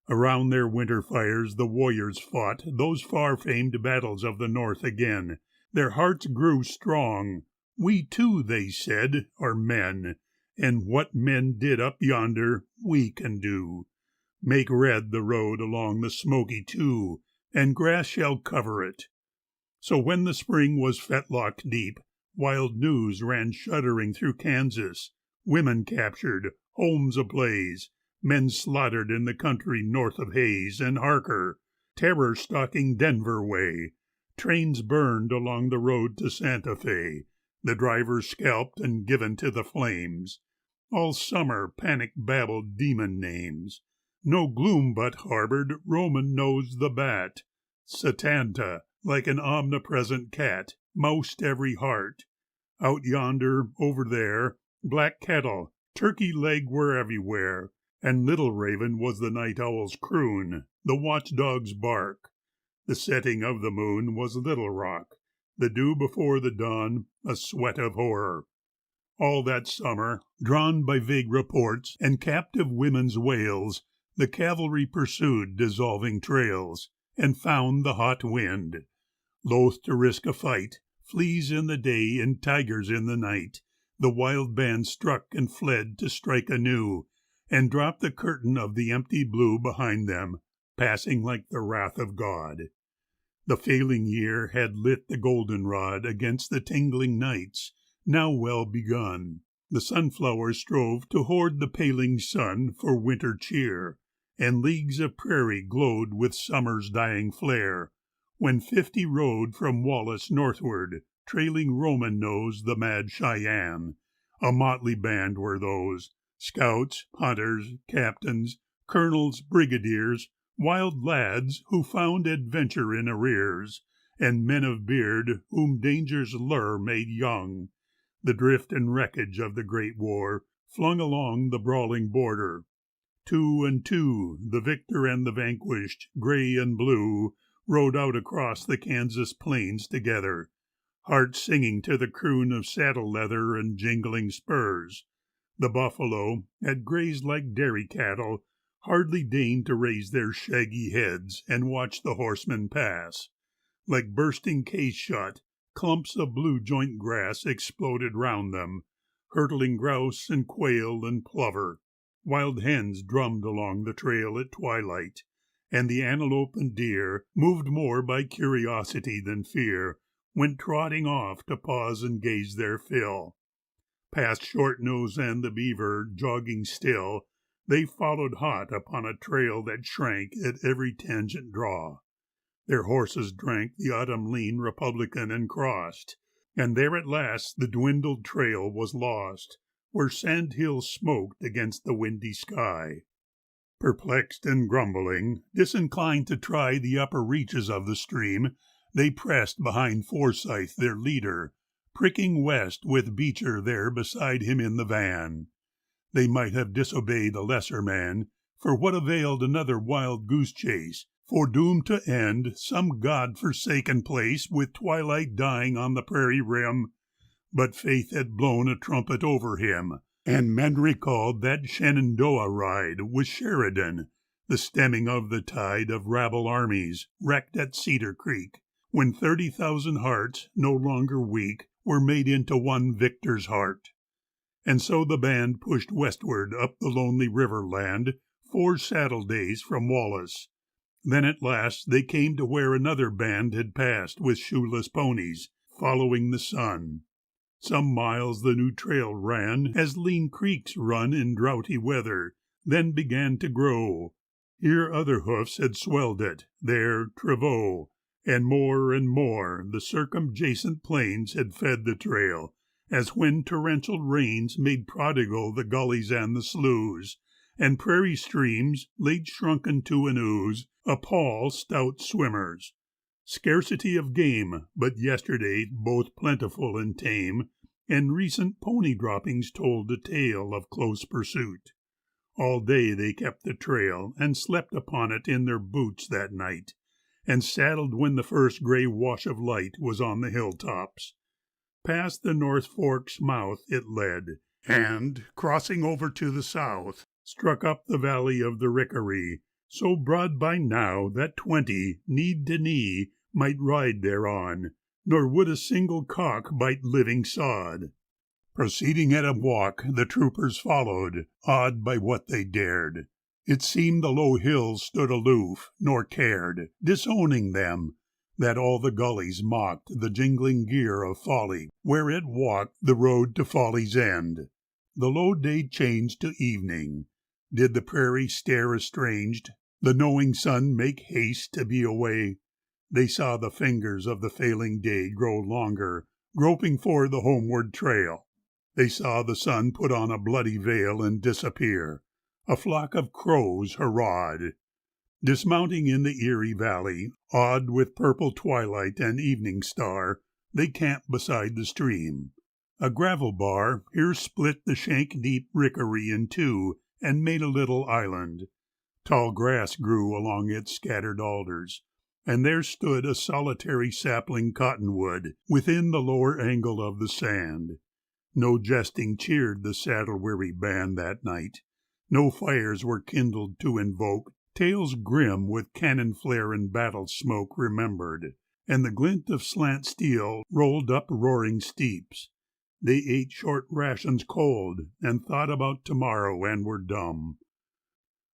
Around their winter fires the warriors fought those far-famed battles of the North again. Their hearts grew strong. We too, they said, are men, and what men did up yonder we can do. Make red the road along the Smoky too, and grass shall cover it. So when the spring was fetlock deep, wild news ran shuddering through Kansas. Women captured, homes ablaze, men slaughtered in the country north of Hayes, and Harker, terror stalking Denver way. Trains burned along the road to Santa Fe, the drivers scalped and given to the flames. All summer panic babbled demon names. No gloom but harbored Roman Nose the bat. Satanta, like an omnipresent cat, moused every heart. Out yonder, over there, Black Kettle, Turkey Leg were everywhere, and Little Raven was the night owl's croon, the watchdog's bark. The setting of the moon was Little Rock, the dew before the dawn, a sweat of horror. All that summer, drawn by vague reports and captive women's wails, the cavalry pursued dissolving trails, and found the hot wind. Loath to risk a fight, fleas in the day and tigers in the night, the wild band struck and fled to strike anew, and dropped the curtain of the empty blue behind them, passing like the wrath of God. The failing year had lit the goldenrod against the tingling nights, now well begun. The sunflowers strove to hoard the paling sun for winter cheer, and leagues of prairie glowed with summer's dying flare, when 50 rode from Wallace northward, trailing Roman Nose the mad Cheyenne. A motley band were those, scouts, hunters, captains, colonels, brigadiers, wild lads who found adventure in arrears, and men of beard whom danger's lure made young. The drift and wreckage of the Great War flung along the brawling border. 2 and 2, the victor and the vanquished, gray and blue, rode out across the Kansas plains together, hearts singing to the croon of saddle leather and jingling spurs. The buffalo, had grazed like dairy cattle, hardly deigned to raise their shaggy heads and watch the horsemen pass. Like bursting case shot, clumps of blue joint grass exploded round them, hurtling grouse and quail and plover. Wild hens drummed along the trail at twilight, and the antelope and deer, moved more by curiosity than fear, went trotting off to pause and gaze their fill. Past Short Nose and the beaver, jogging still, they followed hot upon a trail that shrank at every tangent draw. Their horses drank the autumn lean Republican and crossed. And there at last the dwindled trail was lost, where sand hills smoked against the windy sky. Perplexed and grumbling, disinclined to try the upper reaches of the stream, they pressed behind Forsyth, their leader, pricking west with Beecher there beside him in the van. They might have disobeyed a lesser man, for what availed another wild goose chase, foredoomed to end some God-forsaken place with twilight dying on the prairie rim? But Faith had blown a trumpet over him, and men recalled that Shenandoah ride with Sheridan, the stemming of the tide of rabble armies, wrecked at Cedar Creek, when 30,000 hearts, no longer weak, were made into one victor's heart. And so the band pushed westward up the lonely river land, 4 saddle days from Wallace. Then at last they came to where another band had passed with shoeless ponies, following the sun. Some miles the new trail ran, as lean creeks run in droughty weather, then began to grow. Here other hoofs had swelled it, there Trevoux, and more the circumjacent plains had fed the trail, as when torrential rains made prodigal the gullies and the sloughs, and prairie streams, late shrunken to an ooze, appall stout swimmers. Scarcity of game, but yesterday both plentiful and tame, and recent pony droppings told a tale of close pursuit. All day they kept the trail, and slept upon it in their boots that night, and saddled when the first gray wash of light was on the hilltops. Past the North Fork's mouth it led, and, crossing over to the south, struck up the valley of the Rickery, so broad by now that 20, knee to knee, might ride thereon, nor would a single cock bite living sod. Proceeding at a walk, the troopers followed, awed by what they dared. It seemed the low hills stood aloof, nor cared, disowning them, that all the gullies mocked the jingling gear of folly, where it walked the road to folly's end. The low day changed to evening. Did the prairie stare estranged, the knowing sun make haste to be away? They saw the fingers of the failing day grow longer, groping for the homeward trail. They saw the sun put on a bloody veil and disappear. A flock of crows hurrahed. Dismounting in the Erie Valley, awed with purple twilight and evening star, they camped beside the stream. A gravel bar here split the shank-deep Rickery in two and made a little island. Tall grass grew along its scattered alders, and there stood a solitary sapling cottonwood within the lower angle of the sand. No jesting cheered the saddle-weary band that night. No fires were kindled to invoke tales grim with cannon flare and battle smoke remembered, and the glint of slant steel rolled up roaring steeps. They ate short rations cold, and thought about tomorrow and were dumb.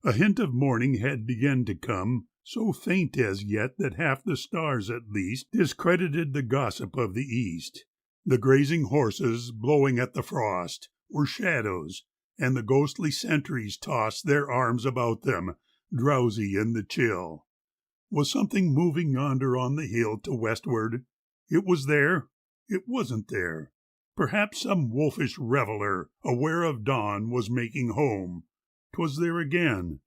A hint of morning had begun to come, so faint as yet that half the stars at least discredited the gossip of the east. The grazing horses, blowing at the frost, were shadows, and the ghostly sentries tossed their arms about them, drowsy in the chill. Was something moving yonder on the hill to westward? It was there. It wasn't there. Perhaps some wolfish reveller, aware of dawn, was making home. 'Twas there again.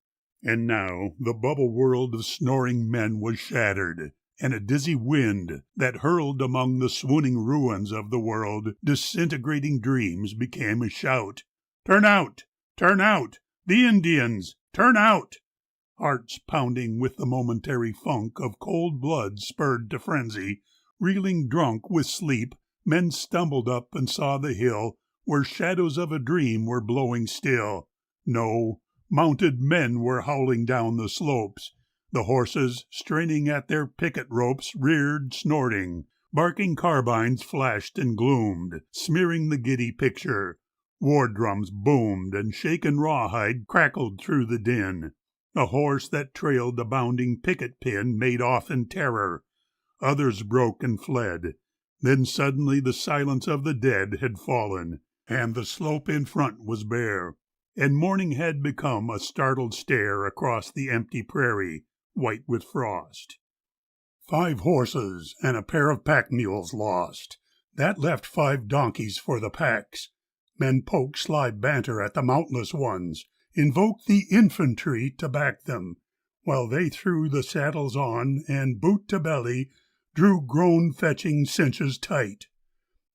And now the bubble world of snoring men was shattered, and a dizzy wind that hurled among the swooning ruins of the world disintegrating dreams became a shout. "Turn out! Turn out! The Indians! Turn out!" Hearts pounding with the momentary funk of cold blood spurred to frenzy, reeling drunk with sleep, men stumbled up and saw the hill where shadows of a dream were blowing still. No, mounted men were howling down the slopes. The horses, straining at their picket ropes, reared snorting. Barking carbines flashed and gloomed, smearing the giddy picture. War drums boomed, and shaken rawhide crackled through the din. A horse that trailed the bounding picket pin made off in terror. Others broke and fled. Then suddenly the silence of the dead had fallen, and the slope in front was bare, and morning had become a startled stare across the empty prairie, white with frost. 5 horses and a pair of pack mules lost. That left 5 donkeys for the packs. Men poke sly banter at the mountless ones, invoke the infantry to back them, while they threw the saddles on and, boot to belly, drew groan-fetching cinches tight.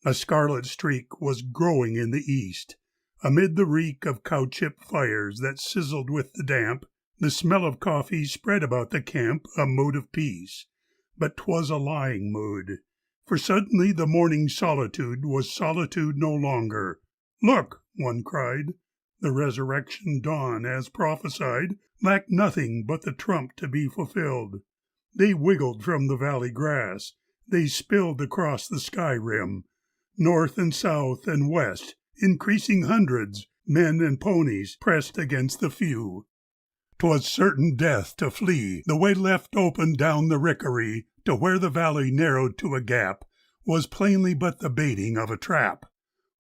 A scarlet streak was growing in the east. Amid the reek of cow-chip fires that sizzled with the damp, the smell of coffee spread about the camp a mood of peace. But 'twas a lying mood, for suddenly the morning solitude was solitude no longer. "Look!" one cried. The resurrection dawn, as prophesied, lacked nothing but the trump to be fulfilled. They wiggled from the valley grass. They spilled across the sky rim. North and south and west, increasing hundreds, men and ponies, pressed against the few. 'Twas certain death to flee. The way left open down the rickery to where the valley narrowed to a gap was plainly but the baiting of a trap.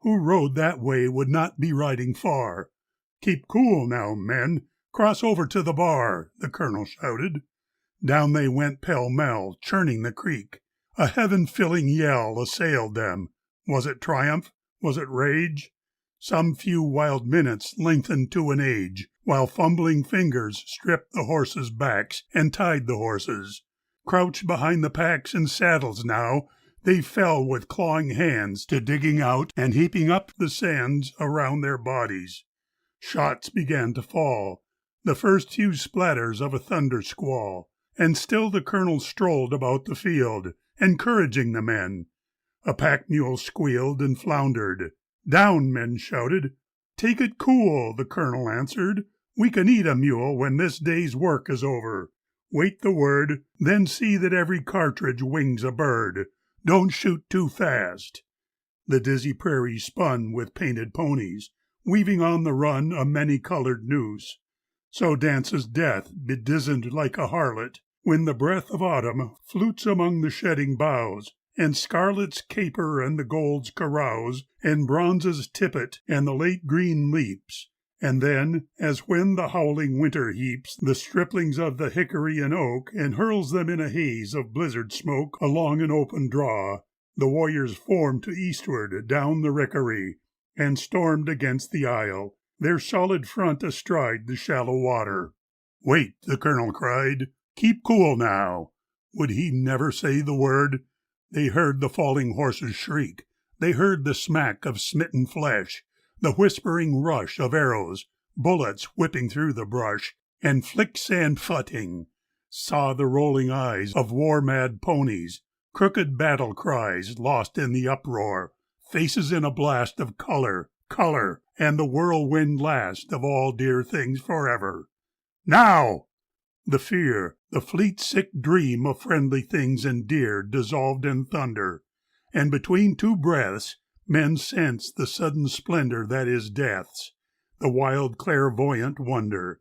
Who rode that way would not be riding far. "Keep cool now, men. Cross over to the bar," the colonel shouted. Down they went pell-mell, churning the creek. A heaven-filling yell assailed them. Was it triumph? Was it rage? Some few wild minutes lengthened to an age, while fumbling fingers stripped the horses' backs and tied the horses. Crouched behind the packs and saddles now, they fell with clawing hands to digging out and heaping up the sands around their bodies. Shots began to fall, the first few splatters of a thunder squall, and still the colonel strolled about the field, encouraging the men. A pack mule squealed and floundered. "Down!" men shouted. "Take it cool," the colonel answered. "We can eat a mule when this day's work is over. Wait the word, then see that every cartridge wings a bird. Don't shoot too fast." The dizzy prairie spun with painted ponies, weaving on the run a many-colored noose. So dances death, bedizened like a harlot, when the breath of autumn flutes among the shedding boughs, and scarlets caper and the golds carouse, and bronzes tippet and the late green leaps. And then, as when the howling winter heaps the striplings of the hickory and oak and hurls them in a haze of blizzard smoke along an open draw, the warriors formed to eastward down the rickery, and stormed against the isle, their solid front astride the shallow water. "Wait," the colonel cried. "Keep cool now." Would he never say the word? They heard the falling horses shriek. They heard the smack of smitten flesh, the whispering rush of arrows, bullets whipping through the brush, and flick sand futting. Saw the rolling eyes of war-mad ponies, crooked battle cries lost in the uproar, faces in a blast of color, and the whirlwind last of all dear things forever. "Now!" The fear, the fleet sick dream of friendly things endeared dissolved in thunder, and between two breaths men sensed the sudden splendor that is death's, the wild clairvoyant wonder.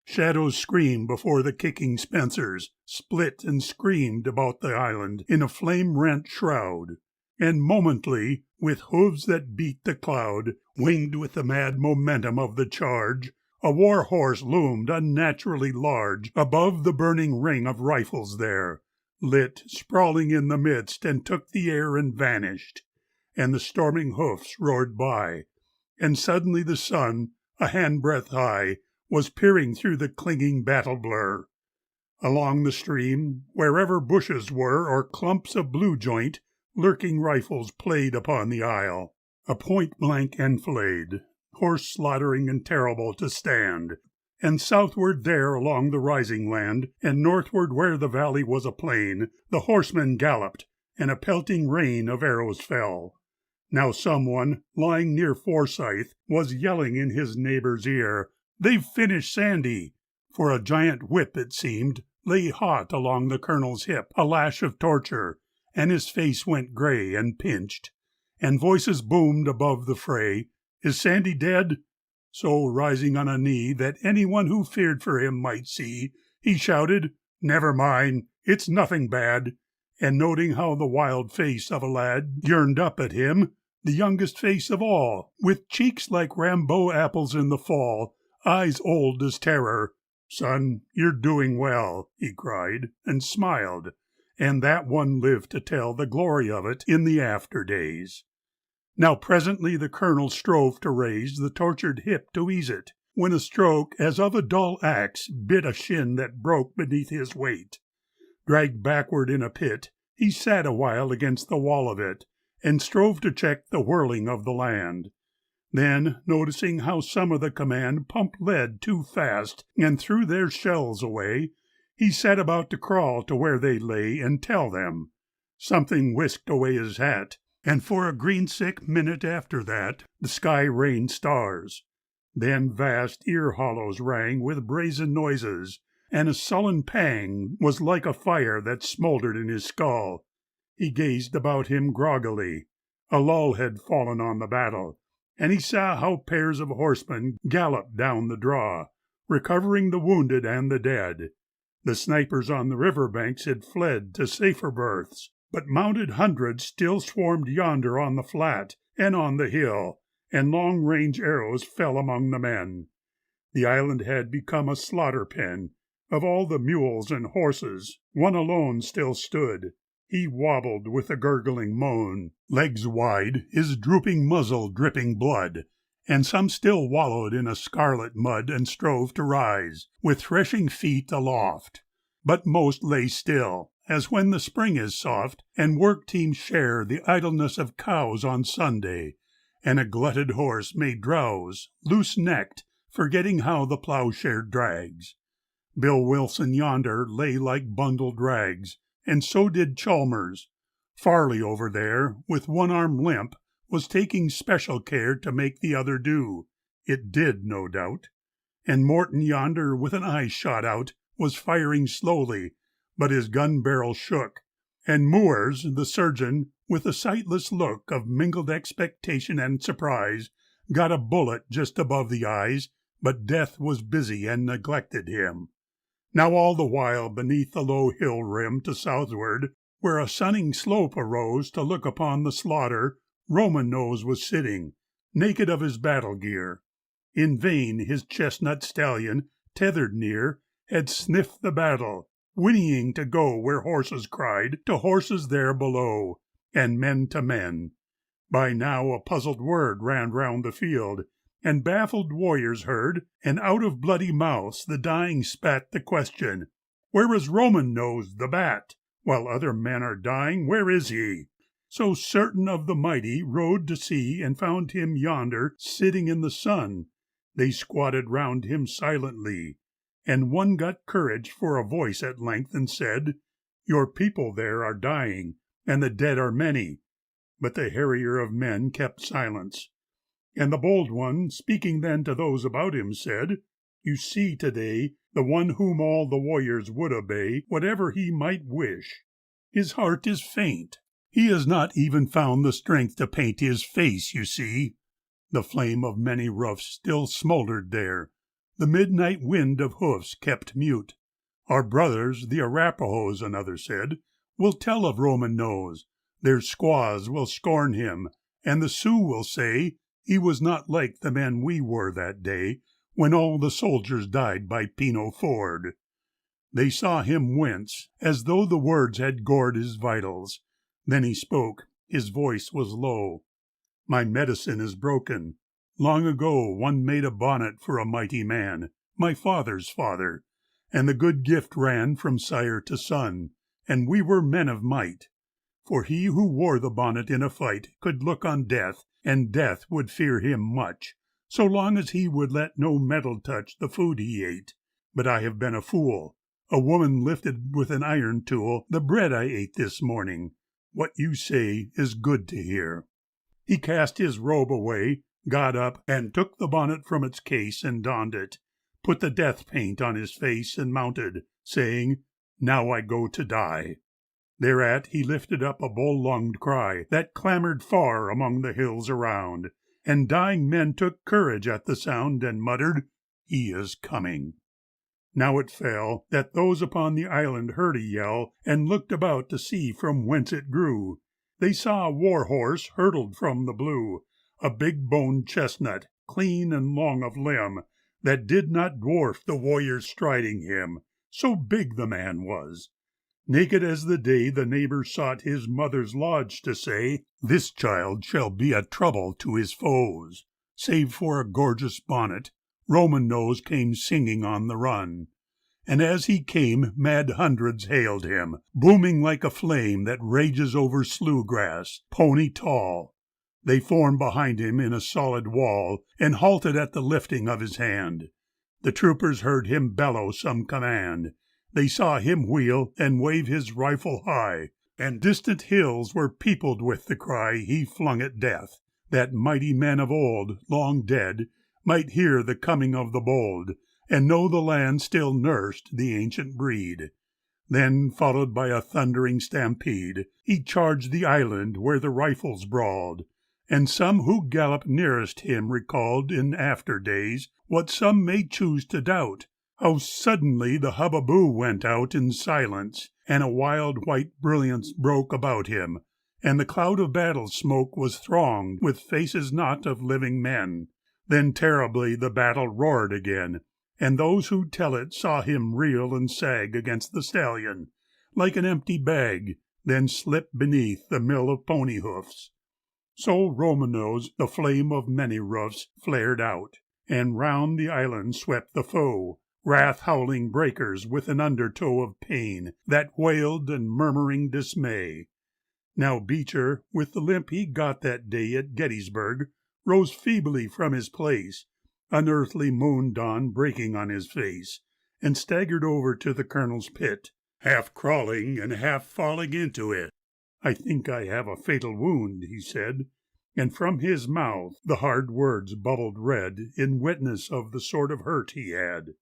Shadows screamed before the kicking Spencers, split and screamed about the island in a flame-rent shroud, and momently, with hooves that beat the cloud, winged with the mad momentum of the charge, a war-horse loomed unnaturally large above the burning ring of rifles there, lit, sprawling in the midst, and took the air and vanished. And the storming hoofs roared by, and suddenly the sun, a handbreadth high, was peering through the clinging battle blur. Along the stream, wherever bushes were or clumps of blue joint, lurking rifles played upon the isle. A point-blank enfilade, horse-slaughtering and terrible to stand. And southward there along the rising land, and northward where the valley was a plain, the horsemen galloped, and a pelting rain of arrows fell. Now someone, lying near Forsyth, was yelling in his neighbor's ear, "They've finished Sandy!" For a giant whip, it seemed, lay hot along the colonel's hip, a lash of torture, and his face went gray and pinched. And voices boomed above the fray, "Is Sandy dead?" So, rising on a knee that anyone who feared for him might see, he shouted, "Never mind, it's nothing bad." And noting how the wild face of a lad yearned up at him, the youngest face of all, with cheeks like Rambo apples in the fall, eyes old as terror, "Son, you're doing well," he cried, and smiled, and that one lived to tell the glory of it in the after days. Now presently the colonel strove to raise the tortured hip to ease it, when a stroke as of a dull axe bit a shin that broke beneath his weight. Dragged backward in a pit, he sat awhile against the wall of it, and strove to check the whirling of the land. Then, noticing how some of the command pumped lead too fast and threw their shells away, he set about to crawl to where they lay and tell them. Something whisked away his hat, and for a green-sick minute after that the sky rained stars. Then vast ear-hollows rang with brazen noises, and a sullen pang was like a fire that smouldered in his skull. He gazed about him groggily. A lull had fallen on the battle, and he saw how pairs of horsemen galloped down the draw, recovering the wounded and the dead. The snipers on the river banks had fled to safer berths, but mounted hundreds still swarmed yonder on the flat and on the hill, and long-range arrows fell among the men. The island had become a slaughter-pen. Of all the mules and horses, one alone still stood. He wobbled with a gurgling moan, legs wide, his drooping muzzle dripping blood, and some still wallowed in a scarlet mud and strove to rise, with threshing feet aloft. But most lay still, as when the spring is soft, and work teams share the idleness of cows on Sunday, and a glutted horse may drowse, loose-necked, forgetting how the plowshare drags. Bill Wilson yonder lay like bundled rags, and so did Chalmers. Farley over there, with one arm limp, was taking special care to make the other do. It did, no doubt. And Morton yonder, with an eye shot out, was firing slowly, but his gun barrel shook. And Moores, the surgeon, with a sightless look of mingled expectation and surprise, got a bullet just above the eyes, but death was busy and neglected him. Now all the while beneath the low hill rim to southward, where a sunning slope arose to look upon the slaughter, Roman Nose was sitting, naked of his battle gear. In vain his chestnut stallion, tethered near, had sniffed the battle, whinnying to go where horses cried to horses there below, and men to men. By now a puzzled word ran round the field, and baffled warriors heard, and out of bloody mouths the dying spat the question, "Where is Roman Nose the Bat? While other men are dying, where is he?" So certain of the mighty rode to see and found him yonder sitting in the sun. They squatted round him silently, and one got courage for a voice at length and said, "Your people there are dying, and the dead are many." But the harrier of men kept silence. And the bold one, speaking then to those about him, said, "You see today the one whom all the warriors would obey, whatever he might wish. His heart is faint. He has not even found the strength to paint his face, you see." The flame of many roofs still smoldered there. The midnight wind of hoofs kept mute. "Our brothers, the Arapahoes," another said, "will tell of Roman Nose. Their squaws will scorn him, and the Sioux will say, he was not like the men we were that day, when all the soldiers died by Pino Ford." They saw him wince, as though the words had gored his vitals. Then he spoke. His voice was low. "My medicine is broken. Long ago one made a bonnet for a mighty man, my father's father, and the good gift ran from sire to son, and we were men of might. For he who wore the bonnet in a fight could look on death, and death would fear him much, so long as he would let no metal touch the food he ate. But I have been a fool. A woman lifted with an iron tool the bread I ate this morning. What you say is good to hear." He cast his robe away, got up, and took the bonnet from its case and donned it, put the death paint on his face and mounted, saying, "Now I go to die." Thereat he lifted up a bull-lunged cry that clamored far among the hills around, and dying men took courage at the sound and muttered, "He is coming." Now it fell that those upon the island heard a yell and looked about to see from whence it grew. They saw a war-horse hurtled from the blue, a big-boned chestnut, clean and long of limb, that did not dwarf the warriors striding him, so big the man was. Naked as the day, the neighbor sought his mother's lodge to say, "This child shall be a trouble to his foes." Save for a gorgeous bonnet, Roman nose came singing on the run. And as he came, mad hundreds hailed him, booming like a flame that rages over slough grass, pony tall. They formed behind him in a solid wall, and halted at the lifting of his hand. The troopers heard him bellow some command. They saw him wheel and wave his rifle high, and distant hills were peopled with the cry he flung at death, that mighty men of old, long dead, might hear the coming of the bold, and know the land still nursed the ancient breed. Then, followed by a thundering stampede, he charged the island where the rifles brawled, and some who galloped nearest him recalled in after days what some may choose to doubt, how suddenly the hubbub went out in silence, and a wild white brilliance broke about him, and the cloud of battle smoke was thronged with faces not of living men. Then terribly the battle roared again, and those who tell it saw him reel and sag against the stallion, like an empty bag, then slip beneath the mill of pony hoofs. So Romanos, the flame of many roofs, flared out, and round the island swept the foe, wrath-howling breakers with an undertow of pain that wailed and murmuring dismay. Now Beecher, with the limp he got that day at Gettysburg, rose feebly from his place, unearthly moon dawn breaking on his face, and staggered over to the colonel's pit, half crawling and half falling into it. "I think I have a fatal wound," he said, and from his mouth the hard words bubbled red in witness of the sort of hurt he had.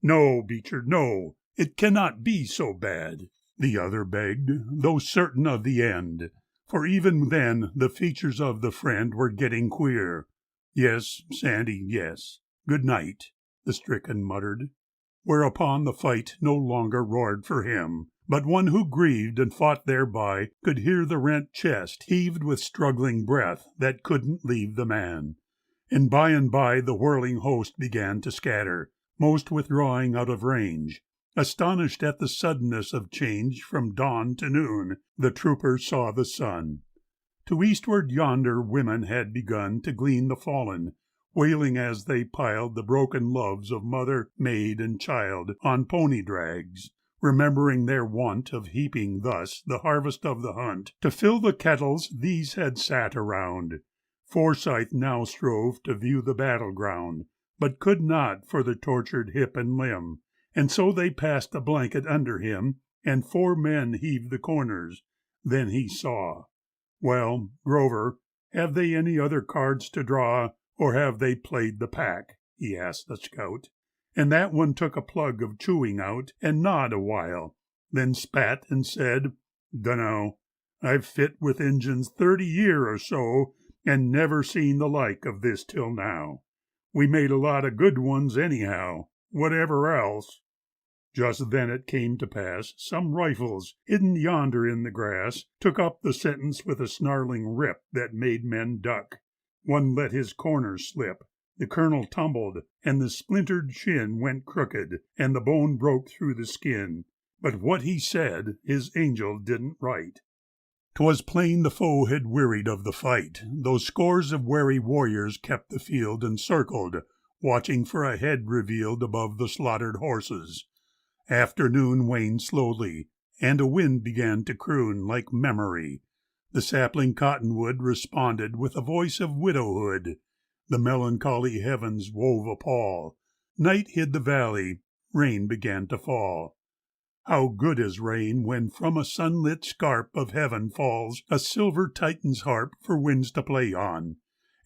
"No, Beecher, no, it cannot be so bad," the other begged, though certain of the end, for even then the features of the friend were getting queer. "Yes, Sandy, yes. Good night," the stricken muttered. Whereupon the fight no longer roared for him, but one who grieved and fought thereby could hear the rent chest heaved with struggling breath that couldn't leave the man. And by the whirling host began to scatter, most withdrawing out of range. Astonished at the suddenness of change from dawn to noon, the trooper saw the sun. To eastward yonder women had begun to glean the fallen, wailing as they piled the broken loves of mother, maid, and child on pony drags, remembering their wont of heaping thus the harvest of the hunt. To fill the kettles these had sat around. Forsyth now strove to view the battleground, but could not for the tortured hip and limb, and so they passed a blanket under him, and 4 men heaved the corners. Then he saw. "Well, Grover, have they any other cards to draw, or have they played the pack?" he asked the scout. And that one took a plug of chewing out and gnawed a while, then spat and said, "Dunno. I've fit with Injuns 30 year or so, and never seen the like of this till now. We made a lot of good ones anyhow, whatever else." Just then it came to pass some rifles, hidden yonder in the grass, took up the sentence with a snarling rip that made men duck. One let his corner slip. The colonel tumbled, and the splintered shin went crooked, and the bone broke through the skin. But what he said his angel didn't write. 'Twas plain the foe had wearied of the fight, though scores of wary warriors kept the field and circled, watching for a head revealed above the slaughtered horses. Afternoon waned slowly, and a wind began to croon like memory. The sapling cottonwood responded with a voice of widowhood. The melancholy heavens wove a pall. Night hid the valley. Rain began to fall. How good is rain when from a sunlit scarp of heaven falls a silver Titan's harp for winds to play on,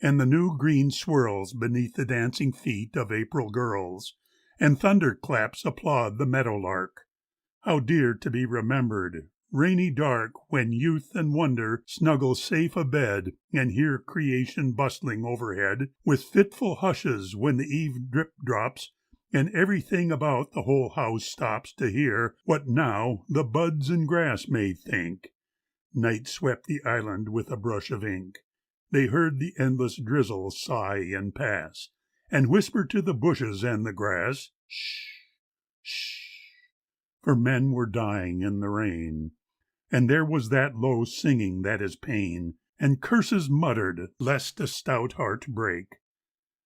and the new green swirls beneath the dancing feet of April girls, and thunderclaps applaud the meadowlark. How dear to be remembered, rainy dark, when youth and wonder snuggle safe abed and hear creation bustling overhead, with fitful hushes when the eve drip drops, and everything about the whole house stops to hear what now the buds and grass may think. Night swept the island with a brush of ink. They heard the endless drizzle sigh and pass, and whisper to the bushes and the grass, "Shh, shh." for men were dying in the rain. And there was that low singing that is pain, and curses muttered, lest a stout heart break.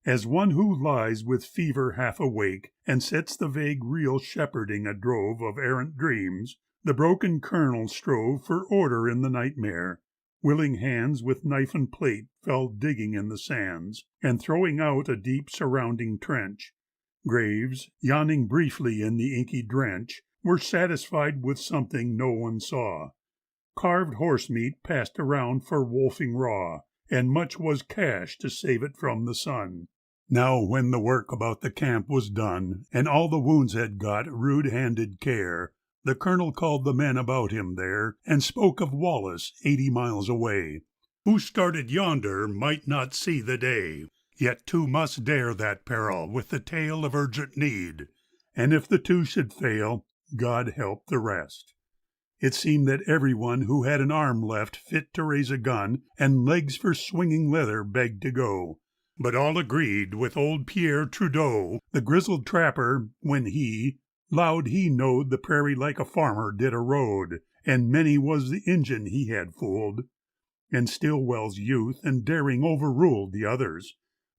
As one who lies with fever half awake, and sets the vague reel shepherding a drove of errant dreams, the broken colonel strove for order in the nightmare. Willing hands with knife and plate fell digging in the sands, and throwing out a deep surrounding trench. Graves, yawning briefly in the inky drench, were satisfied with something no one saw. Carved horse meat passed around for wolfing raw, and much was cached to save it from the sun. Now when the work about the camp was done, and all the wounds had got rude-handed care, the colonel called the men about him there, and spoke of Wallace 80 miles away, who started yonder might not see the day. Yet two must dare that peril with the tale of urgent need, and if the two should fail, God help the rest. It seemed that everyone who had an arm left fit to raise a gun and legs for swinging leather begged to go. But all agreed with old Pierre Trudeau, the grizzled trapper, when he loud he knowed the prairie like a farmer did a road, and many was the Injun he had fooled. And Stillwell's youth and daring overruled the others.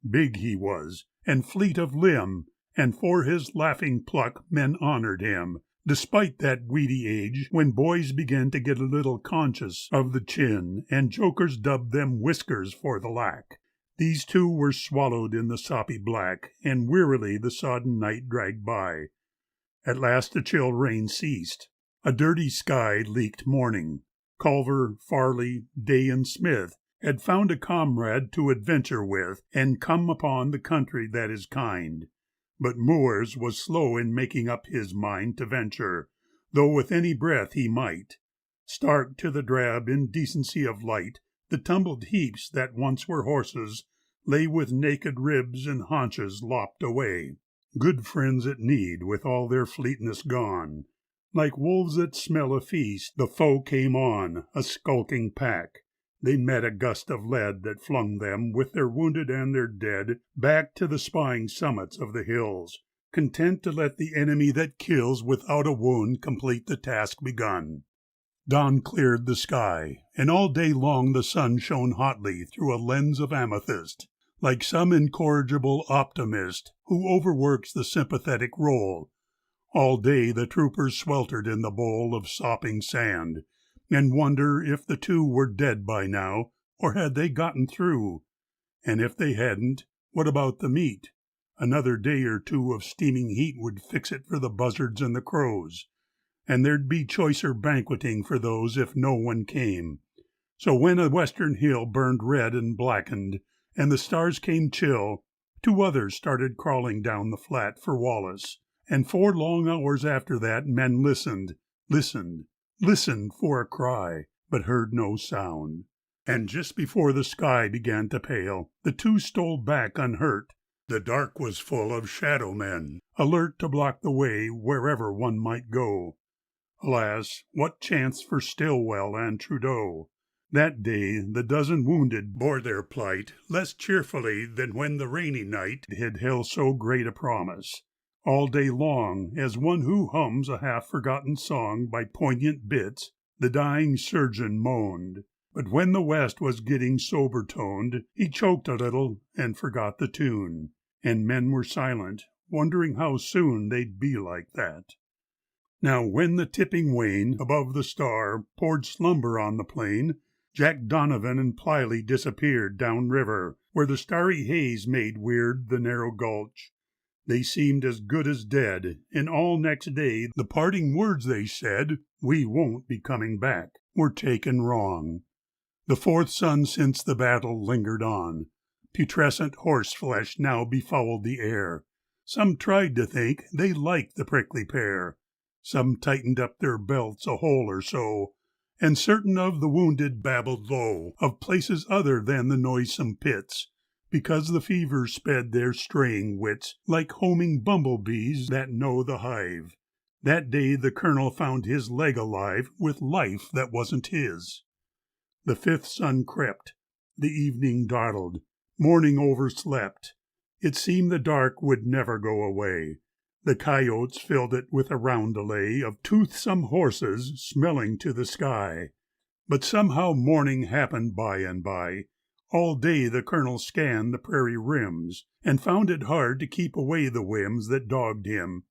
Big he was, and fleet of limb, and for his laughing pluck men honored him, despite that weedy age when boys began to get a little conscious of the chin, and jokers dubbed them whiskers for the lack. These two were swallowed in the soppy black, and wearily the sodden night dragged by. At last the chill rain ceased. A dirty sky leaked morning. Culver, Farley, Day, and Smith had found a comrade to adventure with and come upon the country that is kind. But Moores was slow in making up his mind to venture, though with any breath he might. Stark to the drab indecency of light, the tumbled heaps that once were horses lay with naked ribs and haunches lopped away. Good friends at need, with all their fleetness gone. Like wolves that smell a feast, the foe came on, a skulking pack. They met a gust of lead that flung them, with their wounded and their dead, back to the spying summits of the hills, content to let the enemy that kills without a wound complete the task begun. Dawn cleared the sky, and all day long the sun shone hotly through a lens of amethyst, like some incorrigible optimist who overworks the sympathetic role. All day the troopers sweltered in the bowl of sopping sand, and wonder if the two were dead by now, or had they gotten through. And if they hadn't, what about the meat? Another day or two of steaming heat would fix it for the buzzards and the crows, and there'd be choicer banqueting for those if no one came. So when a western hill burned red and blackened, and the stars came chill, two others started crawling down the flat for Wallace. And 4 long hours after that men listened for a cry, but heard no sound. And just before the sky began to pale, the two stole back unhurt. The dark was full of shadow men, alert to block the way wherever one might go. Alas, what chance for Stillwell and Trudeau? That day the dozen wounded bore their plight less cheerfully than when the rainy night had held so great a promise. All day long, as one who hums a half-forgotten song by poignant bits, the dying surgeon moaned. But when the west was getting sober-toned, he choked a little and forgot the tune, and men were silent, wondering how soon they'd be like that. Now when the tipping wane above the star poured slumber on the plain, Jack Donovan and Plyley disappeared down river, where the starry haze made weird the narrow gulch. They seemed as good as dead, and all next day the parting words they said, "We won't be coming back," were taken wrong. The 4th sun since the battle lingered on. Putrescent horseflesh now befouled the air. Some tried to think they liked the prickly pear. Some tightened up their belts a hole or so, and certain of the wounded babbled low of places other than the noisome pits, because the fever sped their straying wits like homing bumblebees that know the hive. That day the colonel found his leg alive with life that wasn't his. The 5th sun crept. The evening dawdled. Morning overslept. It seemed the dark would never go away. The coyotes filled it with a roundelay of toothsome horses smelling to the sky. But somehow morning happened by and by. All day the colonel scanned the prairie rims, and found it hard to keep away the whims that dogged him.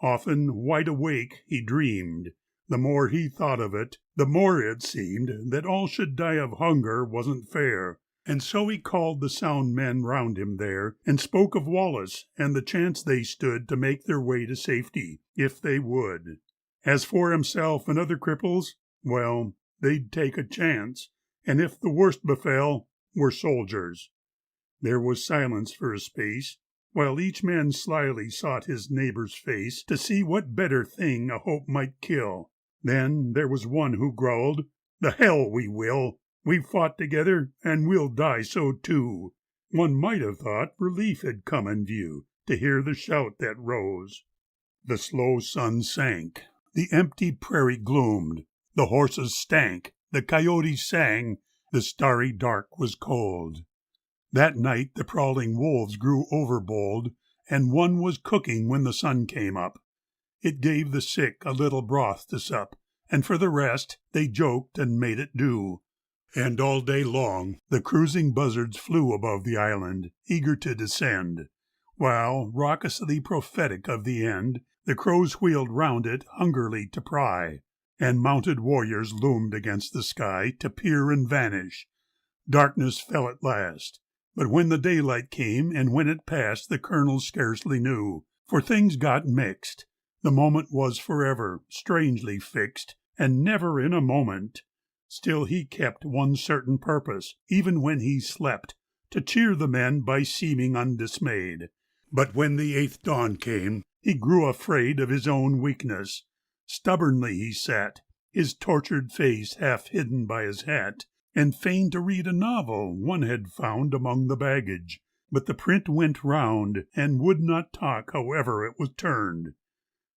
Often, wide awake, he dreamed. The more he thought of it, the more it seemed that all should die of hunger wasn't fair. And so he called the sound men round him there, and spoke of Wallace and the chance they stood to make their way to safety, if they would. As for himself and other cripples, well, they'd take a chance, and if the worst befell, were soldiers. There was silence for a space, while each man slyly sought his neighbor's face to see what better thing a hope might kill. Then there was one who growled, "The hell we will! We've fought together, and we'll die so too." One might have thought relief had come in view to hear the shout that rose. The slow sun sank, the empty prairie gloomed, the horses stank, the coyotes sang, the starry dark was cold. That night the prowling wolves grew overbold, and one was cooking when the sun came up. It gave the sick a little broth to sup, and for the rest they joked and made it do. And all day long the cruising buzzards flew above the island, eager to descend, while, raucously prophetic of the end, the crows wheeled round it hungrily to pry, and mounted warriors loomed against the sky to peer and vanish. Darkness fell at last, but when the daylight came and when it passed the colonel scarcely knew, for things got mixed. The moment was forever, strangely fixed, and never in a moment. Still he kept one certain purpose, even when he slept, to cheer the men by seeming undismayed. But when the 8th dawn came, he grew afraid of his own weakness. Stubbornly he sat, his tortured face half hidden by his hat, and feigned to read a novel one had found among the baggage. But the print went round, and would not talk however it was turned.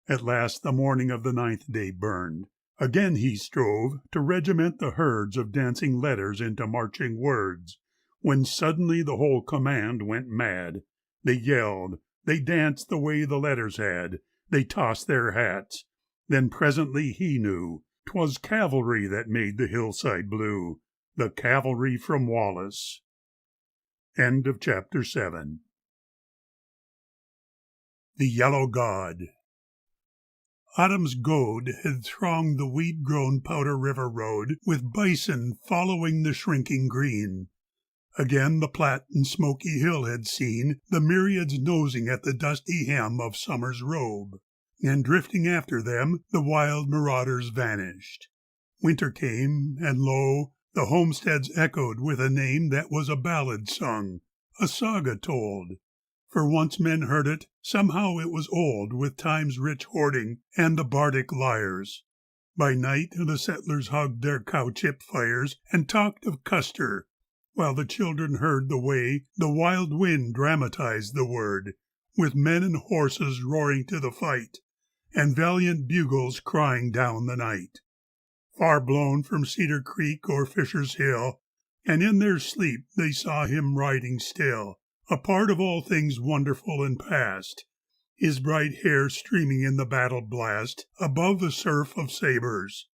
At last the morning of the 9th day burned. Again he strove to regiment the herds of dancing letters into marching words, when suddenly the whole command went mad. They yelled, they danced the way the letters had, they tossed their hats. Then presently he knew 'twas cavalry that made the hillside blue, the cavalry from Wallace. End of chapter 7. The Yellow God. Autumn's goad had thronged the weed-grown Powder River road, with bison following the shrinking green. Again the Platte and Smoky Hill had seen the myriads nosing at the dusty hem of summer's robe, and drifting after them the wild marauders vanished. Winter came, and lo, the homesteads echoed with a name that was a ballad sung, a saga told. For once men heard it, somehow it was old with time's rich hoarding and the bardic lyres. By night the settlers hugged their cow-chip fires and talked of Custer, while the children heard the way the wild wind dramatized the word, with men and horses roaring to the fight, and valiant bugles crying down the night. Far blown from Cedar Creek or Fisher's Hill, and in their sleep they saw him riding still, a part of all things wonderful and past, his bright hair streaming in the battle blast above the surf of sabres.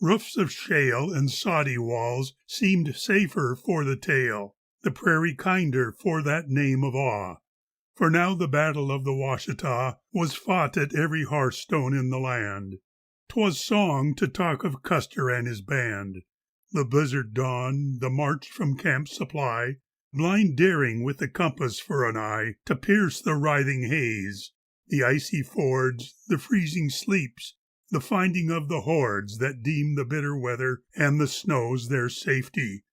Roofs of shale and soddy walls seemed safer for the tale, the prairie kinder for that name of awe. For now the battle of the Washita was fought at every hearthstone in the land. 'Twas song to talk of Custer and his band. The blizzard dawn, the march from Camp Supply, blind daring with the compass for an eye to pierce the writhing haze, the icy fords, the freezing sleeps, the finding of the hordes that deem the bitter weather and the snows their safety.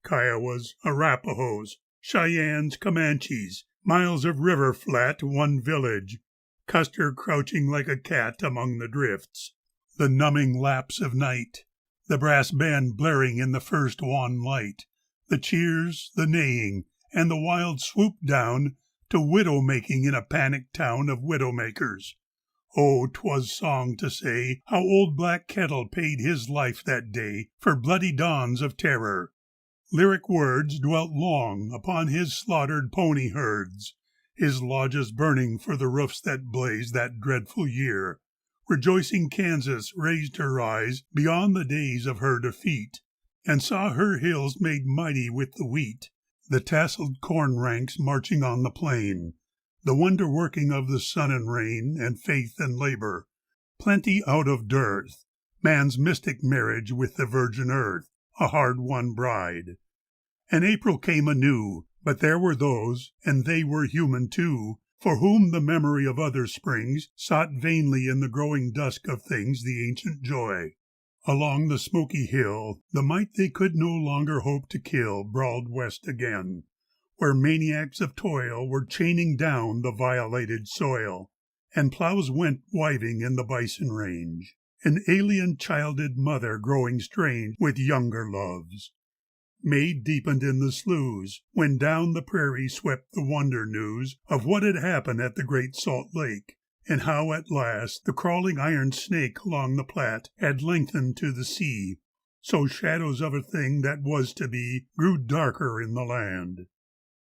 Kiowas, Arapahoes, Cheyennes, Comanches, miles of river flat, one village, Custer crouching like a cat among the drifts. The numbing lapse of night, the brass band blaring in the first wan light, the cheers, the neighing, and the wild swoop down to widow-making in a panicked town of widow-makers. Oh, 'twas song to say how old Black Kettle paid his life that day for bloody dawns of terror. Lyric words dwelt long upon his slaughtered pony herds, his lodges burning for the roofs that blazed that dreadful year. Rejoicing Kansas raised her eyes beyond the days of her defeat, and saw her hills made mighty with the wheat, the tasseled corn ranks marching on the plain, the wonder working of the sun and rain, and faith and labor, plenty out of dearth, man's mystic marriage with the virgin earth, a hard-won bride. And April came anew, but there were those, and they were human too, for whom the memory of other springs sought vainly in the growing dusk of things the ancient joy. Along the smoky hill, the might they could no longer hope to kill brawled west again, where maniacs of toil were chaining down the violated soil, and plows went wiving in the bison range, an alien childed mother growing strange with younger loves. May deepened in the sloughs, when down the prairie swept the wonder news of what had happened at the Great Salt Lake, and how at last the crawling iron snake along the Platte had lengthened to the sea, so shadows of a thing that was to be grew darker in the land.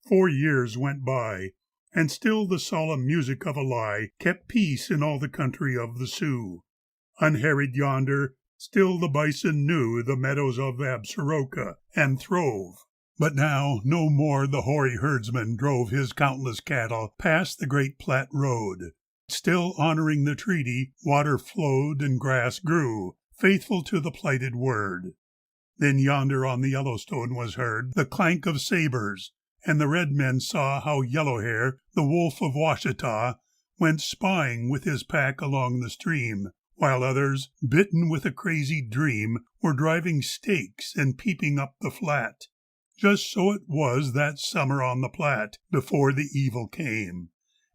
4 years went by, and still the solemn music of a lie kept peace in all the country of the Sioux. Unharried yonder, still the bison knew the meadows of Absaroka, and throve. But now no more the hoary herdsman drove his countless cattle past the great Platte road. Still honoring the treaty, water flowed and grass grew, faithful to the plighted word. Then yonder on the Yellowstone was heard the clank of sabers, and the red men saw how Yellowhair, the wolf of Washita, went spying with his pack along the stream, while others, bitten with a crazy dream, were driving stakes and peeping up the flat. Just so it was that summer on the Platte, before the evil came,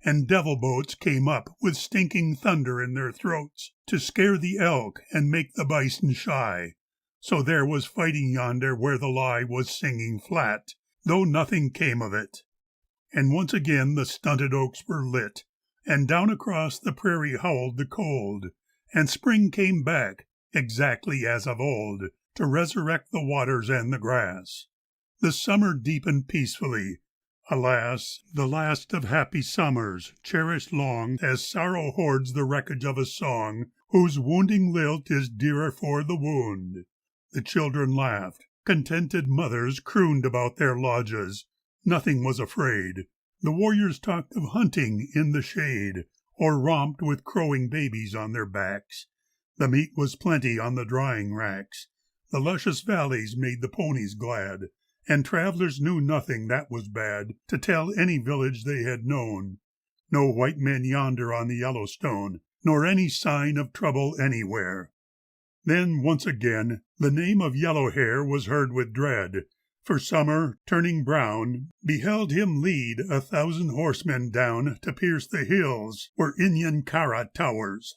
and devil boats came up with stinking thunder in their throats to scare the elk and make the bison shy. So there was fighting yonder where the lie was singing flat, though nothing came of it. And once again the stunted oaks were lit, and down across the prairie howled the cold, and spring came back, exactly as of old, to resurrect the waters and the grass. The summer deepened peacefully. Alas, the last of happy summers, cherished long, as sorrow hoards the wreckage of a song, whose wounding lilt is dearer for the wound. The children laughed. Contented mothers crooned about their lodges. Nothing was afraid. The warriors talked of hunting in the shade, or romped with crowing babies on their backs. The meat was plenty on the drying racks. The luscious valleys made the ponies glad, and travelers knew nothing that was bad to tell any village they had known. No white men yonder on the Yellowstone, nor any sign of trouble anywhere. Then, once again, the name of Yellowhair was heard with dread, for summer, turning brown, beheld him lead 1,000 horsemen down to pierce the hills where Inyankara towers.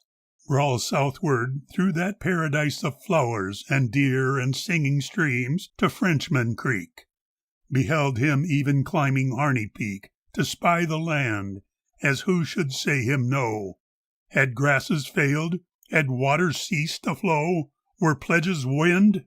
Brawl southward through that paradise of flowers and deer and singing streams to Frenchman Creek. Beheld him even climbing Harney Peak to spy the land, as who should say him no? Had grasses failed? Had waters ceased to flow? Were pledges wind?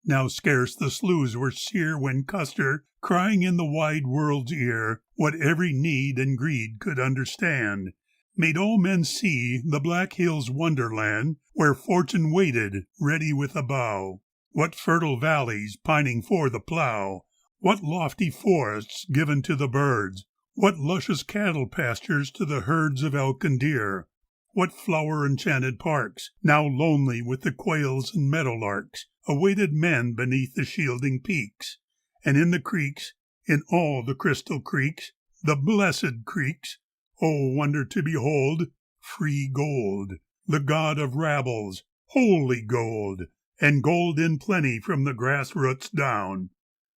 Now scarce the sloughs were sere when Custer, crying in the wide world's ear what every need and greed could understand, made all men see the Black Hills wonderland where fortune waited, ready with a bow. What fertile valleys pining for the plow! What lofty forests given to the birds! What luscious cattle pastures to the herds of elk and deer! What flower-enchanted parks, now lonely with the quails and meadowlarks, awaited men beneath the shielding peaks! And in the creeks, in all the crystal creeks, the blessed creeks, oh, wonder to behold, free gold, the god of rabbles, holy gold, and gold in plenty from the grass roots down.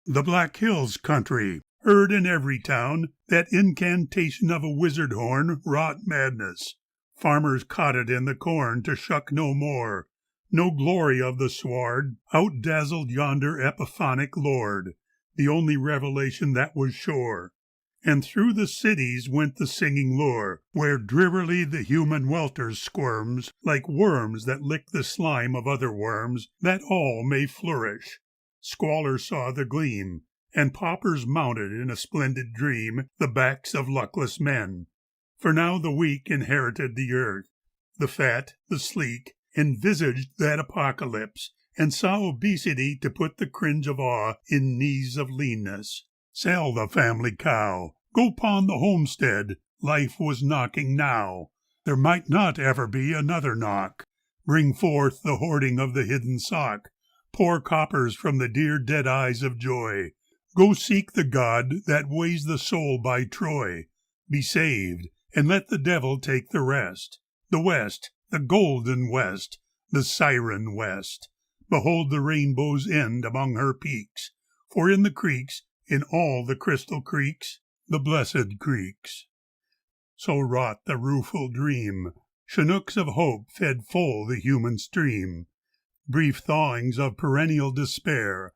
The Black Hills country, heard in every town, that incantation of a wizard horn wrought madness. Farmers caught it in the corn to shuck no more. No glory of the sward outdazzled yonder epiphonic lord, the only revelation that was sure. And through the cities went the singing lure, where drearily the human welters squirms, like worms that lick the slime of other worms, that all may flourish. Squalor saw the gleam, and paupers mounted in a splendid dream the backs of luckless men. For now the weak inherited the earth, the fat, the sleek, envisaged that apocalypse, and saw obesity to put the cringe of awe in knees of leanness. Sell the family cow, go pawn the homestead, life was knocking now. There might not ever be another knock. Bring forth the hoarding of the hidden sock, pour coppers from the dear dead eyes of joy. Go seek the God that weighs the soul by Troy. Be saved, and let the devil take the rest. The West, the golden West, the siren West. Behold the rainbow's end among her peaks, for in the creeks, in all the crystal creeks, the blessed creeks. So wrought the rueful dream. Chinooks of hope fed full the human stream. Brief thawings of perennial despair,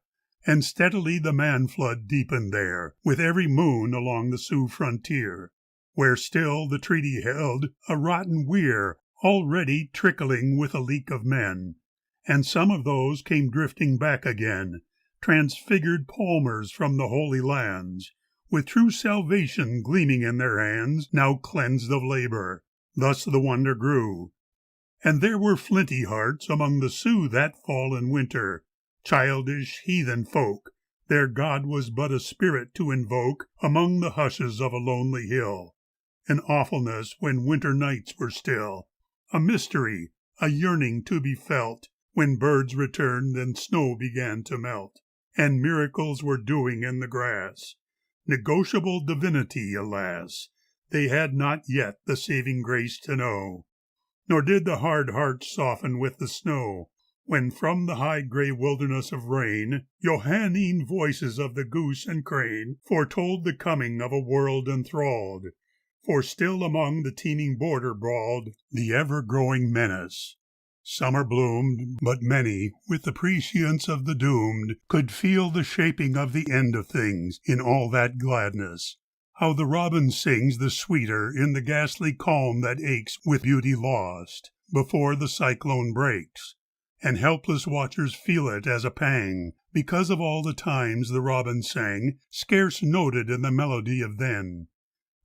and steadily the man-flood deepened there, with every moon along the Sioux frontier, where still the treaty held a rotten weir, already trickling with a leak of men. And some of those came drifting back again, transfigured palmers from the Holy Lands, with true salvation gleaming in their hands, now cleansed of labor. Thus the wonder grew. And there were flinty hearts among the Sioux that fall in winter, childish heathen folk. Their God was but a spirit to invoke among the hushes of a lonely hill, an awfulness when winter nights were still, a mystery, a yearning to be felt, when birds returned and snow began to melt, and miracles were doing in the grass. Negotiable divinity, alas, they had not yet the saving grace to know. Nor did the hard hearts soften with the snow, when from the high gray wilderness of rain, Johannine voices of the goose and crane foretold the coming of a world enthralled, for still among the teeming border brawled the ever-growing menace. Summer bloomed, but many, with the prescience of the doomed, could feel the shaping of the end of things in all that gladness. How the robin sings the sweeter in the ghastly calm that aches with beauty lost, before the cyclone breaks, and helpless watchers feel it as a pang, because of all the times the robin sang, scarce noted in the melody of then.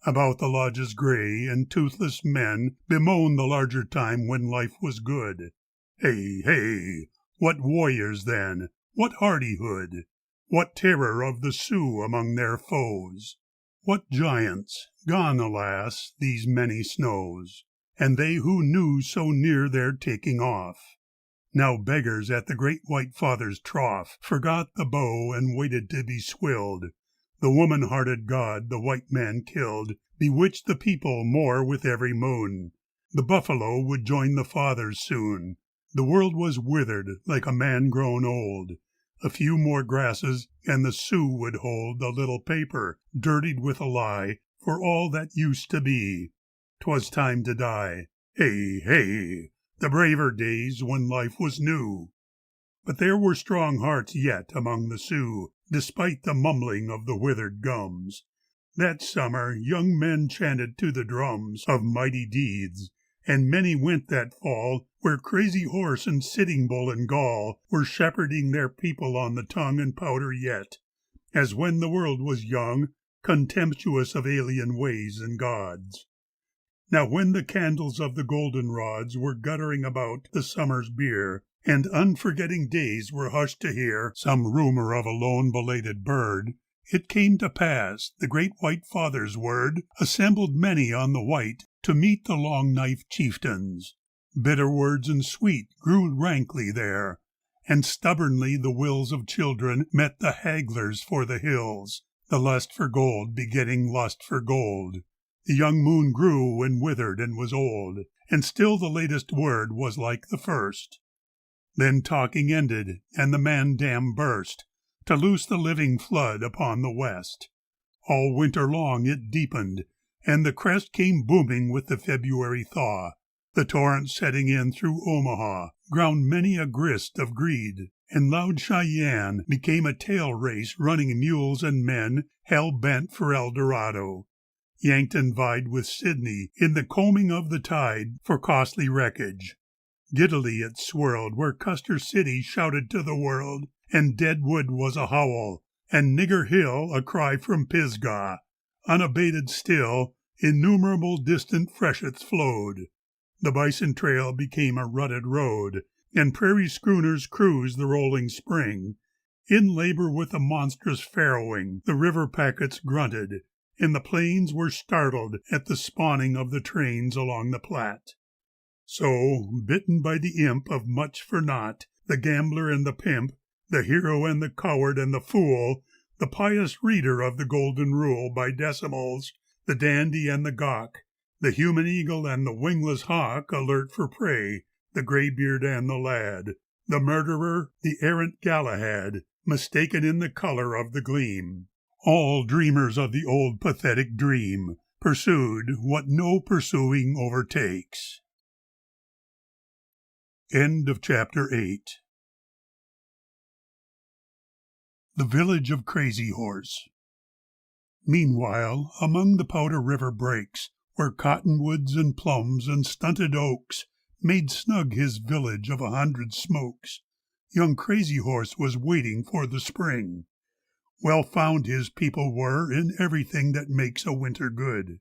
About the lodges gray and toothless men bemoan the larger time when life was good. Hey, hey, what warriors then, what hardihood, what terror of the Sioux among their foes, what giants, gone alas, these many snows, and they who knew so near their taking off. Now beggars at the great white father's trough forgot the bow and waited to be swilled. The woman-hearted God the white man killed bewitched the people more with every moon. The buffalo would join the fathers soon. The world was withered like a man grown old. A few more grasses, and the Sioux would hold a little paper, dirtied with a lie, for all that used to be. 'Twas time to die. Hey, hey, the braver days when life was new. But there were strong hearts yet among the Sioux, despite the mumbling of the withered gums. That summer young men chanted to the drums of mighty deeds, and many went that fall where Crazy Horse and Sitting Bull and Gall were shepherding their people on the tongue and powder yet, as when the world was young, contemptuous of alien ways and gods. Now when the candles of the goldenrods were guttering about the summer's beer, and unforgetting days were hushed to hear some rumor of a lone belated bird, it came to pass, the great white father's word assembled many on the white to meet the long-knifed chieftains. Bitter words and sweet grew rankly there, and stubbornly the wills of children met the hagglers for the hills, the lust for gold begetting lust for gold. The young moon grew and withered and was old, and still the latest word was like the first. Then talking ended, and the man-dam burst, to loose the living flood upon the west. All winter long it deepened, and the crest came booming with the February thaw. The torrent setting in through Omaha ground many a grist of greed, and loud Cheyenne became a tail race running mules and men hell-bent for El Dorado. Yankton vied with Sydney in the combing of the tide for costly wreckage. Giddily it swirled where Custer City shouted to the world, and Deadwood was a howl, and Nigger Hill a cry from Pisgah. Unabated still, innumerable distant freshets flowed. The Bison Trail became a rutted road, and prairie schooners cruised the rolling spring. In labor with the monstrous farrowing, the river packets grunted, and the plains were startled at the spawning of the trains along the Platte. So, bitten by the imp of much for naught, the gambler and the pimp, the hero and the coward and the fool, the pious reader of the Golden Rule by decimals, the dandy and the gawk, the human eagle and the wingless hawk alert for prey, the graybeard and the lad, the murderer, the errant Galahad, mistaken in the color of the gleam. All dreamers of the old pathetic dream, pursued what no pursuing overtakes. End of chapter 8. The Village of Crazy Horse. Meanwhile, among the Powder River breaks, where cottonwoods and plums and stunted oaks made snug his village of 100 smokes, young Crazy Horse was waiting for the spring. Well found his people were in everything that makes a winter good.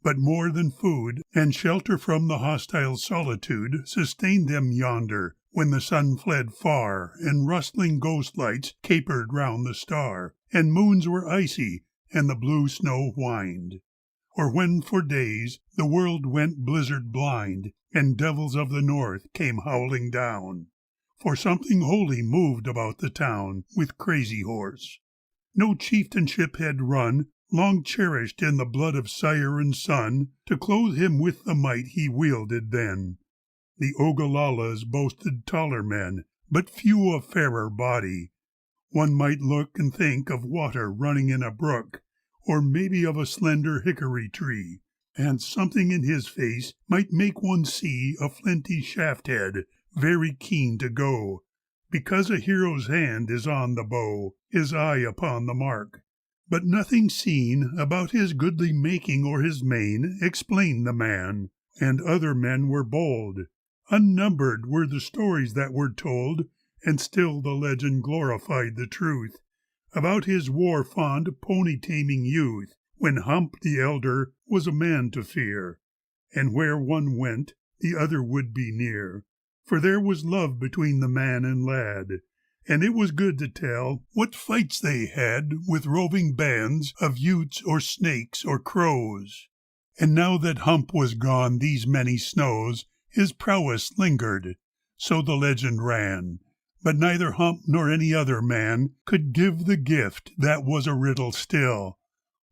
But more than food and shelter from the hostile solitude sustained them yonder when the sun fled far and rustling ghost lights capered round the star, and moons were icy and the blue snow whined. Or when for days the world went blizzard blind and devils of the north came howling down. For something holy moved about the town with Crazy Horse. No chieftainship had run, long cherished in the blood of sire and son, to clothe him with the might he wielded then. The Ogalallas boasted taller men, but few of fairer body. One might look and think of water running in a brook, or maybe of a slender hickory tree, and something in his face might make one see a flinty shaft head, very keen to go, because a hero's hand is on the bow, his eye upon the mark. But nothing seen about his goodly making or his mane explained the man, and other men were bold. Unnumbered were the stories that were told, and still the legend glorified the truth, about his war-fond pony-taming youth, when Hump the elder was a man to fear, and where one went, the other would be near. For there was love between the man and lad, and it was good to tell what fights they had with roving bands of Utes or snakes or crows. And now that Hump was gone these many snows, his prowess lingered, so the legend ran, but neither Hump nor any other man could give the gift that was a riddle still.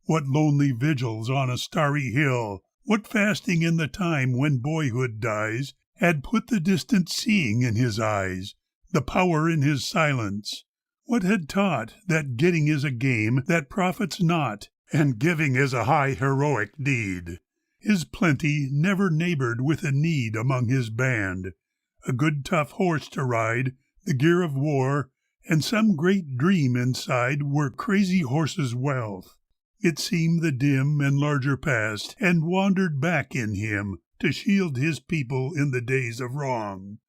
What lonely vigils on a starry hill, what fasting in the time when boyhood dies, had put the distant seeing in his eyes, the power in his silence? What had taught that getting is a game that profits not, and giving is a high heroic deed? His plenty never neighbored with a need among his band, a good tough horse to ride, the gear of war, and some great dream inside were Crazy Horse's wealth. It seemed the dim and larger past and wandered back in him to shield his people in the days of wrong.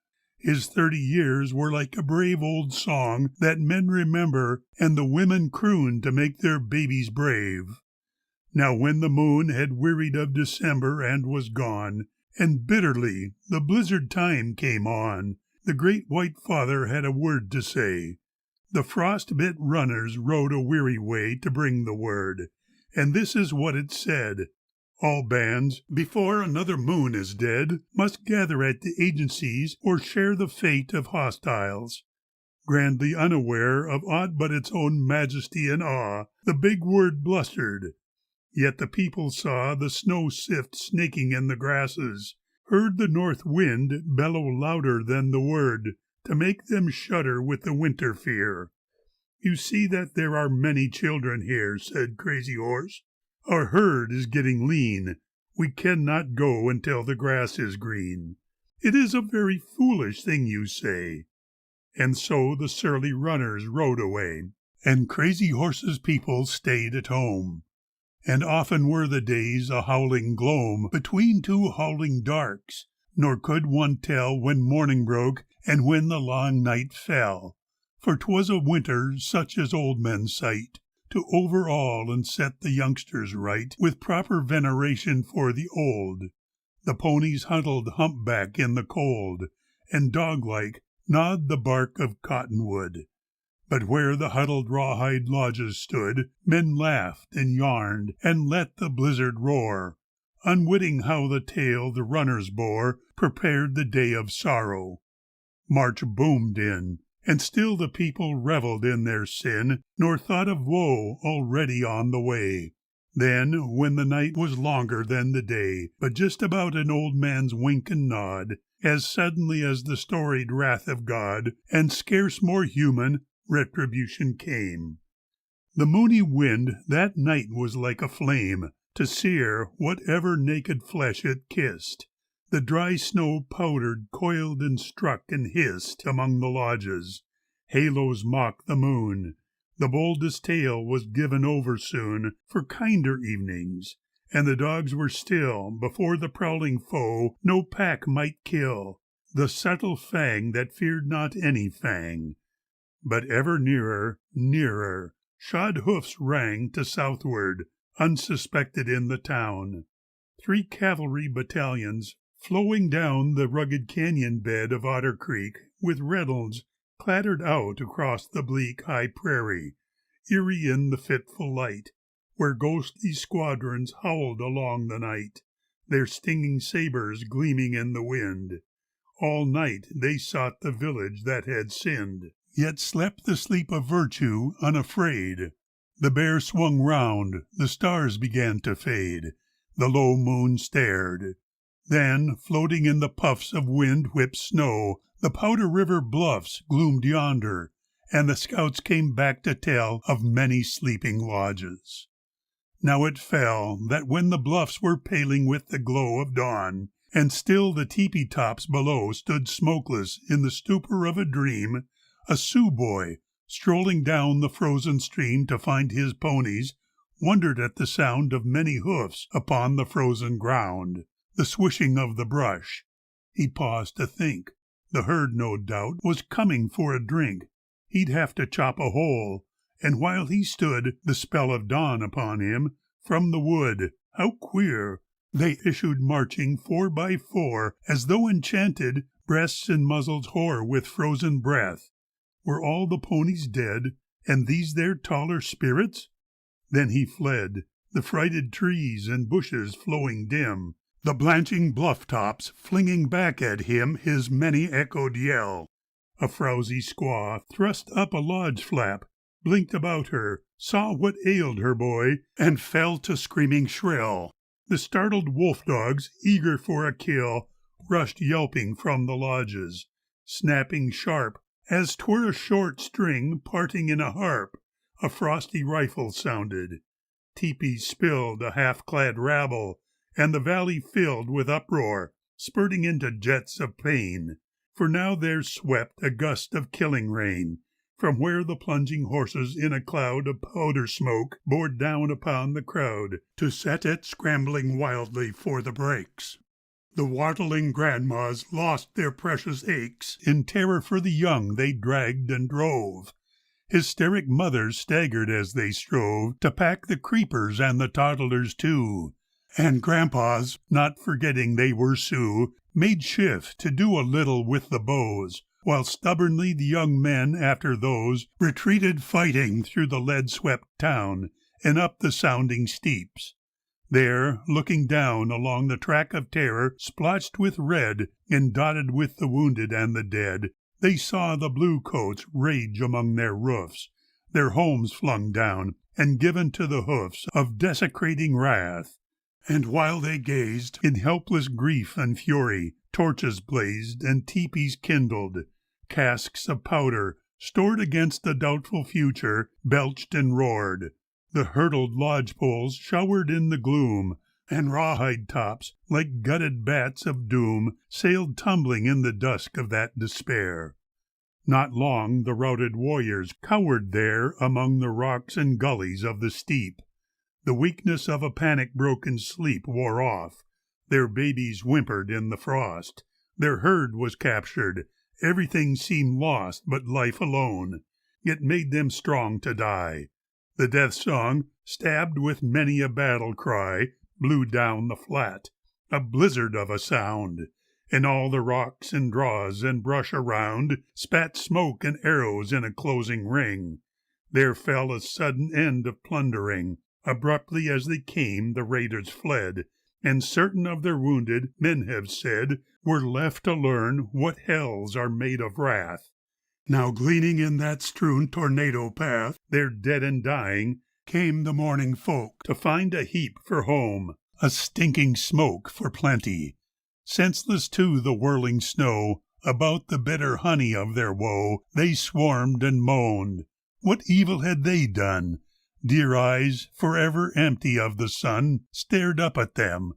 His 30 years were like a brave old song that men remember and the women croon to make their babies brave. Now when the moon had wearied of December and was gone, and bitterly the blizzard time came on, the great White Father had a word to say. The frost-bit runners rode a weary way to bring the word, and this is what it said. All bands, before another moon is dead, must gather at the agencies or share the fate of hostiles. Grandly unaware of aught but its own majesty and awe, the big word blustered. Yet the people saw the snow sift snaking in the grasses, heard the north wind bellow louder than the word, to make them shudder with the winter fear. "You see that there are many children here," said Crazy Horse. "Our herd is getting lean. We cannot go until the grass is green. It is a very foolish thing you say." And so the surly runners rode away, and Crazy Horse's people stayed at home. And often were the days a howling gloam between two howling darks, nor could one tell when morning broke and when the long night fell. For 'twas a winter such as old men cite, to overawe and set the youngsters right with proper veneration for the old. The ponies huddled humpback in the cold, and dog-like gnawed the bark of cottonwood. But where the huddled rawhide lodges stood, men laughed and yarned and let the blizzard roar, unwitting how the tale the runners bore prepared the day of sorrow. March boomed in, and still the people revelled in their sin, nor thought of woe already on the way. Then, when the night was longer than the day, but just about an old man's wink and nod, as suddenly as the storied wrath of God, and scarce more human, retribution came. The moony wind that night was like a flame, to sear whatever naked flesh it kissed. The dry snow powdered, coiled, and struck and hissed among the lodges. Halos mocked the moon. The boldest tale was given over soon for kinder evenings, and the dogs were still before the prowling foe no pack might kill, the subtle fang that feared not any fang. But ever nearer, nearer, shod hoofs rang to southward, unsuspected in the town. 3 cavalry battalions, flowing down the rugged canyon bed of Otter Creek, with Reynolds, clattered out across the bleak high prairie, eerie in the fitful light, where ghostly squadrons howled along the night, their stinging sabres gleaming in the wind. All night they sought the village that had sinned, yet slept the sleep of virtue unafraid. The bear swung round, the stars began to fade, the low moon stared. Then, floating in the puffs of wind-whipped snow, the Powder River bluffs gloomed yonder, and the scouts came back to tell of many sleeping lodges. Now it fell that when the bluffs were paling with the glow of dawn, and still the teepee tops below stood smokeless in the stupor of a dream, a Sioux boy, strolling down the frozen stream to find his ponies, wondered at the sound of many hoofs upon the frozen ground, the swishing of the brush. He paused to think. The herd, no doubt, was coming for a drink. He'd have to chop a hole, and while he stood, the spell of dawn upon him, from the wood, how queer, they issued marching 4 by 4, as though enchanted, breasts and muzzles hoar with frozen breath. Were all the ponies dead, and these their taller spirits? Then he fled, the frighted trees and bushes flowing dim, the blanching bluff tops flinging back at him his many-echoed yell. A frowsy squaw thrust up a lodge flap, blinked about her, saw what ailed her boy, and fell to screaming shrill. The startled wolf-dogs, eager for a kill, rushed yelping from the lodges, snapping sharp, as 'twere a short string parting in a harp. A frosty rifle sounded. Teepees spilled a half-clad rabble, and the valley filled with uproar, spurting into jets of pain. For now there swept a gust of killing rain, from where the plunging horses in a cloud of powder smoke bore down upon the crowd, to set it scrambling wildly for the brakes. The waddling grandmas lost their precious aches, in terror for the young they dragged and drove. Hysteric mothers staggered as they strove to pack the creepers and the toddlers too, and grandpas, not forgetting they were Sioux, made shift to do a little with the bows, while stubbornly the young men after those retreated fighting through the lead-swept town and up the sounding steeps. There, looking down along the track of terror splotched with red and dotted with the wounded and the dead, they saw the blue coats rage among their roofs, their homes flung down and given to the hoofs of desecrating wrath. And while they gazed in helpless grief and fury, torches blazed and teepees kindled. Casks of powder, stored against a doubtful future, belched and roared. The hurdled lodge-poles showered in the gloom, and rawhide tops, like gutted bats of doom, sailed tumbling in the dusk of that despair. Not long the routed warriors cowered there among the rocks and gullies of the steep. The weakness of a panic-broken sleep wore off. Their babies whimpered in the frost. Their herd was captured. Everything seemed lost but life alone. yet made them strong to die. The death song, stabbed with many a battle cry, blew down the flat, a blizzard of a sound, and all the rocks and draws and brush around spat smoke and arrows in a closing ring. There fell a sudden end of plundering. Abruptly as they came, the raiders fled, and certain of their wounded, men have said, were left to learn what hells are made of wrath. Now gleaning in that strewn tornado path, their dead and dying, came the mourning folk to find a heap for home, a stinking smoke for plenty. Senseless to the whirling snow, about the bitter honey of their woe, they swarmed and moaned. What evil had they done? Dear eyes, forever empty of the sun, stared up at them.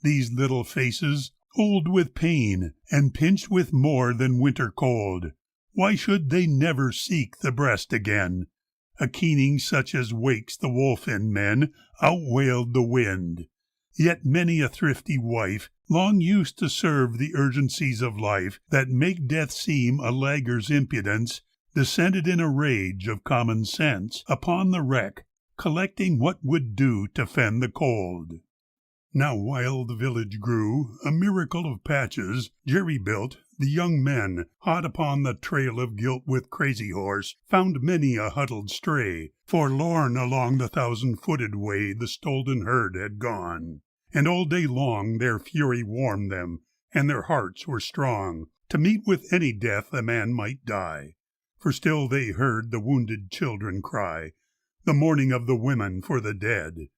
These little faces, old with pain, and pinched with more than winter cold, why should they never seek the breast again? A keening such as wakes the wolf in men outwailed the wind. Yet many a thrifty wife, long used to serve the urgencies of life that make death seem a laggard's impudence, descended in a rage of common sense upon the wreck, collecting what would do to fend the cold. Now while the village grew, a miracle of patches, Jerry built, the young men, hot upon the trail of guilt with Crazy Horse, found many a huddled stray, forlorn along the thousand-footed way the stolen herd had gone. And all day long their fury warmed them, and their hearts were strong, to meet with any death a man might die. For still they heard the wounded children cry, the mourning of the women for the dead.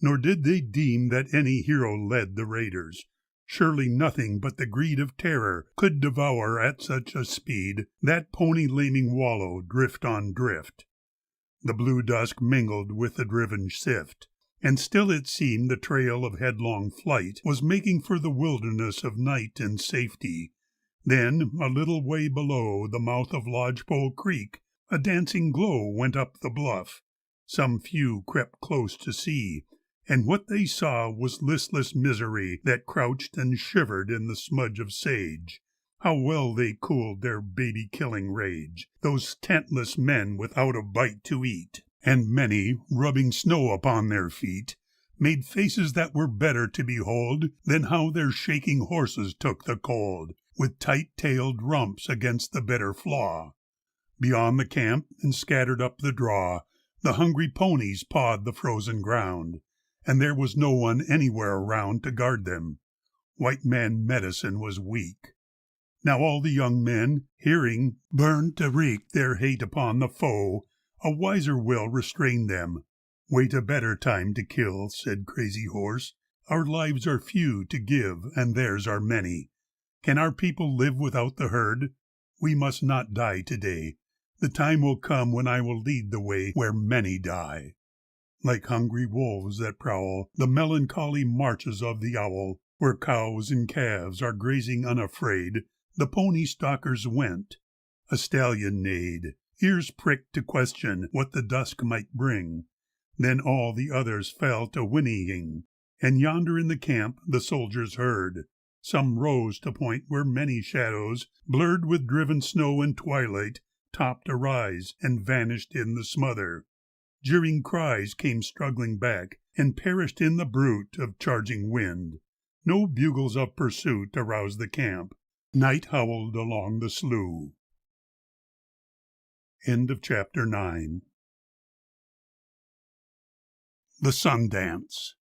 Nor did they deem that any hero led the raiders. Surely nothing but the greed of terror could devour at such a speed that pony-laming wallow drift on drift. The blue dusk mingled with the driven sift, and still it seemed the trail of headlong flight was making for the wilderness of night and safety. Then, a little way below the mouth of Lodgepole Creek, a dancing glow went up the bluff. Some few crept close to see, and what they saw was listless misery that crouched and shivered in the smudge of sage. How well they cooled their baby-killing rage, those tentless men without a bite to eat, and many, rubbing snow upon their feet, made faces that were better to behold than how their shaking horses took the cold, with tight-tailed rumps against the bitter flaw. Beyond the camp and scattered up the draw, the hungry ponies pawed the frozen ground, and there was no one anywhere around to guard them. White man medicine was weak. Now all the young men, hearing, burned to wreak their hate upon the foe. A wiser will restrained them. Wait a better time to kill, said Crazy Horse. Our lives are few to give, and theirs are many. Can our people live without the herd? We must not die today. The time will come when I will lead the way where many die. Like hungry wolves that prowl, the melancholy marches of the owl, where cows and calves are grazing unafraid, the pony stalkers went. A stallion neighed, ears pricked to question what the dusk might bring. Then all the others fell to whinnying, and yonder in the camp the soldiers heard. Some rose to point where many shadows, blurred with driven snow and twilight, topped a rise and vanished in the smother. Jeering cries came struggling back and perished in the bruit of charging wind. No bugles of pursuit aroused the camp. Night howled along the slough. End of chapter 9. The Sun Dance.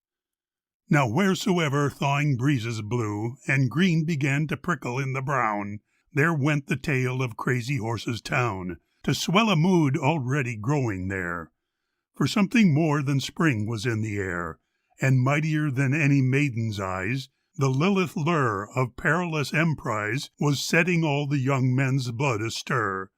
Now wheresoever thawing breezes blew, and green began to prickle in the brown, there went the tale of Crazy Horse's town, to swell a mood already growing there. For something more than spring was in the air, and mightier than any maiden's eyes, the Lilith lure of perilous emprise was setting all the young men's blood astir.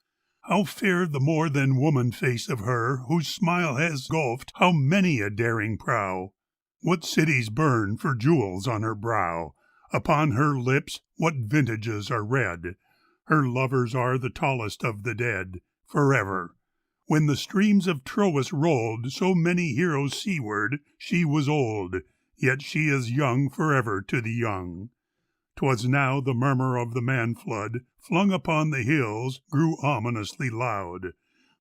How fair the more than woman face of her, whose smile has gulfed how many a daring prow! What cities burn for jewels on her brow? Upon her lips what vintages are red? Her lovers are the tallest of the dead, forever. When the streams of Troas rolled so many heroes seaward, she was old, yet she is young forever to the young. 'Twas now the murmur of the man-flood, flung upon the hills, grew ominously loud.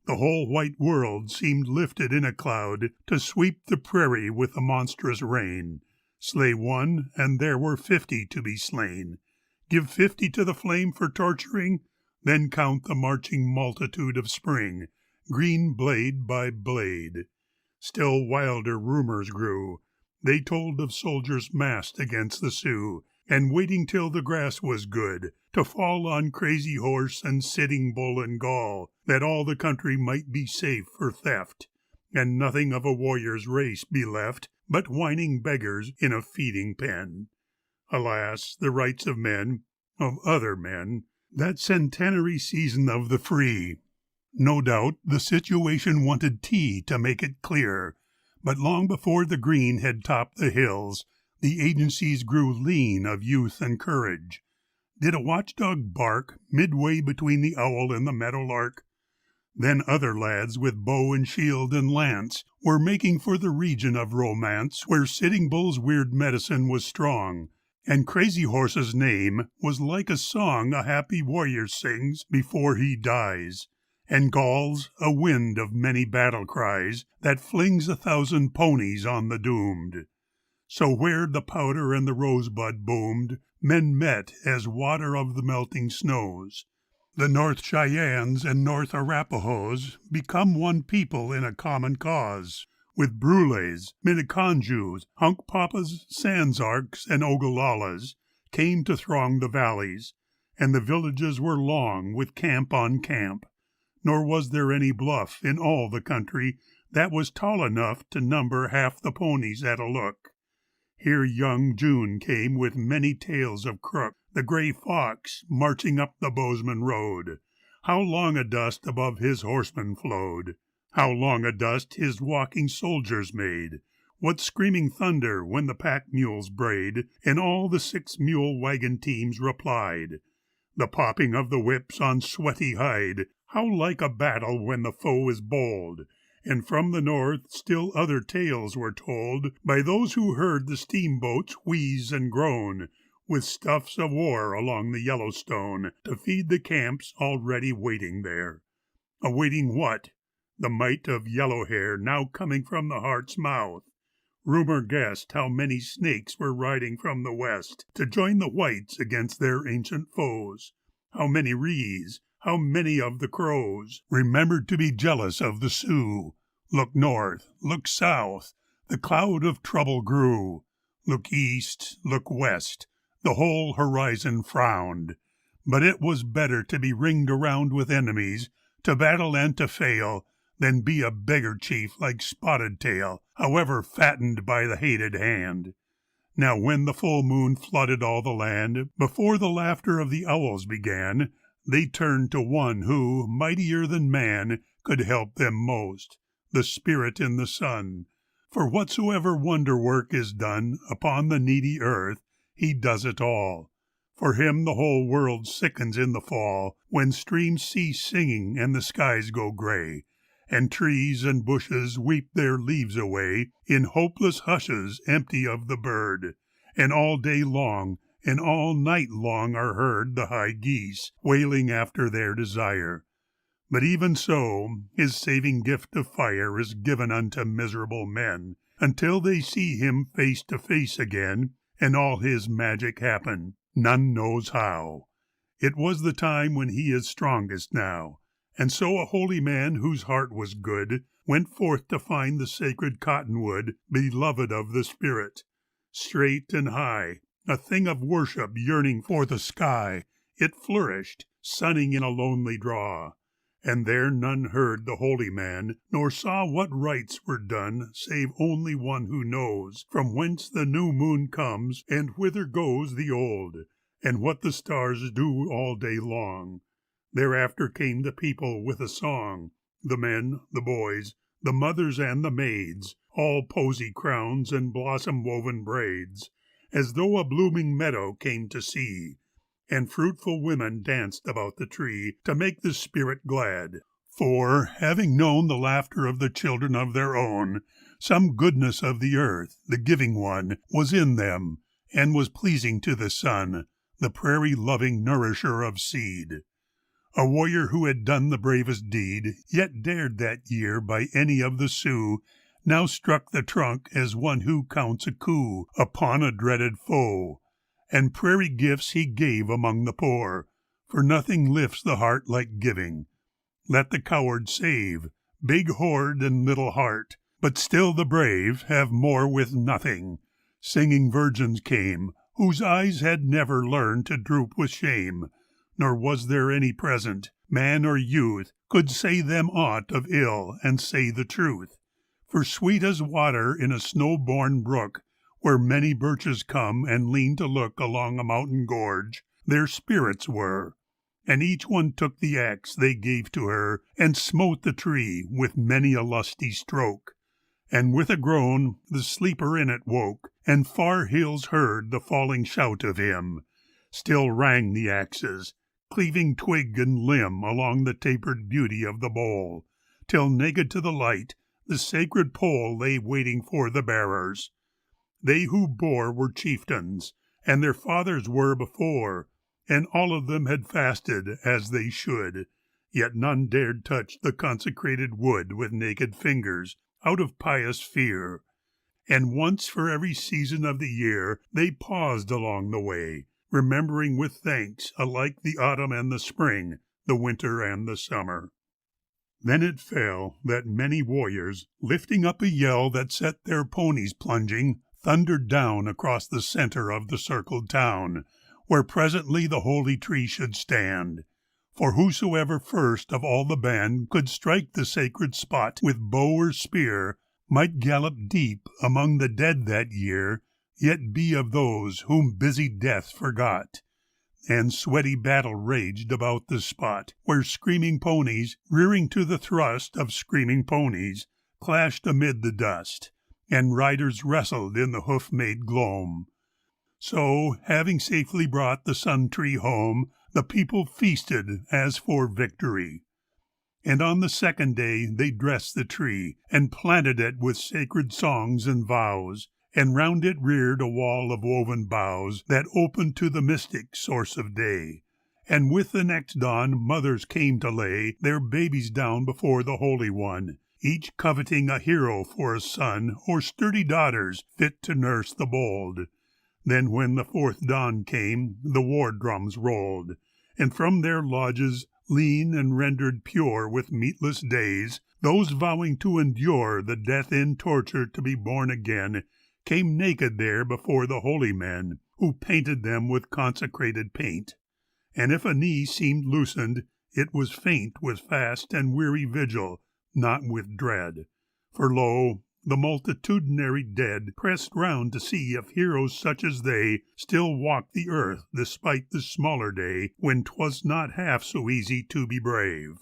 The whole white world seemed lifted in a cloud to sweep the prairie with a monstrous rain. Slay one, and there were 50 to be slain. Give 50 to the flame for torturing, then count the marching multitude of spring, green blade by blade. Still wilder rumors grew. They told of soldiers massed against the Sioux, and waiting till the grass was good, to fall on crazy horse and sitting bull and Gaul, that all the country might be safe for theft, and nothing of a warrior's race be left but whining beggars in a feeding pen. Alas, the rights of men, of other men, that centenary season of the free. No doubt the situation wanted tea to make it clear, but long before the green had topped the hills, the agencies grew lean of youth and courage. Did a watchdog bark midway between the owl and the meadowlark? Then other lads with bow and shield and lance were making for the region of romance where Sitting Bull's weird medicine was strong, and Crazy Horse's name was like a song a happy warrior sings before he dies, and Gaul's a wind of many battle cries that flings 1,000 ponies on the doomed. So where the powder and the rosebud boomed, men met as water of the melting snows. The North Cheyennes and North Arapahoes become one people in a common cause, with Brules, Miniconjous, Hunkpapas, Sanzarks, and Ogalallas came to throng the valleys, and the villages were long with camp on camp, nor was there any bluff in all the country that was tall enough to number half the ponies at a look. Here young June came with many tales of Crook, the gray fox, marching up the Bozeman road. How long a dust above his horsemen flowed! How long a dust his walking soldiers made! What screaming thunder when the pack mules brayed, and all the 6-mule wagon teams replied! The popping of the whips on sweaty hide, how like a battle when the foe is bold! And from the north still other tales were told by those who heard the steamboats wheeze and groan, with stuffs of war along the Yellowstone to feed the camps already waiting there. Awaiting what? The might of yellow hair now coming from the heart's mouth. Rumor guessed how many snakes were riding from the west to join the whites against their ancient foes. How many Rees, how many of the Crows remembered to be jealous of the Sioux. Look north, look south, the cloud of trouble grew. Look east, look west, the whole horizon frowned. But it was better to be ringed around with enemies, to battle and to fail, than be a beggar chief like Spotted Tail, however fattened by the hated hand. Now when the full moon flooded all the land, before the laughter of the owls began, they turned to one who, mightier than man, could help them most, the spirit in the sun. For whatsoever wonder work is done upon the needy earth, he does it all. For him the whole world sickens in the fall, when streams cease singing and the skies go gray, and trees and bushes weep their leaves away in hopeless hushes empty of the bird, and all day long and all night long are heard the high geese wailing after their desire. But even so, his saving gift of fire is given unto miserable men, until they see him face to face again, and all his magic happen, none knows how. It was the time when he is strongest now, and so a holy man whose heart was good went forth to find the sacred cottonwood, beloved of the spirit. Straight and high, a thing of worship yearning for the sky, it flourished, sunning in a lonely draw. And there none heard the holy man, nor saw what rites were done, save only one who knows from whence the new moon comes and whither goes the old, and what the stars do all day long. Thereafter came the people with a song, the men, the boys, the mothers and the maids, all posy crowns and blossom-woven braids, as though a blooming meadow came to see. And fruitful women danced about the tree to make the spirit glad. For, having known the laughter of the children of their own, some goodness of the earth, the giving one, was in them, and was pleasing to the sun, the prairie-loving nourisher of seed. A warrior who had done the bravest deed, yet dared that year by any of the Sioux, now struck the trunk as one who counts a coup upon a dreaded foe, and prairie gifts he gave among the poor, for nothing lifts the heart like giving. Let the coward save, big hoard and little heart, but still the brave have more with nothing. Singing virgins came, whose eyes had never learned to droop with shame, nor was there any present, man or youth, could say them aught of ill and say the truth. For sweet as water in a snow-born brook, where many birches come and lean to look along a mountain gorge, their spirits were. And each one took the axe they gave to her, and smote the tree with many a lusty stroke. And with a groan the sleeper in it woke, and far hills heard the falling shout of him. Still rang the axes, cleaving twig and limb along the tapered beauty of the bole, till naked to the light the sacred pole lay waiting for the bearers. They who bore were chieftains, and their fathers were before, and all of them had fasted as they should, yet none dared touch the consecrated wood with naked fingers, out of pious fear. And once for every season of the year they paused along the way, remembering with thanks alike the autumn and the spring, the winter and the summer. Then it fell that many warriors, lifting up a yell that set their ponies plunging, thundered down across the center of the circled town, where presently the holy tree should stand. For whosoever first of all the band could strike the sacred spot with bow or spear might gallop deep among the dead that year, yet be of those whom busy death forgot. And sweaty battle raged about the spot, where screaming ponies, rearing to the thrust of screaming ponies, clashed amid the dust, and riders wrestled in the hoof-made gloam. So, having safely brought the sun-tree home, the people feasted as for victory. And on the second day they dressed the tree, and planted it with sacred songs and vows, and round it reared a wall of woven boughs that opened to the mystic source of day. And with the next dawn mothers came to lay their babies down before the Holy One, each coveting a hero for a son or sturdy daughters fit to nurse the bold. Then when the fourth dawn came, the war drums rolled, and from their lodges, lean and rendered pure with meatless days, those vowing to endure the death in torture to be born again, came naked there before the holy men, who painted them with consecrated paint. And if a knee seemed loosened, it was faint with fast and weary vigil, not with dread. For lo, the multitudinary dead pressed round to see if heroes such as they still walked the earth despite the smaller day when 'twas not half so easy to be brave.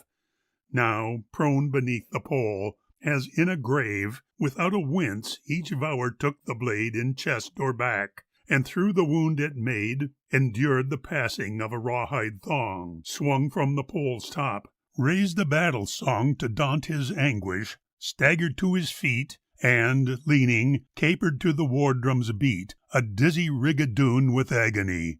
Now, prone beneath the pole, as in a grave, without a wince each vower took the blade in chest or back, and through the wound it made, endured the passing of a rawhide thong, swung from the pole's top, raised a battle song to daunt his anguish, staggered to his feet, and, leaning, capered to the war drum's beat, a dizzy rigadoon with agony.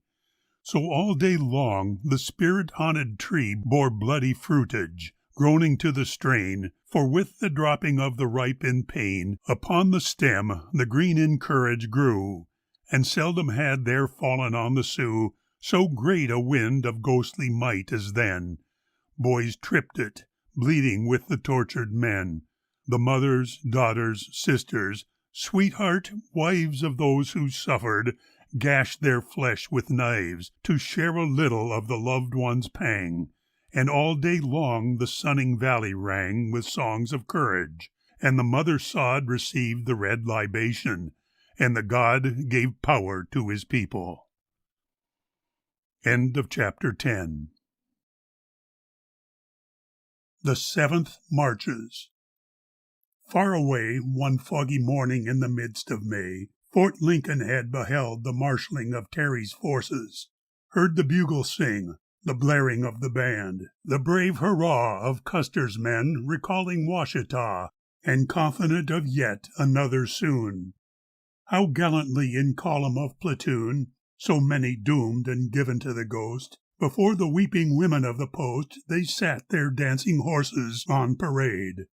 So all day long the spirit-haunted tree bore bloody fruitage, groaning to the strain, for with the dropping of the ripe in pain, upon the stem the green in courage grew, and seldom had there fallen on the Sioux so great a wind of ghostly might as then. Boys tripped it, bleeding with the tortured men, the mothers, daughters, sisters, sweetheart, wives of those who suffered, gashed their flesh with knives to share a little of the loved one's pang, and all day long the sunning valley rang with songs of courage, and the mother sod received the red libation, and the God gave power to his people. End of chapter 10. The Seventh Marches. Far away, one foggy morning in the midst of May, Fort Lincoln had beheld the marshalling of Terry's forces, heard the bugle sing, the blaring of the band, the brave hurrah of Custer's men recalling Washita, and confident of yet another soon. How gallantly in column of platoon, so many doomed and given to the ghost, Before the weeping women of the post they sat their dancing horses on parade.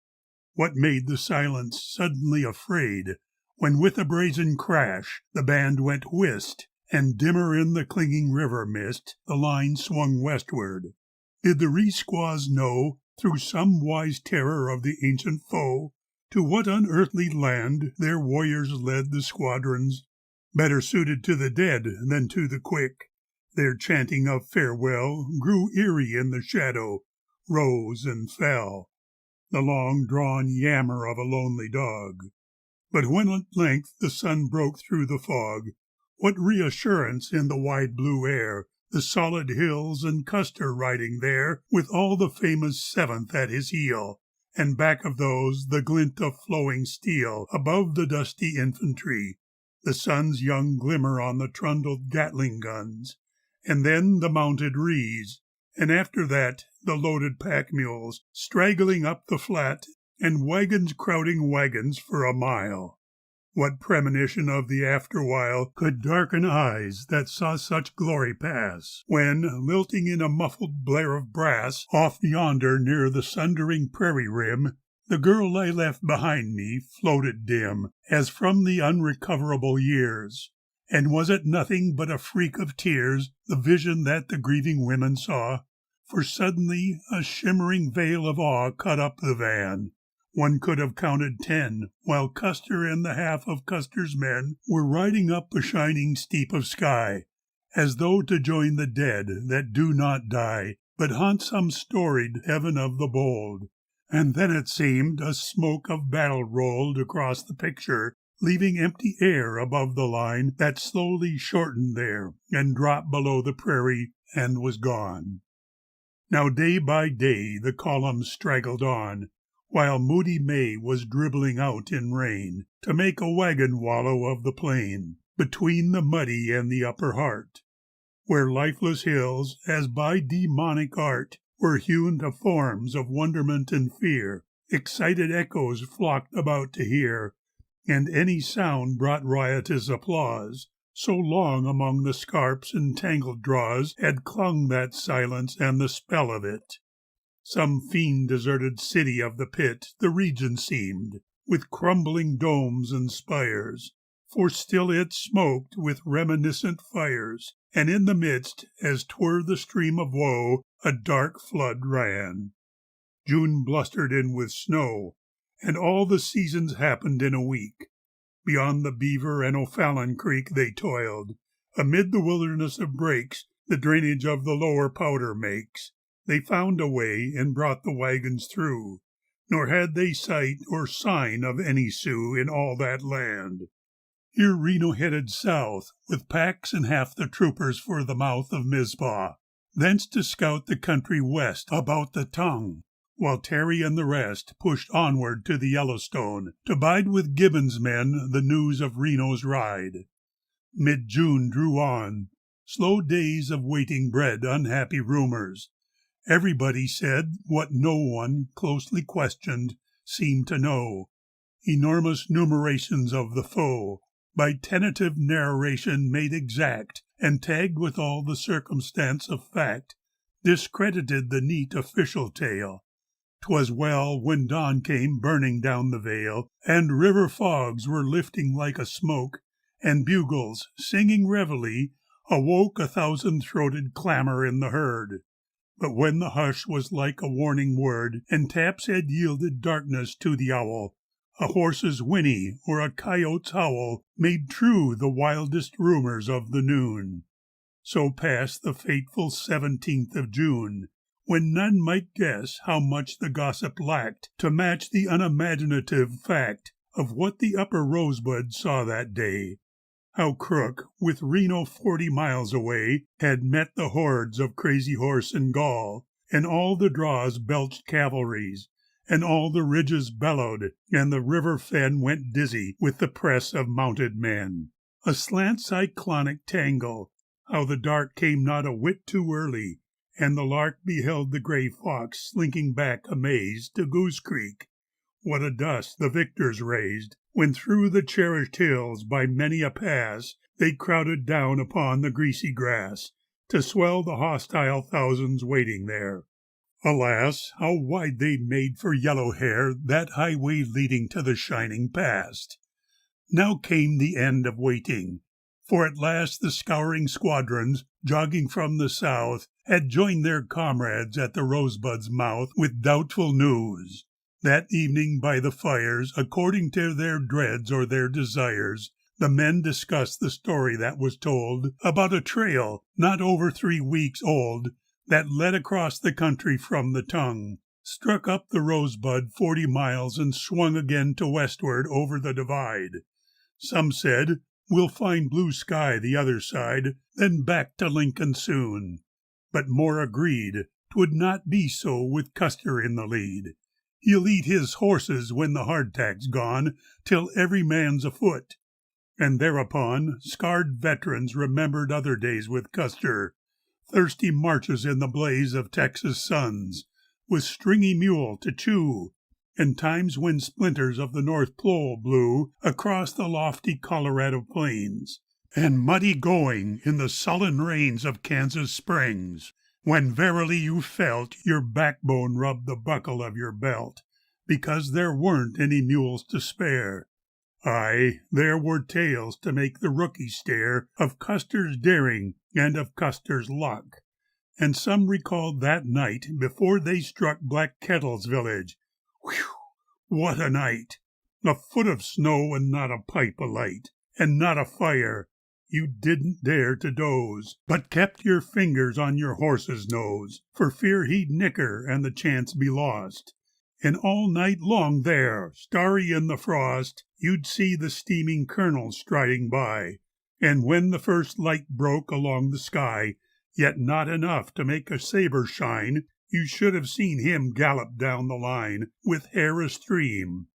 What made the silence suddenly afraid, when with a brazen crash the band went whist, and dimmer in the clinging river mist the line swung westward? Did the re-squaws know, through some wise terror of the ancient foe, to what unearthly land their warriors led the squadrons? Better suited to the dead than to the quick, their chanting of farewell grew eerie in the shadow, rose and fell, the long-drawn yammer of a lonely dog. But when at length the sun broke through the fog, what reassurance in the wide blue air, the solid hills and Custer riding there with all the famous 7th at his heel, and back of those the glint of flowing steel above the dusty infantry, the sun's young glimmer on the trundled Gatling guns, and then the mounted Rees, and after that the loaded pack mules straggling up the flat, and wagons crowding wagons for a mile. What premonition of the afterwhile could darken eyes that saw such glory pass, when, lilting in a muffled blare of brass, off yonder near the sundering prairie rim, the girl I left behind me floated dim, as from the unrecoverable years? And was it nothing but a freak of tears, the vision that the grieving women saw? For suddenly a shimmering veil of awe cut up the van. One could have counted 10, while Custer and the half of Custer's men were riding up a shining steep of sky, as though to join the dead that do not die, but haunt some storied heaven of the bold. And then it seemed a smoke of battle rolled across the picture, leaving empty air above the line that slowly shortened there and dropped below the prairie and was gone. Now day by day the columns straggled on, while moody May was dribbling out in rain, to make a wagon wallow of the plain, between the muddy and the upper heart, where lifeless hills, as by demonic art, were hewn to forms of wonderment and fear. Excited echoes flocked about to hear, and any sound brought riotous applause. So long among the scarps and tangled draws had clung that silence and the spell of it. Some fiend-deserted city of the pit the region seemed, with crumbling domes and spires, for still it smoked with reminiscent fires, and in the midst, as 'twere the stream of woe, a dark flood ran. June blustered in with snow, and all the seasons happened in a week. Beyond the Beaver and O'Fallon Creek they toiled, amid the wilderness of breaks the drainage of the lower Powder makes. They found a way and brought the wagons through, nor had they sight or sign of any Sioux in all that land. Here Reno headed south, with packs and half the troopers for the mouth of Mizpah, thence to scout the country west about the Tongue, while Terry and the rest pushed onward to the Yellowstone, to bide with Gibbon's men the news of Reno's ride. Mid-June drew on. Slow days of waiting bred unhappy rumors. Everybody said what no one, closely questioned, seemed to know. Enormous numerations of the foe, by tentative narration made exact, and tagged with all the circumstance of fact, discredited the neat official tale. 'Twas well when dawn came burning down the vale, and river fogs were lifting like a smoke, and bugles, singing reveille, awoke a thousand-throated clamor in the herd. But when the hush was like a warning word, and taps had yielded darkness to the owl, a horse's whinny or a coyote's howl made true the wildest rumors of the noon. So passed the fateful 17th of June, when none might guess how much the gossip lacked to match the unimaginative fact of what the upper Rosebud saw that day. How Crook, with Reno 40 miles away, had met the hordes of Crazy Horse and Gall, and all the draws belched cavalries, and all the ridges bellowed, and the river fen went dizzy with the press of mounted men. A slant cyclonic tangle, how the dark came not a whit too early, and the lark beheld the gray fox slinking back amazed to Goose Creek. What a dust the victors raised, when through the cherished hills by many a pass they crowded down upon the greasy grass, to swell the hostile thousands waiting there. Alas, how wide they made for yellow hair that highway leading to the shining past! Now came the end of waiting, for at last the scouring squadrons, jogging from the south, had joined their comrades at the Rosebud's mouth with doubtful news. That evening by the fires, according to their dreads or their desires, the men discussed the story that was told about a trail not over 3 weeks old that led across the country from the tongue, struck up the Rosebud 40 miles and swung again to westward over the divide. Some said, "We'll find blue sky the other side, then back to Lincoln soon." But more agreed 'twould not be so with Custer in the lead. He'll eat his horses when the hardtack's gone, till every man's afoot. And thereupon scarred veterans remembered other days with Custer, thirsty marches in the blaze of Texas suns, with stringy mule to chew, and times when splinters of the North Pole blew across the lofty Colorado plains, and muddy going in the sullen rains of Kansas Springs, when verily you felt your backbone rub the buckle of your belt, because there weren't any mules to spare. Aye, there were tales to make the rookie stare of Custer's daring and of Custer's luck. And some recalled that night before they struck Black Kettle's village. Whew! What a night! A foot of snow and not a pipe alight, and not a fire. You didn't dare to doze, but kept your fingers on your horse's nose, for fear he'd nicker and the chance be lost. And all night long there, starry in the frost, you'd see the steaming colonel striding by, and when the first light broke along the sky, yet not enough to make a saber shine, you should have seen him gallop down the line with hair astream.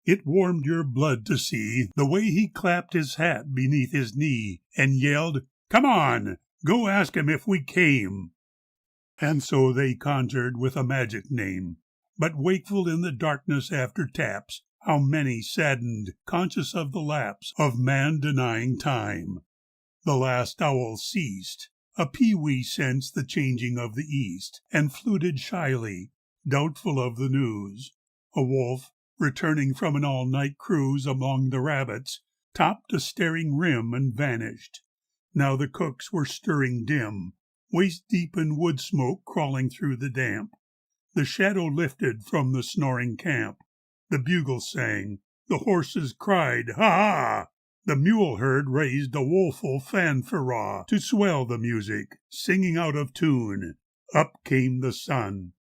It warmed your blood to see the way he clapped his hat beneath his knee and yelled, "Come on, go ask him if we came." And so they conjured with a magic name. But wakeful in the darkness after taps, how many saddened, conscious of the lapse of man-denying time. The last owl ceased. A pewee sensed the changing of the east, and fluted shyly, doubtful of the news. A wolf, returning from an all-night cruise among the rabbits, topped a staring rim and vanished. Now the cooks were stirring dim, waist-deep in wood smoke crawling through the damp. The shadow lifted from the snoring camp. The bugle sang. The horses cried, "Ha-ha!" The mule herd raised a woeful fanfarraw to swell the music, singing out of tune. Up came the sun.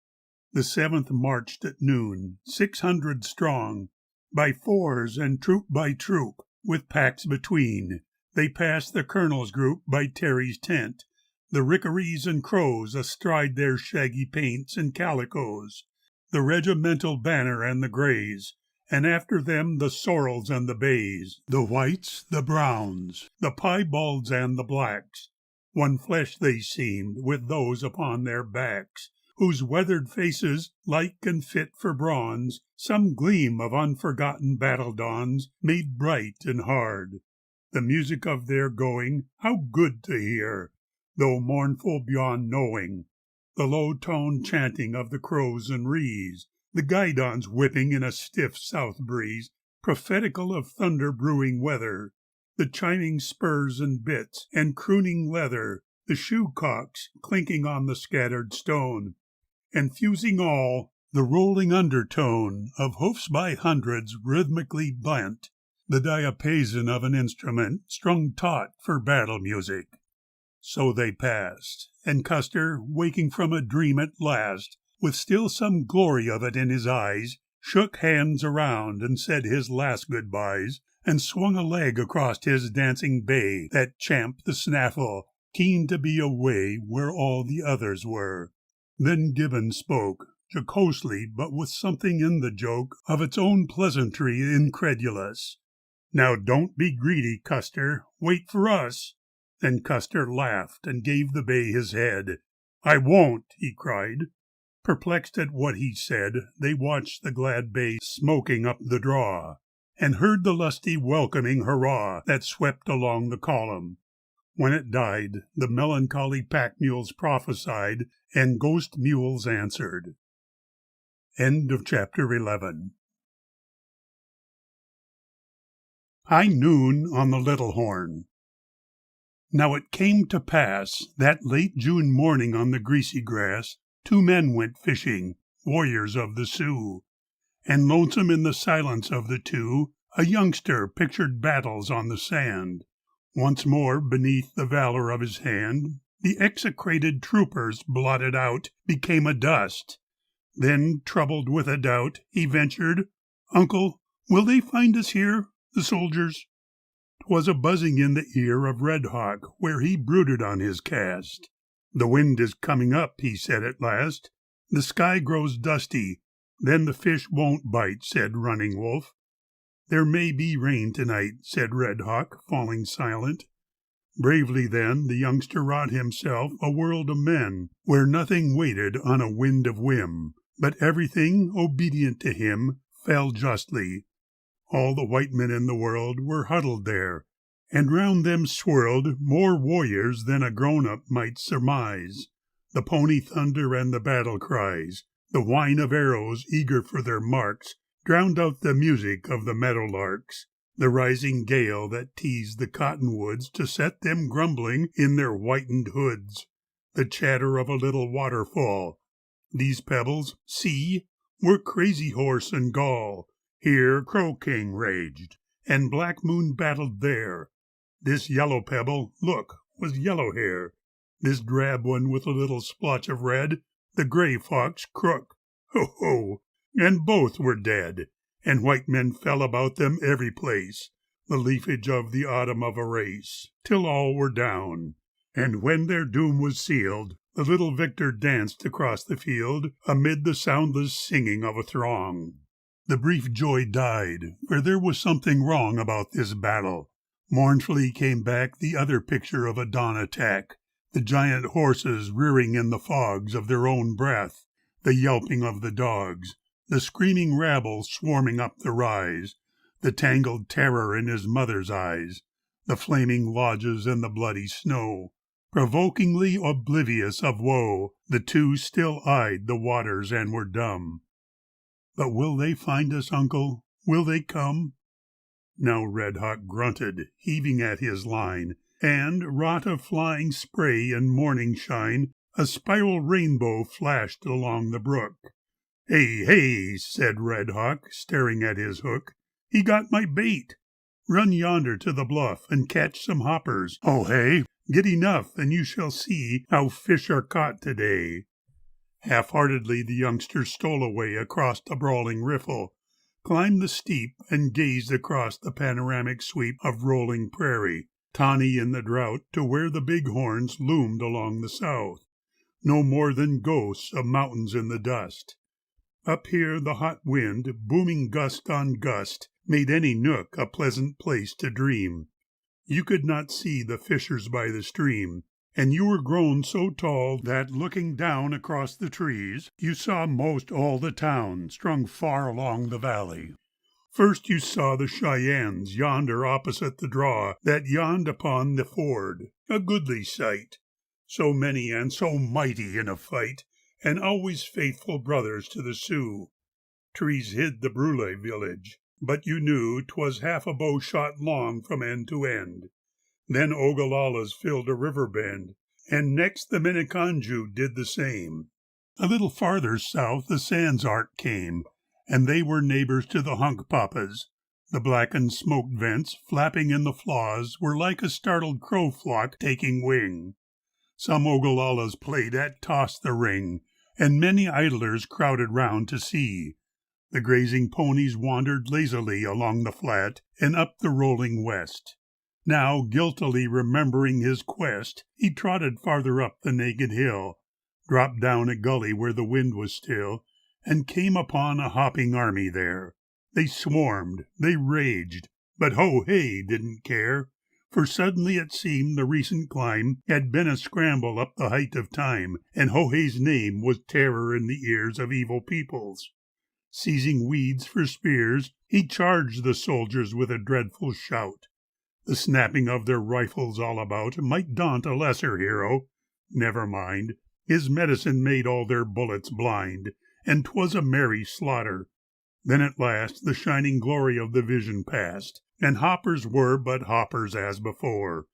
The 7th marched at noon, 600 strong, by fours and troop by troop, with packs between. They passed the colonel's group by Terry's tent, the Rickarees and Crows astride their shaggy paints and calicoes, the regimental banner and the grays, and after them the sorrels and the bays, the whites, the browns, the piebalds and the blacks. One flesh they seemed with those upon their backs, whose weathered faces, like and fit for bronze, some gleam of unforgotten battle dawns made bright and hard. The music of their going, how good to hear, though mournful beyond knowing. The low-toned chanting of the crows and rees, the guidons whipping in a stiff south breeze, prophetical of thunder-brewing weather, the chiming spurs and bits and crooning leather, the shoe-cocks clinking on the scattered stone, and fusing all, the rolling undertone of hoofs by hundreds rhythmically blent, the diapason of an instrument strung taut for battle music. So they passed, and Custer, waking from a dream at last, with still some glory of it in his eyes, shook hands around and said his last goodbyes, and swung a leg across his dancing bay that champed the snaffle, keen to be away where all the others were. Then Gibbon spoke, jocosely but with something in the joke of its own pleasantry incredulous. "Now don't be greedy, Custer, wait for us." Then Custer laughed and gave the bay his head. "I won't," he cried. Perplexed at what he said, they watched the glad bay smoking up the draw, and heard the lusty welcoming hurrah that swept along the column. When it died, the melancholy pack mules prophesied, and ghost mules answered. End of chapter 11. High Noon on the Little Horn. Now it came to pass that late June morning on the greasy grass, 2 men went fishing, warriors of the Sioux, and lonesome in the silence of the two, a youngster pictured battles on the sand. Once more beneath the valor of his hand, the execrated troopers blotted out became a dust. Then, troubled with a doubt, he ventured, "Uncle, will they find us here, the soldiers?" 'Twas a buzzing in the ear of Red Hawk where he brooded on his cast. "The wind is coming up," he said at last. "The sky grows dusty, then the fish won't bite," said Running Wolf. "There may be rain tonight," said Red Hawk, falling silent. Bravely then the youngster wrought himself a world of men, where nothing waited on a wind of whim, but everything, obedient to him, fell justly. All the white men in the world were huddled there, and round them swirled more warriors than a grown-up might surmise. The pony thunder and the battle cries, the whine of arrows eager for their marks, drowned out the music of the meadowlarks, the rising gale that teased the cottonwoods to set them grumbling in their whitened hoods, the chatter of a little waterfall. These pebbles, see, were Crazy Horse and Gall. Here Crow King raged, and Black Moon battled there. This yellow pebble, look, was Yellow Hair. This drab one with a little splotch of red, the gray fox Crook. Ho, ho! And both were dead, and white men fell about them every place, the leafage of the autumn of a race, till all were down. And when their doom was sealed, the little victor danced across the field amid the soundless singing of a throng. The brief joy died, for there was something wrong about this battle. Mournfully came back the other picture of a dawn attack, the giant horses rearing in the fogs of their own breath, the yelping of the dogs, the screaming rabble swarming up the rise, the tangled terror in his mother's eyes, the flaming lodges and the bloody snow. Provokingly oblivious of woe, the two still eyed the waters and were dumb. "But will they find us, uncle? Will they come?" Now Red Hawk grunted, heaving at his line, and, wrought of flying spray and morning shine, a spiral rainbow flashed along the brook. "Hey, hey," said Red Hawk, staring at his hook. "He got my bait. Run yonder to the bluff and catch some hoppers. Oh, hey, get enough, and you shall see how fish are caught today." Half-heartedly the youngster stole away across the brawling riffle, climbed the steep, and gazed across the panoramic sweep of rolling prairie, tawny in the drought, to where the bighorns loomed along the south, no more than ghosts of mountains in the dust. Up here the hot wind, booming gust on gust, made any nook a pleasant place to dream. You could not see the fishers by the stream, and you were grown so tall that, looking down across the trees, you saw most all the town strung far along the valley. First you saw the Cheyennes yonder opposite the draw that yawned upon the ford, a goodly sight, so many and so mighty in a fight, and always faithful brothers to the Sioux. Trees hid the Brule village, but you knew 'twas half a bow shot long from end to end. Then Ogalallas filled a river bend, and next the Minneconjou did the same. A little farther south the Sans Arc came, and they were neighbors to the Hunkpapas. The blackened smoke vents flapping in the flaws were like a startled crow flock taking wing. Some Ogalallas played at toss the ring, and many idlers crowded round to see. The grazing ponies wandered lazily along the flat and up the rolling west. Now, guiltily remembering his quest, he trotted farther up the naked hill, dropped down a gully where the wind was still, and came upon a hopping army there. They swarmed, they raged, but Ho-Hey didn't care, for suddenly it seemed the recent climb had been a scramble up the height of time, and Ho-Hey's name was terror in the ears of evil peoples. Seizing weeds for spears, he charged the soldiers with a dreadful shout. The snapping of their rifles all about might daunt a lesser hero. Never mind, his medicine made all their bullets blind, and 'twas a merry slaughter. Then at last the shining glory of the vision passed, and hoppers were but hoppers as before,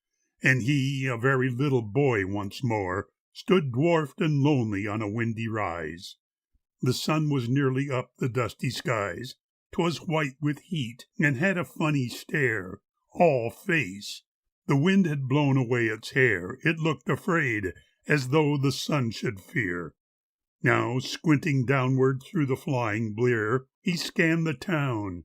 and he, a very little boy once more, stood dwarfed and lonely on a windy rise. The sun was nearly up the dusty skies. 'Twas white with heat, and had a funny stare, all face. The wind had blown away its hair. It looked afraid, as though the sun should fear. Now, squinting downward through the flying blear, he scanned the town,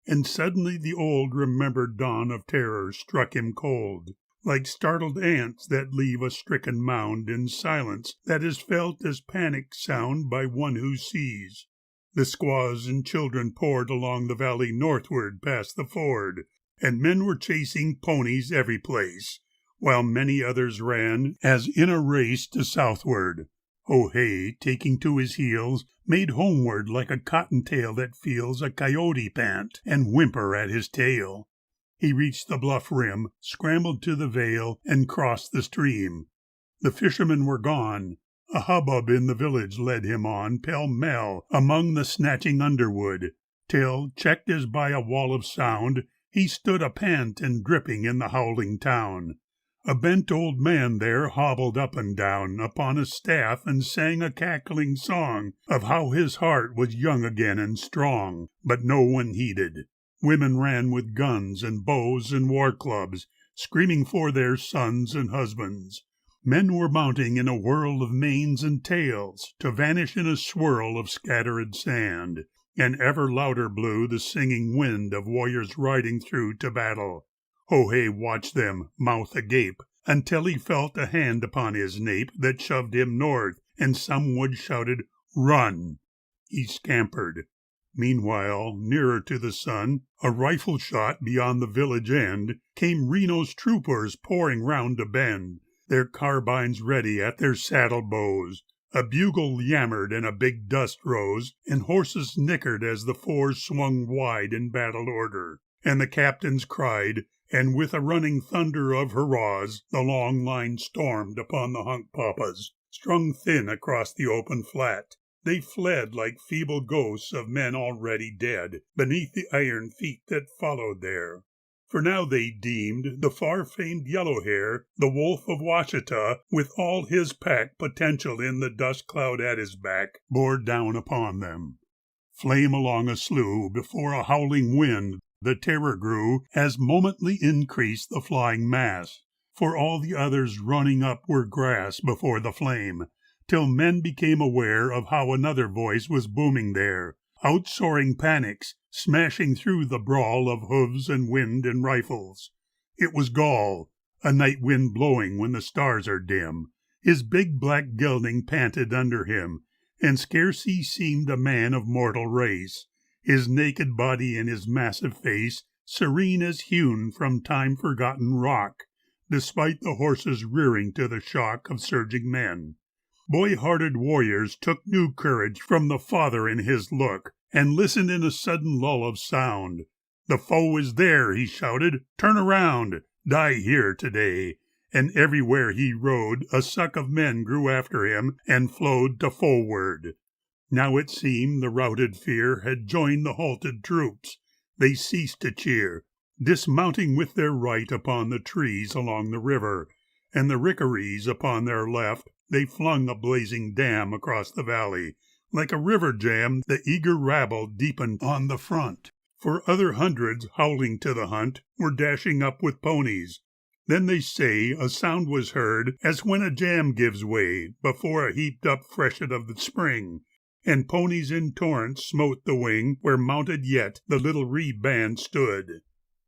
and suddenly the old remembered dawn of terror struck him cold, like startled ants that leave a stricken mound in silence that is felt as panic sound by one who sees. The squaws and children poured along the valley northward past the ford, and men were chasing ponies every place, while many others ran as in a race to southward. Ho-Hay, taking to his heels, made homeward like a cottontail that feels a coyote pant and whimper at his tail. He reached the bluff rim, scrambled to the vale, and crossed the stream. The fishermen were gone. A hubbub in the village led him on pell-mell among the snatching underwood, till, checked as by a wall of sound, he stood a-pant and dripping in the howling town. A bent old man there hobbled up and down upon a staff and sang a cackling song of how his heart was young again and strong, but no one heeded. Women ran with guns and bows and war clubs, screaming for their sons and husbands. Men were mounting in a whirl of manes and tails, to vanish in a swirl of scattered sand, and ever louder blew the singing wind of warriors riding through to battle. Ho-Hay watched them, mouth agape, until he felt a hand upon his nape that shoved him north, and some wood shouted, "Run!" He scampered. Meanwhile, nearer to the sun, a rifle shot beyond the village end, came Reno's troopers pouring round a bend, their carbines ready at their saddle bows. A bugle yammered and a big dust rose, and horses nickered as the fours swung wide in battle order, and the captains cried, and with a running thunder of hurrahs, the long line stormed upon the Hunkpapas, strung thin across the open flat. They fled like feeble ghosts of men already dead, beneath the iron feet that followed there. For now they deemed the far-famed Yellowhair, the wolf of Washita, with all his pack potential in the dust cloud at his back, bore down upon them. Flame along a slough before a howling wind, the terror grew as momently increased the flying mass, for all the others running up were grass before the flame, till men became aware of how another voice was booming there, outsoaring panics, smashing through the brawl of hooves and wind and rifles. It was Gall, a night wind blowing when the stars are dim. His big black gelding panted under him, and scarce he seemed a man of mortal race, his naked body and his massive face serene as hewn from time-forgotten rock, despite the horses rearing to the shock of surging men. Boy-hearted warriors took new courage from the father in his look, and listened in a sudden lull of sound. "The foe is there," he shouted. "Turn around! Die here today!" And everywhere he rode, a suck of men grew after him and flowed to forward. Now it seemed the routed fear had joined the halted troops. They ceased to cheer, dismounting with their right upon the trees along the river, and the rickarees upon their left. They flung a blazing dam across the valley. Like a river jam, the eager rabble deepened on the front, for other hundreds, howling to the hunt, were dashing up with ponies. Then they say a sound was heard as when a jam gives way before a heaped-up freshet of the spring, and ponies in torrents smote the wing where mounted yet the little ree-band stood.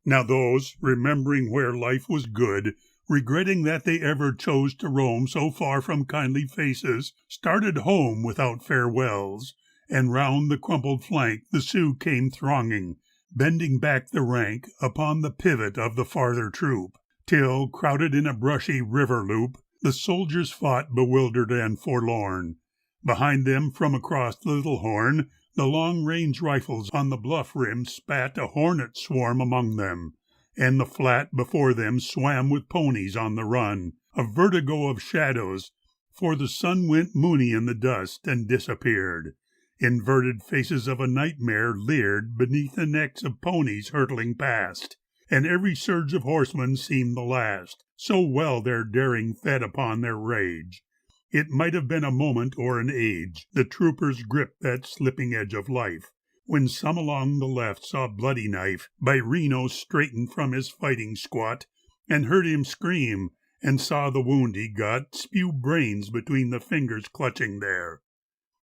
Now those, remembering where life was good, regretting that they ever chose to roam so far from kindly faces, started home without farewells, and round the crumpled flank the Sioux came thronging, bending back the rank upon the pivot of the farther troop, till, crowded in a brushy river loop, the soldiers fought bewildered and forlorn. Behind them, from across the Little Horn, the long-range rifles on the bluff rim spat a hornet swarm among them, and the flat before them swam with ponies on the run, a vertigo of shadows, for the sun went moony in the dust and disappeared. Inverted faces of a nightmare leered beneath the necks of ponies hurtling past, and every surge of horsemen seemed the last, so well their daring fed upon their rage. It might have been a moment or an age, the troopers gripped that slipping edge of life, when some along the left saw Bloody Knife by Reno straighten from his fighting squat, and heard him scream, and saw the wound he got spew brains between the fingers clutching there.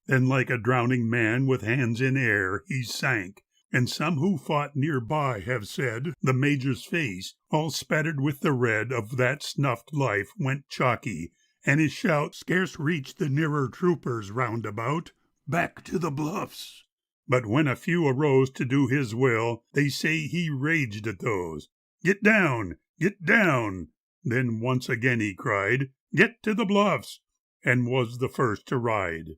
Then like a drowning man with hands in air he sank, and some who fought nearby have said the Major's face, all spattered with the red of that snuffed life, went chalky, and his shout scarce reached the nearer troopers round about, "Back to the bluffs!" But when a few arose to do his will, they say he raged at those. "Get down! Get down!" Then once again he cried, "Get to the bluffs!" and was the first to ride.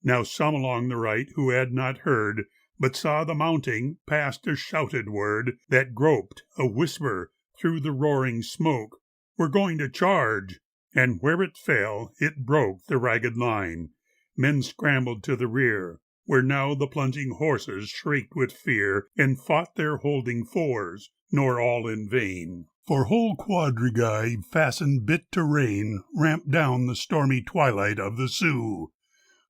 Now some along the right who had not heard, but saw the mounting, passed a shouted word that groped, a whisper, through the roaring smoke. "We're going to charge!" And where it fell, it broke the ragged line. Men scrambled to the rear, where now the plunging horses shrieked with fear, and fought their holding fours, nor all in vain. For whole quadrigi, fastened bit to rein, ramped down the stormy twilight of the Sioux.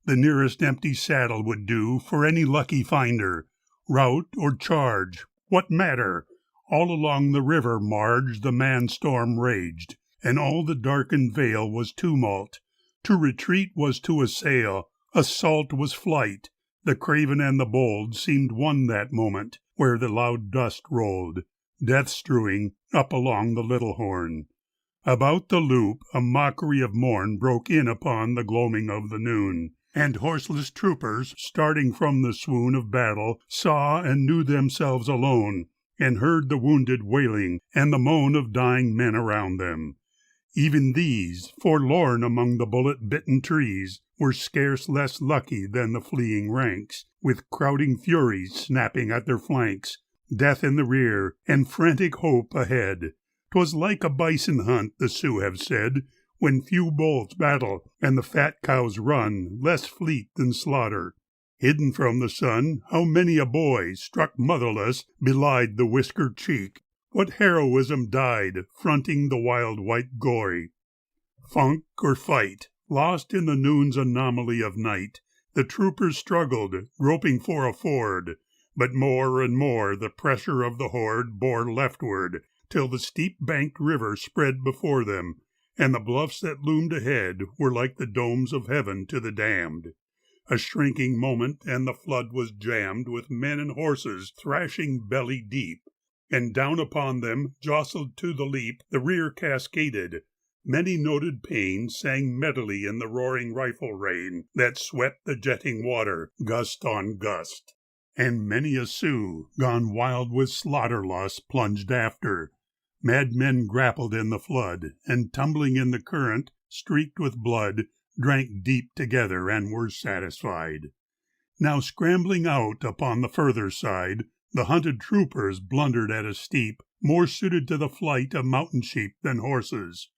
The nearest empty saddle would do for any lucky finder. Rout or charge, what matter? All along the river marge the man-storm raged, and all the darkened vale was tumult. To retreat was to assail, assault was flight. The craven and the bold seemed one that moment, where the loud dust rolled, death-strewing, up along the Little Horn. About the loop a mockery of morn broke in upon the gloaming of the noon, and horseless troopers, starting from the swoon of battle, saw and knew themselves alone, and heard the wounded wailing and the moan of dying men around them. Even these, forlorn among the bullet-bitten trees, were scarce less lucky than the fleeing ranks, with crowding furies snapping at their flanks, death in the rear, and frantic hope ahead. 'Twas like a bison hunt, the Sioux have said, when few bulls battle, and the fat cows run, less fleet than slaughter. Hidden from the sun, how many a boy, struck motherless, belied the whiskered cheek. What heroism died, fronting the wild white glory. Funk or fight, lost in the noon's anomaly of night, the troopers struggled, groping for a ford, but more and more the pressure of the horde bore leftward, till the steep-banked river spread before them, and the bluffs that loomed ahead were like the domes of heaven to the damned. A shrinking moment, and the flood was jammed with men and horses thrashing belly deep, and down upon them, jostled to the leap, the rear cascaded. Many noted pain sang mettily in the roaring rifle rain that swept the jetting water, gust on gust. And many a Sioux, gone wild with slaughter lust, plunged after. Madmen grappled in the flood, and tumbling in the current, streaked with blood, drank deep together and were satisfied. Now scrambling out upon the further side, the hunted troopers blundered at a steep, more suited to the flight of mountain sheep than horses.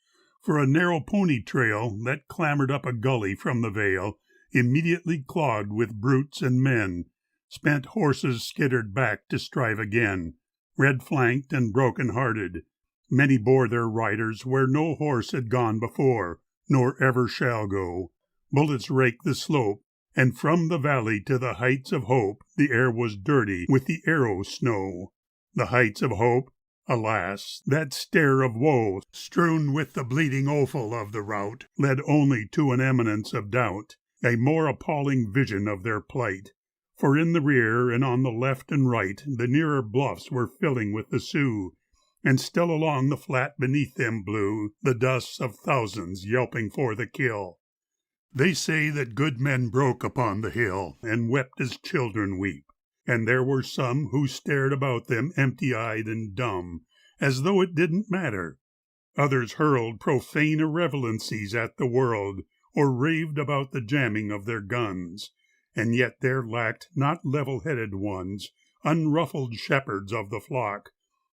For a narrow pony trail that clambered up a gully from the vale, immediately clogged with brutes and men, spent horses skittered back to strive again, red-flanked and broken-hearted. Many bore their riders where no horse had gone before, nor ever shall go. Bullets raked the slope, and from the valley to the heights of hope the air was dirty with the arrow snow. The heights of hope, alas, that stair of woe, strewn with the bleeding offal of the rout, led only to an eminence of doubt, a more appalling vision of their plight. For in the rear and on the left and right the nearer bluffs were filling with the Sioux, and still along the flat beneath them blew the dust of thousands yelping for the kill. They say that good men broke upon the hill and wept as children weep, and there were some who stared about them empty-eyed and dumb, as though it didn't matter. Others hurled profane irrelevancies at the world, or raved about the jamming of their guns, and yet there lacked not level-headed ones, unruffled shepherds of the flock,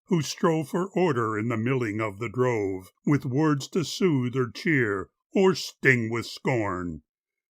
who strove for order in the milling of the drove, with words to soothe or cheer, or sting with scorn.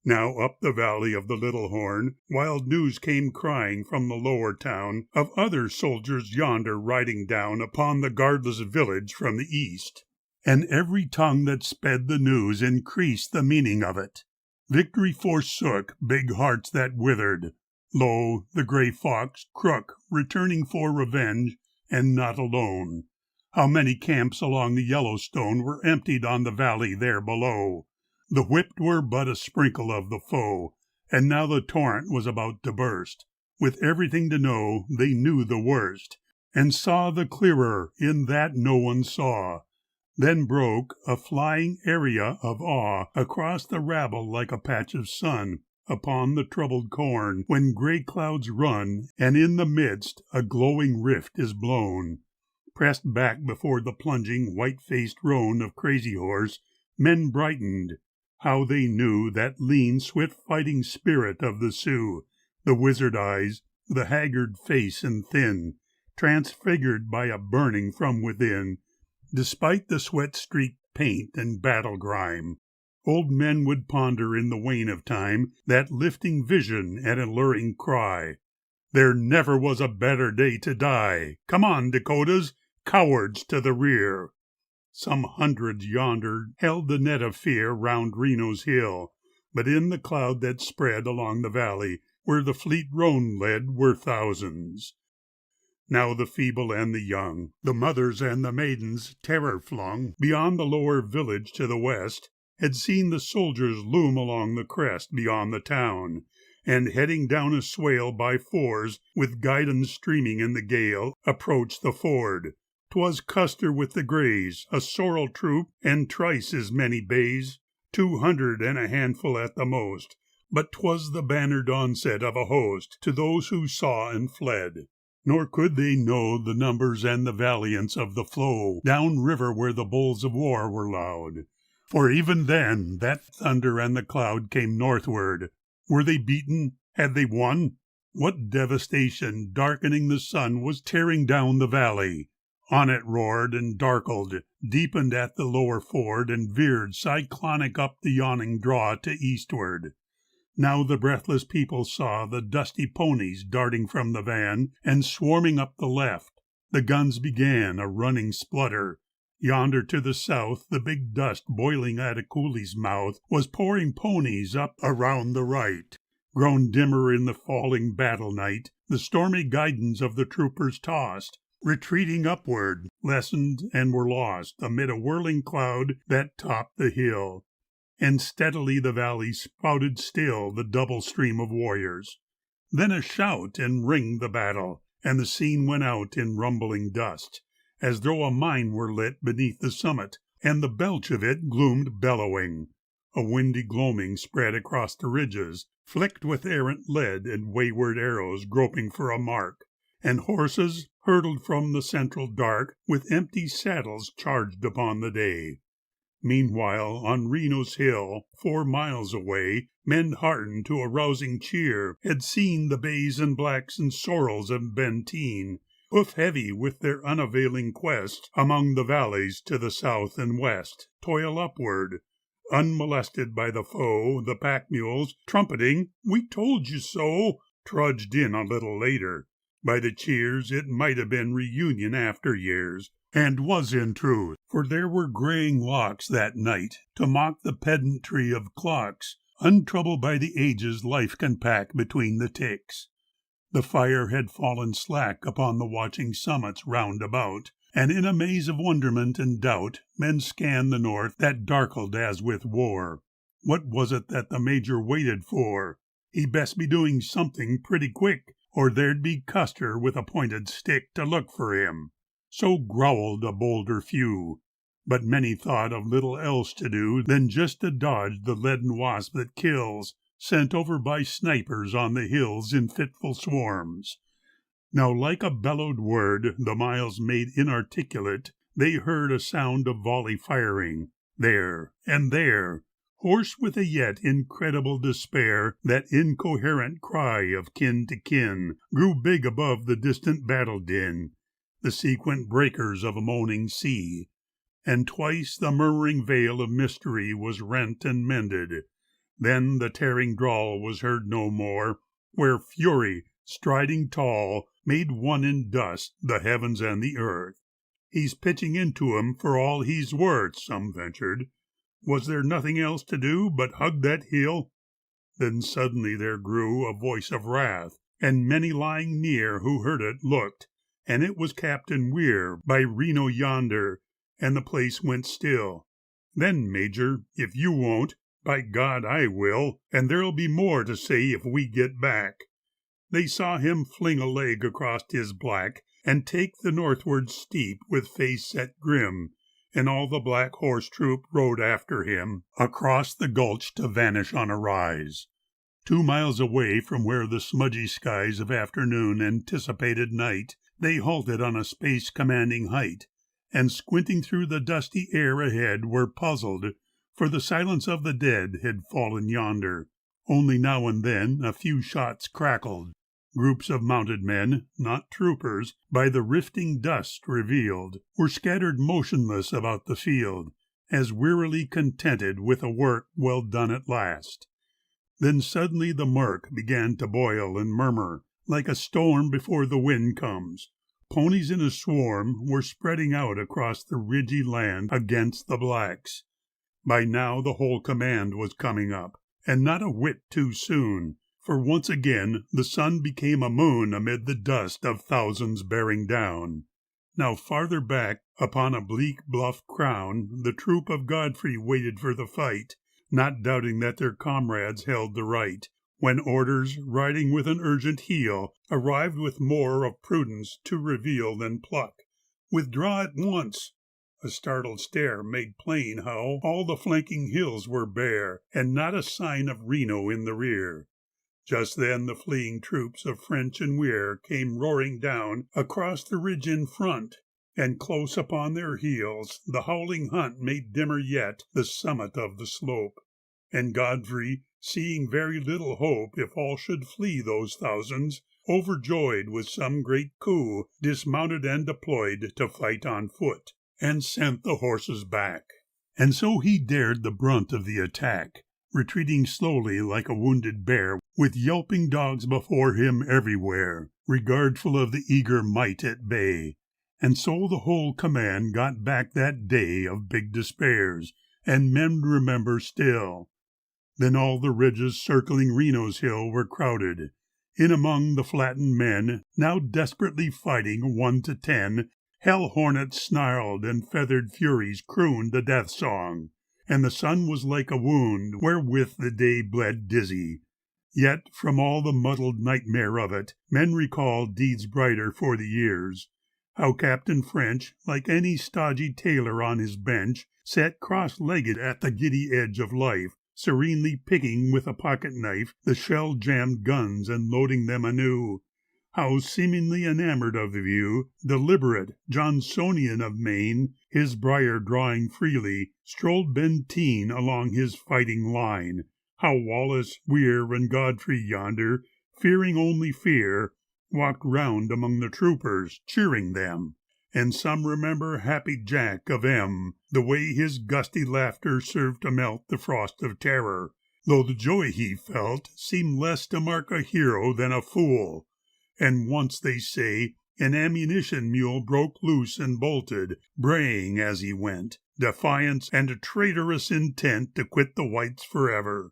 Now up the valley of the Little Horn, wild news came crying from the lower town of other soldiers yonder riding down upon the guardless village from the east. And every tongue that sped the news increased the meaning of it. Victory forsook big hearts that withered. Lo, the gray fox, Crook, returning for revenge, and not alone. How many camps along the Yellowstone were emptied on the valley there below. The whipped were but a sprinkle of the foe, and now the torrent was about to burst. With everything to know, they knew the worst, and saw the clearer in that no one saw. Then broke a flying area of awe across the rabble like a patch of sun upon the troubled corn, when gray clouds run, and in the midst a glowing rift is blown. Pressed back before the plunging, white-faced roan of Crazy Horse, men brightened. How they knew that lean, swift-fighting spirit of the Sioux, the wizard eyes, the haggard face and thin, transfigured by a burning from within, despite the sweat-streaked paint and battle grime. Old men would ponder in the wane of time that lifting vision and alluring cry. There never was a better day to die. Come on, Dakotas, cowards to the rear. Some hundreds yonder held the net of fear round Reno's hill, but in the cloud that spread along the valley, where the fleet roan led, were thousands. Now the feeble and the young, the mothers and the maidens, terror flung, beyond the lower village to the west, had seen the soldiers loom along the crest beyond the town, and heading down a swale by fours, with guidons streaming in the gale, approach the ford. 'Twas Custer with the Greys, a sorrel troop, and thrice as many bays, 200 and a handful at the most, but 'twas the bannered onset of a host to those who saw and fled. Nor could they know the numbers and the valiance of the flow down river where the bulls of war were loud. For even then that thunder and the cloud came northward. Were they beaten? Had they won? What devastation, darkening the sun, was tearing down the valley? On it roared and darkled, deepened at the lower ford, and veered cyclonic up the yawning draw to eastward. Now the breathless people saw the dusty ponies darting from the van and swarming up the left. The guns began a running splutter. Yonder to the south, the big dust boiling at a coulee's mouth was pouring ponies up around the right. Grown dimmer in the falling battle night, the stormy guidons of the troopers tossed, retreating upward, lessened and were lost amid a whirling cloud that topped the hill. And steadily the valley spouted still the double stream of warriors. Then a shout and ringed the battle, and the scene went out in rumbling dust, as though a mine were lit beneath the summit, and the belch of it gloomed bellowing. A windy gloaming spread across the ridges, flicked with errant lead and wayward arrows groping for a mark, and horses hurtled from the central dark with empty saddles charged upon the day. Meanwhile, on Reno's hill, 4 miles away, men heartened to a rousing cheer had seen the bays and blacks and sorrels of Benteen, hoof-heavy with their unavailing quest among the valleys to the south and west, toil upward. Unmolested by the foe, the pack mules, trumpeting, "We told you so," trudged in a little later. By the cheers it might have been reunion after years, and was in truth, for there were graying locks that night to mock the pedantry of clocks, untroubled by the ages life can pack between the ticks. The fire had fallen slack upon the watching summits round about, and in a maze of wonderment and doubt men scanned the north that darkled as with war. What was it that the major waited for? He best be doing something pretty quick, or there'd be Custer with a pointed stick to look for him. So growled a bolder few, but many thought of little else to do than just to dodge the leaden wasp that kills, sent over by snipers on the hills in fitful swarms. Now like a bellowed word the miles made inarticulate, they heard a sound of volley firing, there and there, hoarse with a yet incredible despair. That incoherent cry of kin to kin grew big above the distant battle din. the sequent breakers of a moaning sea, and twice the murmuring veil of mystery was rent and mended. Then the tearing drawl was heard no more, where fury, striding tall, made one in dust the heavens and the earth. "He's pitching into 'em for all he's worth," some ventured. Was there nothing else to do but hug that hill? Then suddenly there grew a voice of wrath, and many lying near who heard it looked, and it was Captain Weir by Reno yonder, and the place went still. "Then, Major, if you won't, by God I will, and there'll be more to say if we get back." They saw him fling a leg across his black, and take the northward steep with face set grim, and all the black horse troop rode after him across the gulch to vanish on a rise. 2 miles away from where the smudgy skies of afternoon anticipated night, they halted on a space-commanding height, and squinting through the dusty air ahead were puzzled, for the silence of the dead had fallen yonder. Only now and then a few shots crackled. Groups of mounted men, not troopers, by the rifting dust revealed, were scattered motionless about the field, as wearily contented with a work well done at last. Then suddenly the murk began to boil and murmur, like a storm before the wind comes. Ponies in a swarm were spreading out across the ridgy land against the blacks. By now the whole command was coming up, and not a whit too soon, for once again the sun became a moon amid the dust of thousands bearing down. Now farther back, upon a bleak bluff crown, the troop of Godfrey waited for the fight, not doubting that their comrades held the right, when orders, riding with an urgent heel, arrived with more of prudence to reveal than pluck. "Withdraw at once!" A startled stare made plain how all the flanking hills were bare, and not a sign of Reno in the rear. Just then the fleeing troops of French and Weir came roaring down across the ridge in front, and close upon their heels the howling hunt made dimmer yet the summit of the slope. And Godfrey, seeing very little hope if all should flee those thousands, overjoyed with some great coup, dismounted and deployed to fight on foot, and sent the horses back. And so he dared the brunt of the attack, retreating slowly like a wounded bear, with yelping dogs before him everywhere, regardful of the eager might at bay. And so the whole command got back that day of big despairs, and men remember still. Then all the ridges circling Reno's hill were crowded. In among the flattened men, now desperately fighting 1 to 10, hell hornets snarled and feathered furies crooned the death song, and the sun was like a wound wherewith the day bled dizzy. Yet from all the muddled nightmare of it, men recall deeds brighter for the years. How Captain French, like any stodgy tailor on his bench, sat cross-legged at the giddy edge of life, serenely picking with a pocket-knife the shell-jammed guns and loading them anew. How, seemingly enamored of the view, deliberate, Johnsonian of mien, his briar drawing freely, strolled Benteen along his fighting line. How Wallace, Weir, and Godfrey yonder, fearing only fear, walked round among the troopers, cheering them. And some remember Happy Jack of M., the way his gusty laughter served to melt the frost of terror, though the joy he felt seemed less to mark a hero than a fool. And once, they say, an ammunition mule broke loose and bolted, braying as he went, defiance and a traitorous intent to quit the whites forever.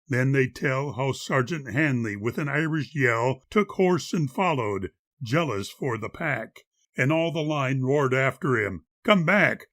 Then they tell how Sergeant Hanley with an Irish yell took horse and followed, jealous for the pack, and all the line roared after him, come back,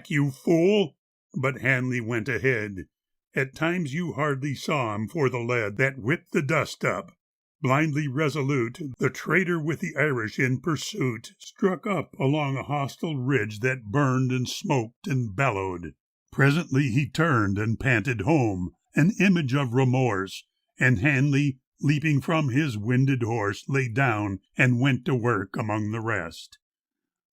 you fool!" But Hanley went ahead. At times you hardly saw him for the lead that whipped the dust up. Blindly resolute, the traitor with the Irish in pursuit struck up along a hostile ridge that burned and smoked and bellowed. Presently he turned and panted home, an image of remorse, and Hanley, leaping from his winded horse, lay down and went to work among the rest.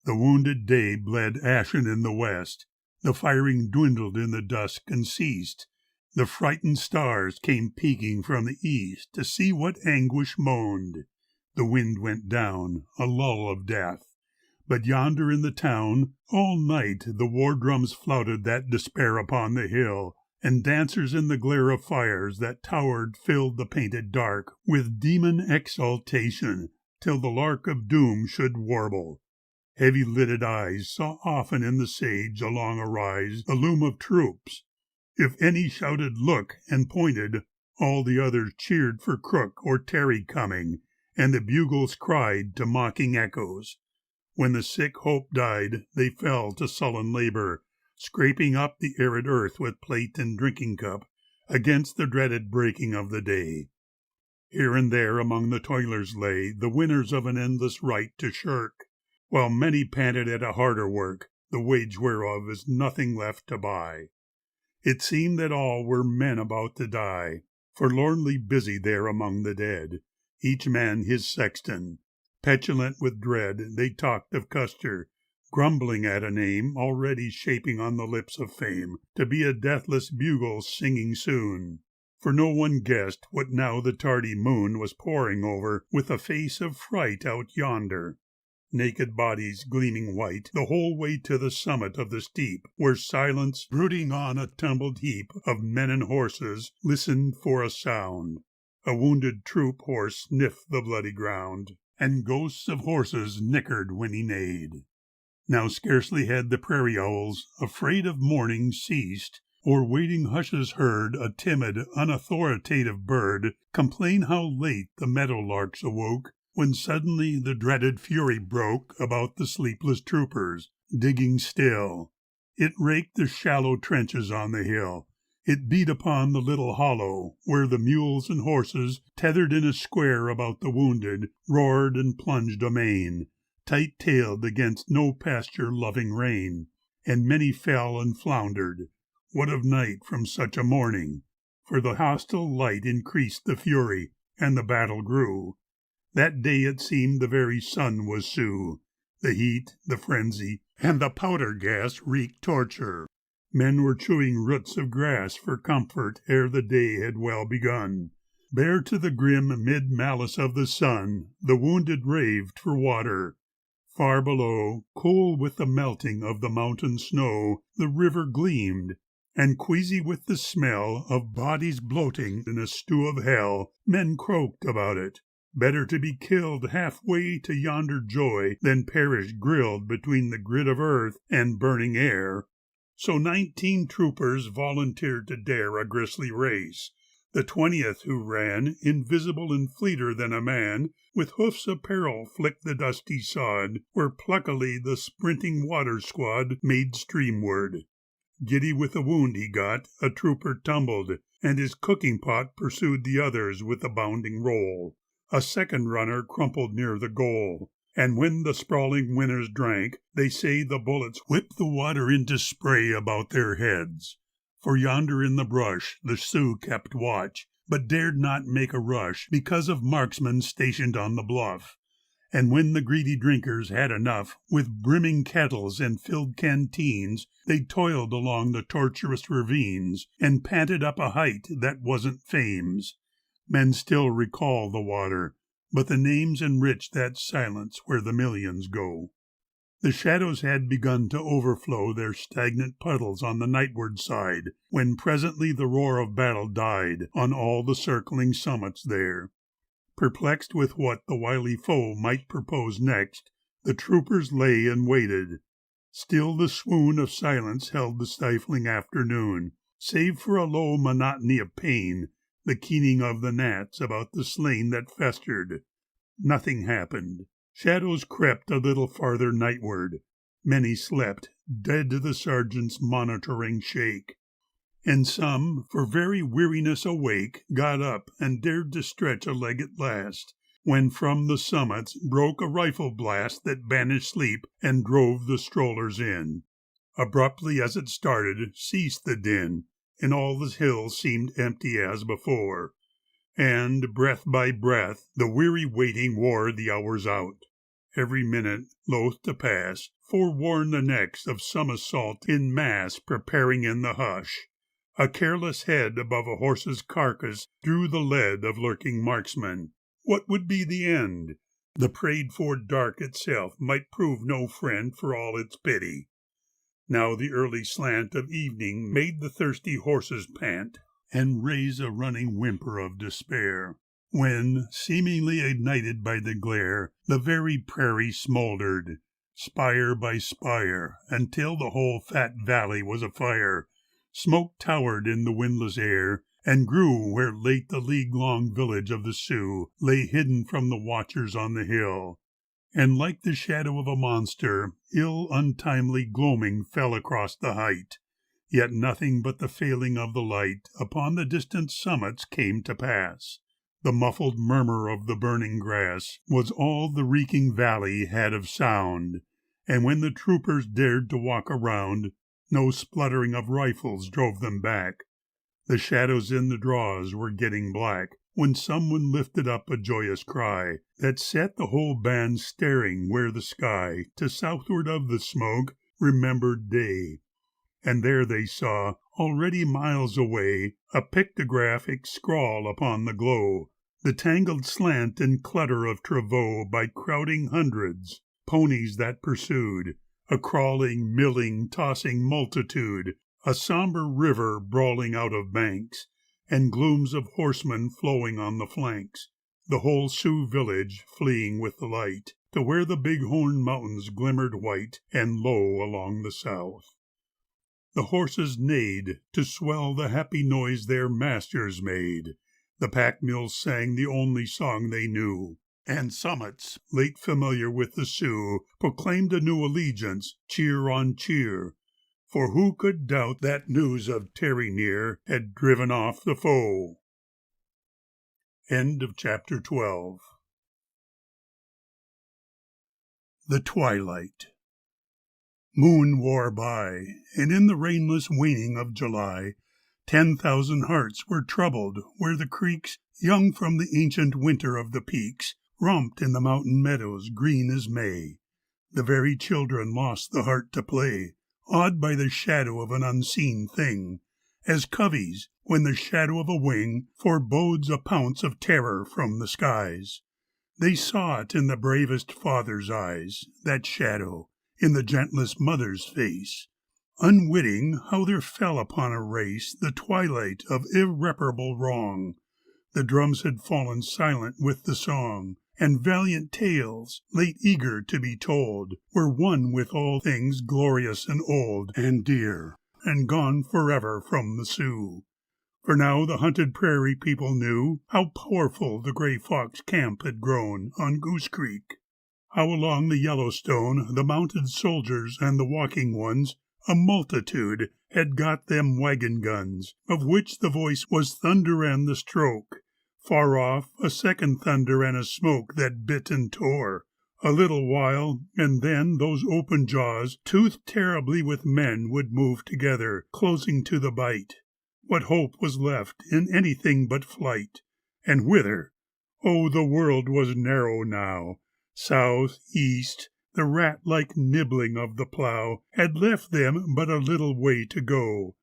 The wounded day bled ashen in the west. The firing dwindled in the dusk and ceased. The frightened stars came peeking from the east to see what anguish moaned. The wind went down, a lull of death. But yonder in the town, all night the war drums flouted that despair upon the hill, and dancers in the glare of fires that towered filled the painted dark with demon exaltation, till the lark of doom should warble. Heavy-lidded eyes saw often in the sage along a rise the loom of troops. If any shouted "Look!" and pointed, all the others cheered for Crook or Terry coming, and the bugles cried to mocking echoes. When the sick hope died, they fell to sullen labor, scraping up the arid earth with plate and drinking cup, against the dreaded breaking of the day. Here and there among the toilers lay the winners of an endless right to shirk, while many panted at a harder work, the wage whereof is nothing left to buy. It seemed that all were men about to die, forlornly busy there among the dead, each man his sexton. Petulant with dread, they talked of Custer, grumbling at a name already shaping on the lips of fame to be a deathless bugle singing soon. For no one guessed what now the tardy moon was poring over with a face of fright out yonder. Naked bodies gleaming white the whole way to the summit of the steep, where silence, brooding on a tumbled heap of men and horses, listened for a sound. A wounded troop horse sniffed the bloody ground, and ghosts of horses nickered when he neighed. Now scarcely had the prairie owls, afraid of morning, ceased, or waiting hushes heard a timid, unauthoritative bird complain how late the meadowlarks awoke, when suddenly the dreaded fury broke about the sleepless troopers, digging still. It raked the shallow trenches on the hill. It beat upon the little hollow, where the mules and horses, tethered in a square about the wounded, roared and plunged amain, tight-tailed against no pasture-loving rain, and many fell and floundered. What of night from such a morning? For the hostile light increased the fury, and the battle grew. That day it seemed the very sun was Sioux. The heat, the frenzy, and the powder gas wreaked torture. Men were chewing roots of grass for comfort ere the day had well begun. Bare to the grim mid-malice of the sun, the wounded raved for water. Far below, cool with the melting of the mountain snow, the river gleamed, and queasy with the smell of bodies bloating in a stew of hell, men croaked about it. Better to be killed halfway to yonder joy than perish grilled between the grit of earth and burning air. So 19 troopers volunteered to dare a grisly race. The 20th who ran, invisible and fleeter than a man, with hoofs of peril flicked the dusty sod, where pluckily the sprinting water squad made streamward. Giddy with the wound he got, a trooper tumbled, and his cooking pot pursued the others with a bounding roll. A second runner crumpled near the goal, and when the sprawling winners drank, they say the bullets whipped the water into spray about their heads. For yonder in the brush the Sioux kept watch, but dared not make a rush because of marksmen stationed on the bluff. And when the greedy drinkers had enough, with brimming kettles and filled canteens, they toiled along the tortuous ravines and panted up a height that wasn't fame's. Men still recall the water, but the names enrich that silence where the millions go. The shadows had begun to overflow their stagnant puddles on the nightward side, when presently the roar of battle died on all the circling summits there. Perplexed with what the wily foe might propose next, the troopers lay and waited. Still the swoon of silence held the stifling afternoon, save for a low monotony of pain, the keening of the gnats about the slain that festered. Nothing happened. Shadows crept a little farther nightward. Many slept, dead to the sergeant's monitoring shake. And some, for very weariness awake, got up and dared to stretch a leg at last, when from the summits broke a rifle blast that banished sleep and drove the strollers in. Abruptly as it started, ceased the din, and all the hills seemed empty as before. And, breath by breath, the weary waiting wore the hours out. Every minute, loath to pass, forewarned the next of some assault in mass preparing in the hush. A careless head above a horse's carcass drew the lead of lurking marksmen. What would be the end? The prayed-for dark itself might prove no friend for all its pity. Now the early slant of evening made the thirsty horses pant, and raise a running whimper of despair, when, seemingly ignited by the glare, the very prairie smoldered, spire by spire, until the whole fat valley was afire. Smoke towered in the windless air, and grew where late the league-long village of the Sioux lay hidden from the watchers on the hill. And like the shadow of a monster, ill untimely gloaming fell across the height. Yet nothing but the failing of the light upon the distant summits came to pass. The muffled murmur of the burning grass was all the reeking valley had of sound, and when the troopers dared to walk around, no spluttering of rifles drove them back. The shadows in the draws were getting black, when someone lifted up a joyous cry that set the whole band staring where the sky, to southward of the smoke, remembered day. And there they saw, already miles away, a pictographic scrawl upon the glow, the tangled slant and clutter of travaux by crowding hundreds, ponies that pursued, a crawling, milling, tossing multitude, a sombre river brawling out of banks, and glooms of horsemen flowing on the flanks, the whole Sioux village fleeing with the light, to where the Bighorn Mountains glimmered white and low along the south. The horses neighed to swell the happy noise their masters made. The pack mules sang the only song they knew, and summits, late familiar with the Sioux, proclaimed a new allegiance, cheer on cheer. For who could doubt that news of Terry near had driven off the foe? End of chapter 12. The Twilight. Moon wore by, and in the rainless waning of July, 10,000 hearts were troubled where the creeks, young from the ancient winter of the peaks, romped in the mountain meadows green as May. The very children lost the heart to play, awed by the shadow of an unseen thing, as coveys, when the shadow of a wing forebodes a pounce of terror from the skies. They saw it in the bravest father's eyes, that shadow, in the gentlest mother's face, unwitting how there fell upon a race the twilight of irreparable wrong. The drums had fallen silent with the song, and valiant tales, late eager to be told, were one with all things glorious and old and dear, and gone forever from the Sioux. For now the hunted prairie people knew how powerful the gray fox camp had grown on Goose Creek, how along the Yellowstone the mounted soldiers and the walking ones, a multitude, had got them wagon guns, of which the voice was thunder and the stroke. Far off, a second thunder and a smoke that bit and tore. A little while, and then those open jaws, toothed terribly with men, would move together, closing to the bite. What hope was left in anything but flight? And whither? Oh, the world was narrow now. South, east, the rat-like nibbling of the plough had left them but a little way to go.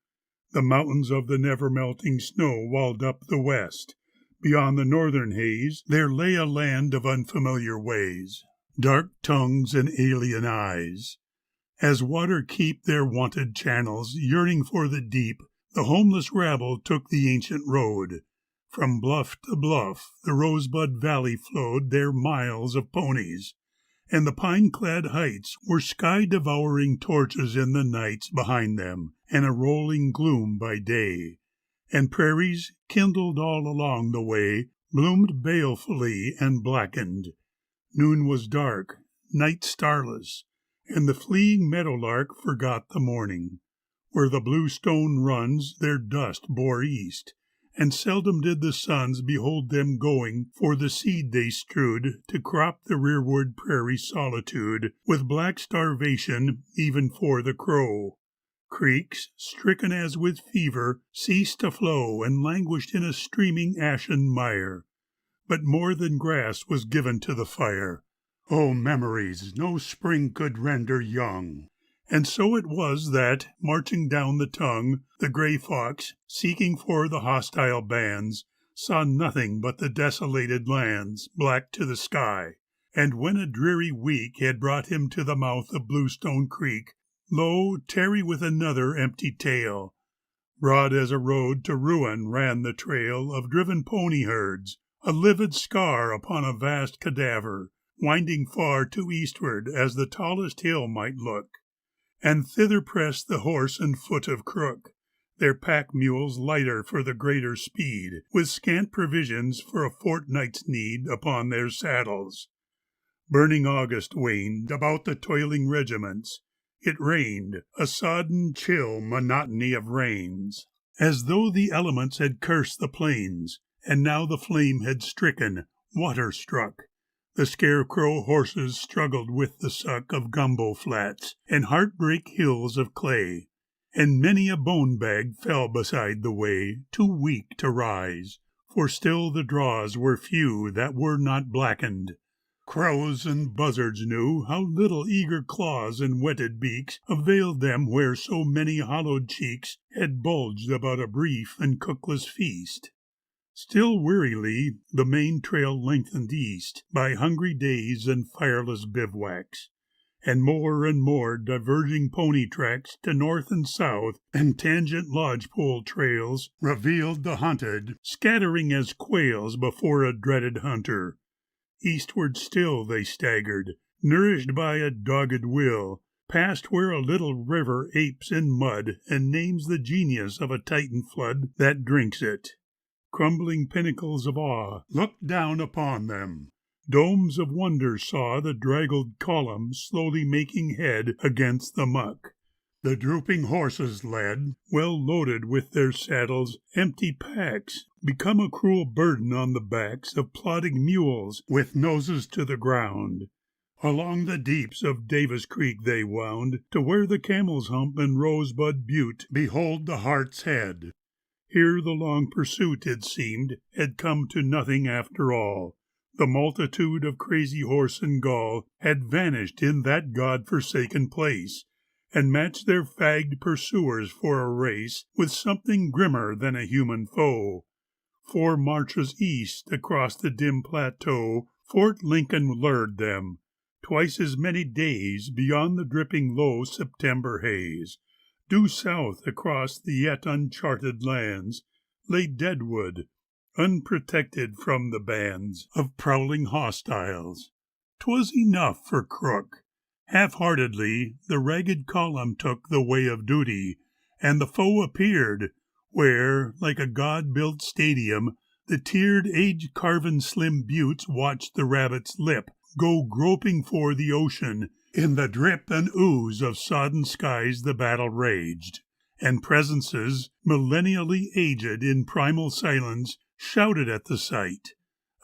The mountains of the never-melting snow walled up the west. Beyond the northern haze there lay a land of unfamiliar ways, dark tongues and alien eyes. As water keep their wonted channels, yearning for the deep, the homeless rabble took the ancient road. From bluff to bluff the Rosebud Valley flowed their miles of ponies, and the pine-clad heights were sky-devouring torches in the nights behind them, and a rolling gloom by day. And prairies, kindled all along the way, bloomed balefully and blackened. Noon was dark, night starless, and the fleeing meadowlark forgot the morning. Where the blue stone runs, their dust bore east, and seldom did the sons behold them going for the seed they strewed to crop the rearward prairie solitude with black starvation even for the crow. Creeks, stricken as with fever, ceased to flow and languished in a streaming ashen mire. But more than grass was given to the fire. Oh, memories no spring could render young! And so it was that, marching down the tongue, the gray fox, seeking for the hostile bands, saw nothing but the desolated lands, black to the sky, And when a dreary week had brought him to the mouth of Bluestone Creek, lo, tarry with another empty tale. Broad as a road to ruin ran the trail of driven pony herds, a livid scar upon a vast cadaver, winding far to eastward as the tallest hill might look. And thither pressed the horse and foot of Crook, their pack mules lighter for the greater speed, with scant provisions for a fortnight's need upon their saddles. Burning August waned about the toiling regiments. It rained, a sodden, chill monotony of rains, as though the elements had cursed the plains, and now the flame had stricken, water struck. The scarecrow horses struggled with the suck of gumbo flats and heartbreak hills of clay, and many a bone bag fell beside the way, too weak to rise, for still the draws were few that were not blackened. Crows and buzzards knew how little eager claws and whetted beaks availed them where so many hollowed cheeks had bulged about a brief and cookless feast. Still wearily the main trail lengthened east by hungry days and fireless bivouacs, and more diverging pony tracks to north and south and tangent lodgepole trails revealed the hunted, scattering as quails before a dreaded hunter. Eastward still they staggered, nourished by a dogged will, past where a little river apes in mud and names the genius of a Titan flood that drinks it. Crumbling pinnacles of awe looked down upon them. Domes of wonder saw the draggled column slowly making head against the muck. The drooping horses led, well loaded with their saddles, empty packs, become a cruel burden on the backs of plodding mules with noses to the ground. Along the deeps of Davis Creek they wound, to where the Camel's Hump and Rosebud Butte behold the Heart's Head. Here the long pursuit, it seemed, had come to nothing after all. The multitude of crazy horse and gull had vanished in that God-forsaken place, and matched their fagged pursuers for a race with something grimmer than a human foe. 4 marches east across the dim plateau, Fort Lincoln lured them. Twice as many days beyond the dripping low September haze. Due south across the yet uncharted lands lay Deadwood, unprotected from the bands of prowling hostiles. 'Twas enough for Crook. Half-heartedly the ragged column took the way of duty, and the foe appeared, where, like a god-built stadium, the tiered, age-carven slim buttes watched the rabbit's lip go groping for the ocean. In the drip and ooze of sodden skies the battle raged, and presences, millennially aged in primal silence, shouted at the sight,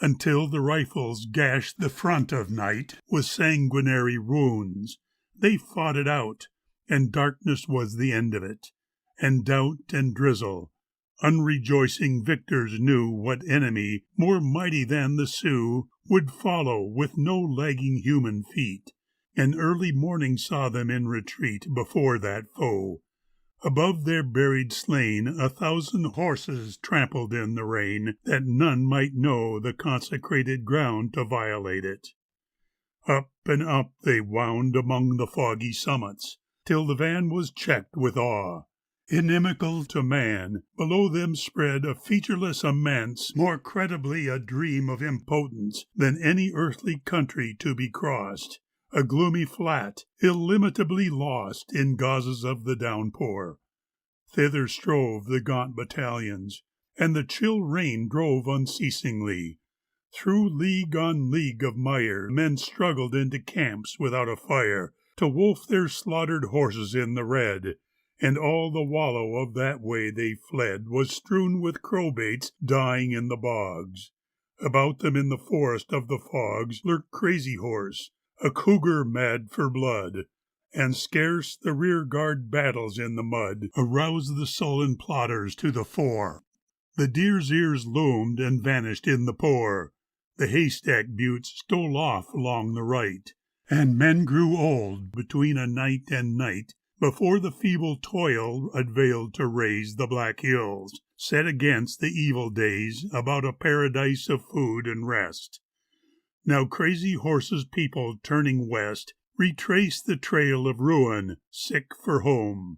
until the rifles gashed the front of night with sanguinary wounds. They fought it out, and darkness was the end of it, and doubt and drizzle. Unrejoicing victors knew what enemy, more mighty than the Sioux, would follow with no lagging human feet, and early morning saw them in retreat before that foe. Above their buried slain 1,000 horses trampled in the rain, that none might know the consecrated ground to violate it. Up and up they wound among the foggy summits, till the van was checked with awe. Inimical to man, below them spread a featureless immense, more credibly a dream of impotence than any earthly country to be crossed, a gloomy flat, illimitably lost in gauzes of the downpour. Thither strove the gaunt battalions, and the chill rain drove unceasingly. Through league on league of mire men struggled into camps without a fire, to wolf their slaughtered horses in the red, and all the wallow of that way they fled was strewn with crowbaits dying in the bogs. About them in the forest of the fogs lurked Crazy Horse, a cougar mad for blood, and scarce the rear-guard battles in the mud aroused the sullen plotters to the fore. The deer's ears loomed and vanished in the pour. The haystack buttes stole off along the right, and men grew old between a night and night before the feeble toil availed to raise the black hills, set against the evil days about a paradise of food and rest. Now Crazy Horse's people turning west retraced the trail of ruin, sick for home,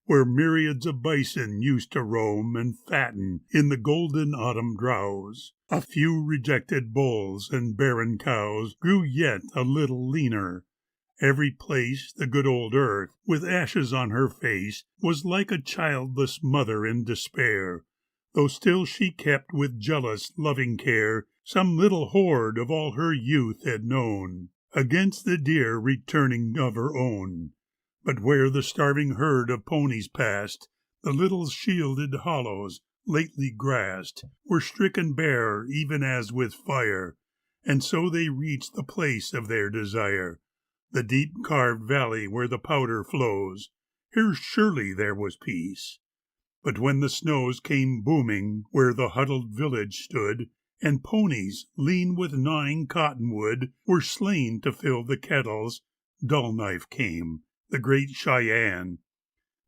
where myriads of bison used to roam and fatten in the golden autumn drowse. A few rejected bulls and barren cows grew yet a little leaner. Every place, the good old earth, with ashes on her face, was like a childless mother in despair, though still she kept with jealous, loving care some little hoard of all her youth had known, against the dear returning of her own. But where the starving herd of ponies passed, the little shielded hollows, lately grassed, were stricken bare even as with fire, and so they reached the place of their desire, the deep-carved valley where the powder flows. Here surely there was peace. But when the snows came booming where the huddled village stood, and ponies, lean with gnawing cottonwood, were slain to fill the kettles, Dull Knife came, the great Cheyenne,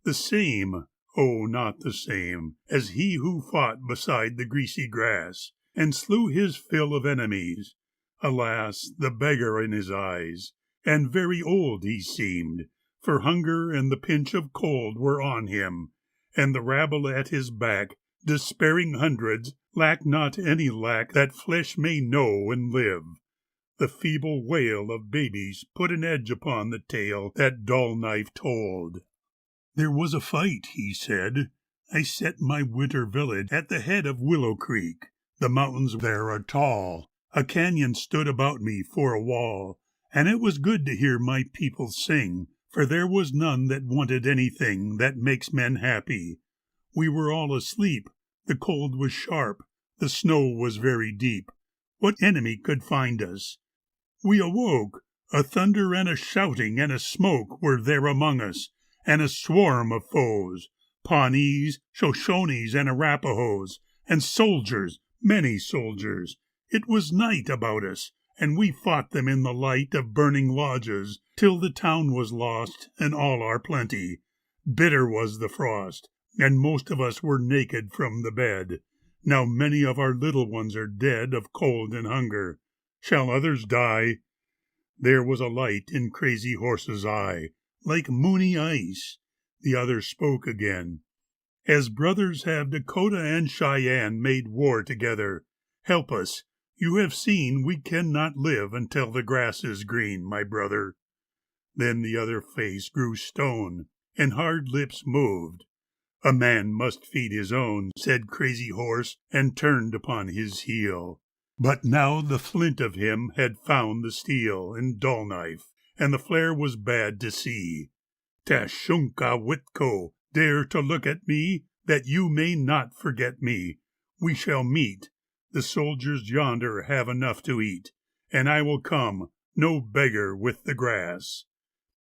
the same, oh, not the same, as he who fought beside the greasy grass, and slew his fill of enemies. Alas, the beggar in his eyes, and very old he seemed, for hunger and the pinch of cold were on him, and the rabble at his back, despairing hundreds, lack not any lack that flesh may know and live. The feeble wail of babies put an edge upon the tale that Dull Knife told. There was a fight, he said. I set my winter village at the head of Willow Creek. The mountains there are tall. A canyon stood about me for a wall, and it was good to hear my people sing, for there was none that wanted anything that makes men happy. We were all asleep. The cold was sharp. The snow was very deep. What enemy could find us? We awoke. A thunder and a shouting and a smoke were there among us, and a swarm of foes, Pawnees, Shoshones, and Arapahoes, and soldiers, many soldiers. It was night about us, and we fought them in the light of burning lodges, till the town was lost, and all our plenty. Bitter was the frost, and most of us were naked from the bed. Now many of our little ones are dead of cold and hunger. Shall others die? There was a light in Crazy Horse's eye, like moony ice. The other spoke again. As brothers have Dakota and Cheyenne made war together. Help us. You have seen we cannot live until the grass is green, my brother. Then the other face grew stone, and hard lips moved. A man must feed his own, said Crazy Horse, and turned upon his heel. But now the flint of him had found the steel in Dull Knife, and the flare was bad to see. Tashunka Witko, dare to look at me, that you may not forget me. We shall meet. The soldiers yonder have enough to eat, and I will come, no beggar with the grass.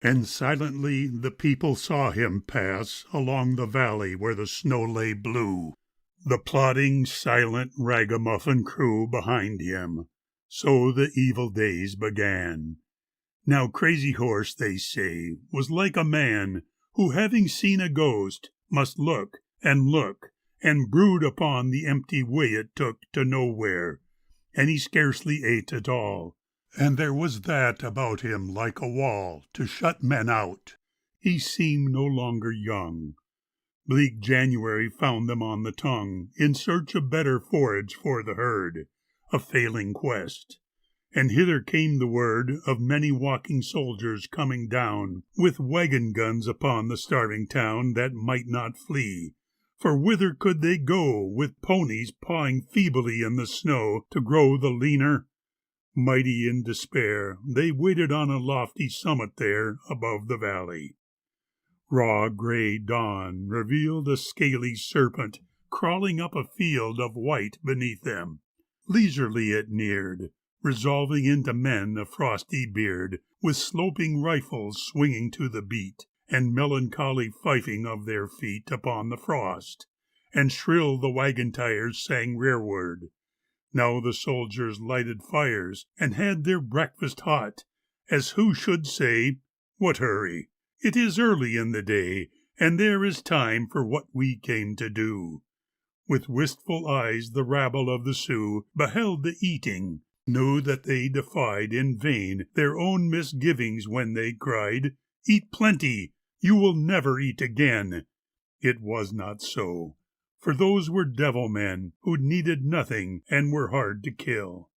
And silently the people saw him pass along the valley where the snow lay blue, the plodding, silent ragamuffin crew behind him. So the evil days began. Now Crazy Horse, they say, was like a man who, having seen a ghost, must look and brood upon the empty way it took to nowhere, and he scarcely ate at all. And there was that about him like a wall to shut men out. He seemed no longer young. Bleak January found them on the tongue, in search of better forage for the herd, a failing quest. And hither came the word of many walking soldiers coming down, with wagon guns upon the starving town that might not flee. For whither could they go, with ponies pawing feebly in the snow to grow the leaner? Mighty in despair, they waited on a lofty summit there above the valley. Raw gray dawn revealed a scaly serpent crawling up a field of white beneath them. Leisurely it neared, resolving into men of frosty beard, with sloping rifles swinging to the beat, and melancholy fifing of their feet upon the frost, and shrill the wagon tires sang rearward. Now the soldiers lighted fires, and had their breakfast hot, as who should say, "What hurry? It is early in the day, and there is time for what we came to do." With wistful eyes the rabble of the Sioux beheld the eating, knew that they defied in vain their own misgivings when they cried, "Eat plenty! You will never eat again!" It was not so, for those were devil men who needed nothing and were hard to kill.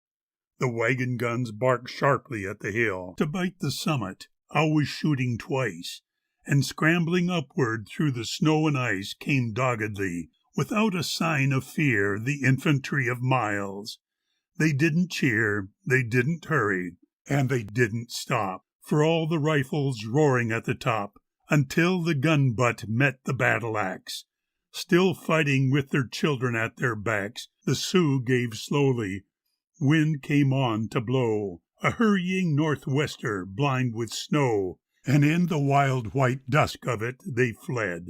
The wagon guns barked sharply at the hill to bite the summit, always shooting twice, and scrambling upward through the snow and ice came doggedly, without a sign of fear, the infantry of Miles. They didn't cheer, they didn't hurry, and they didn't stop, for all the rifles roaring at the top, until the gun butt met the battle axe. Still fighting with their children at their backs, the Sioux gave slowly. Wind came on to blow, a hurrying northwester, blind with snow, and in the wild white dusk of it they fled.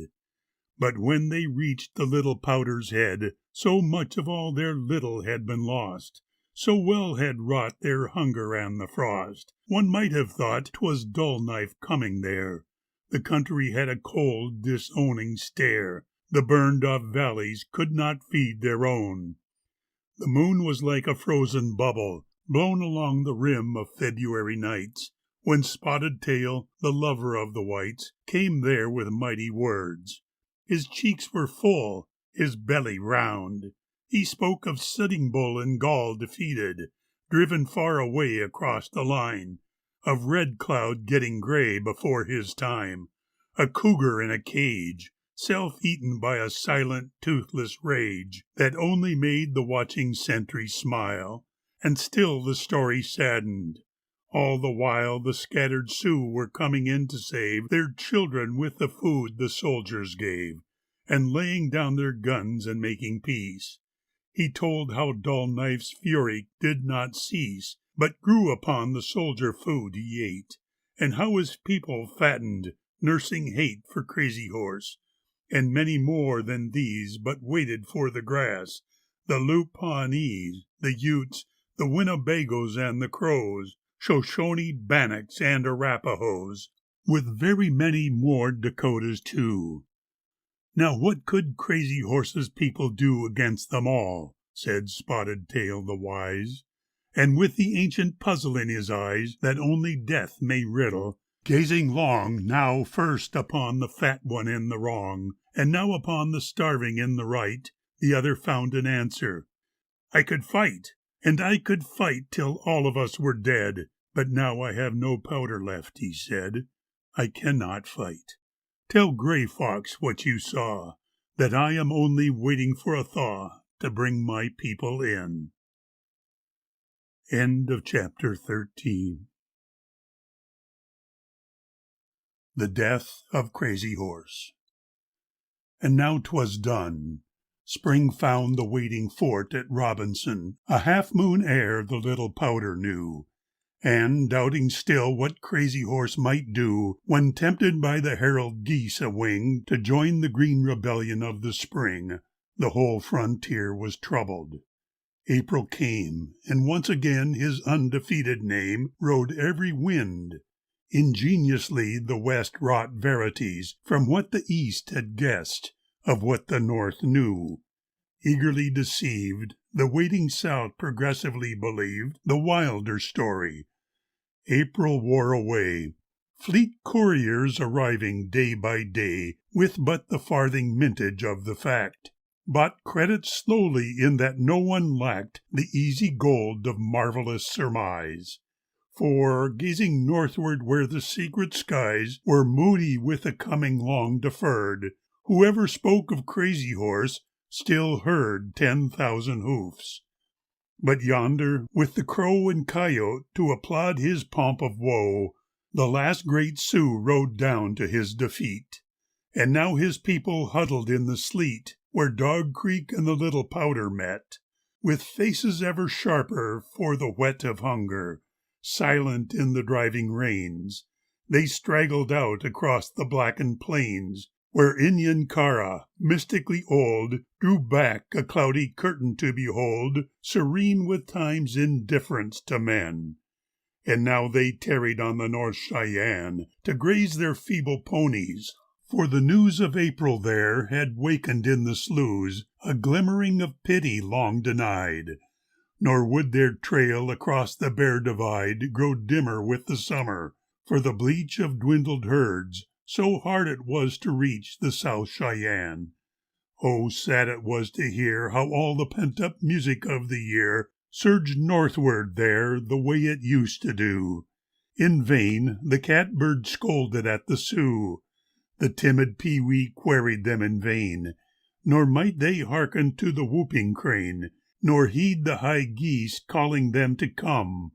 But when they reached the Little Powder's head, so much of all their little had been lost, so well had wrought their hunger and the frost, one might have thought 'twas Dull Knife coming there. The country had a cold, disowning stare. The burned-off valleys could not feed their own. The moon was like a frozen bubble, blown along the rim of February nights, when Spotted Tail, the lover of the whites, came there with mighty words. His cheeks were full, his belly round. He spoke of Sitting Bull and Gall defeated, driven far away across the line, of Red Cloud getting gray before his time, a cougar in a cage, self-eaten by a silent, toothless rage that only made the watching sentry smile, and still the story saddened. All the while the scattered Sioux were coming in to save their children with the food the soldiers gave, and laying down their guns and making peace. He told how Dull Knife's fury did not cease, but grew upon the soldier food he ate, and how his people fattened, nursing hate for Crazy Horse, and many more than these but waited for the grass, the Loup Pawnees, the Utes, the Winnebagoes and the Crows, Shoshone, Bannocks, and Arapahoes, with very many more Dakotas too. Now what could Crazy Horse's people do against them all? Said Spotted Tail the wise, and with the ancient puzzle in his eyes that only death may riddle, gazing long now first upon the fat one in the wrong, and now upon the starving in the right, the other found an answer. I could fight, and I could fight till all of us were dead, but now I have no powder left, he said. I cannot fight. Tell Gray Fox what you saw, that I am only waiting for a thaw to bring my people in. End of chapter 13. The Death of Crazy Horse. And now 'twas done. Spring found the waiting fort at Robinson, a half-moon ere the Little Powder knew, and, doubting still what Crazy Horse might do, when tempted by the herald geese a-wing to join the green rebellion of the spring, the whole frontier was troubled. April came, and once again his undefeated name rode every wind. Ingeniously the West wrought verities from what the East had guessed, of what the North knew. Eagerly deceived, the waiting South progressively believed the wilder story. April wore away, fleet couriers arriving day by day with but the farthing mintage of the fact, bought credit slowly in that no one lacked the easy gold of marvelous surmise. For, gazing northward where the secret skies were moody with a coming long deferred, whoever spoke of Crazy Horse still heard 10,000 hoofs. But yonder, with the crow and coyote to applaud his pomp of woe, the last great Sioux rode down to his defeat. And now his people huddled in the sleet, where Dog Creek and the Little Powder met, with faces ever sharper for the whet of hunger, silent in the driving rains. They straggled out across the blackened plains, where Inyan Kara, mystically old, drew back a cloudy curtain to behold, serene with time's indifference to men. And now they tarried on the North Cheyenne to graze their feeble ponies, for the news of April there had wakened in the sloughs a glimmering of pity long denied. Nor would their trail across the bare divide grow dimmer with the summer, for the bleach of dwindled herds, so hard it was to reach the South Cheyenne. Oh, sad it was to hear how all the pent-up music of the year surged northward there the way it used to do. In vain the catbird scolded at the Sioux. The timid pewee queried them in vain, nor might they hearken to the whooping crane, nor heed the high geese calling them to come.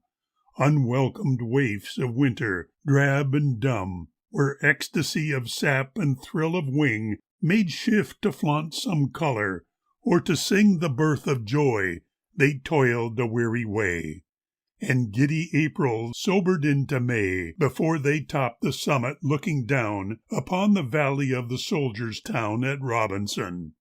Unwelcomed waifs of winter, drab and dumb, where ecstasy of sap and thrill of wing made shift to flaunt some color, or to sing the birth of joy, they toiled a weary way. And giddy April sobered into May before they topped the summit, looking down upon the valley of the soldiers' town at Robinson.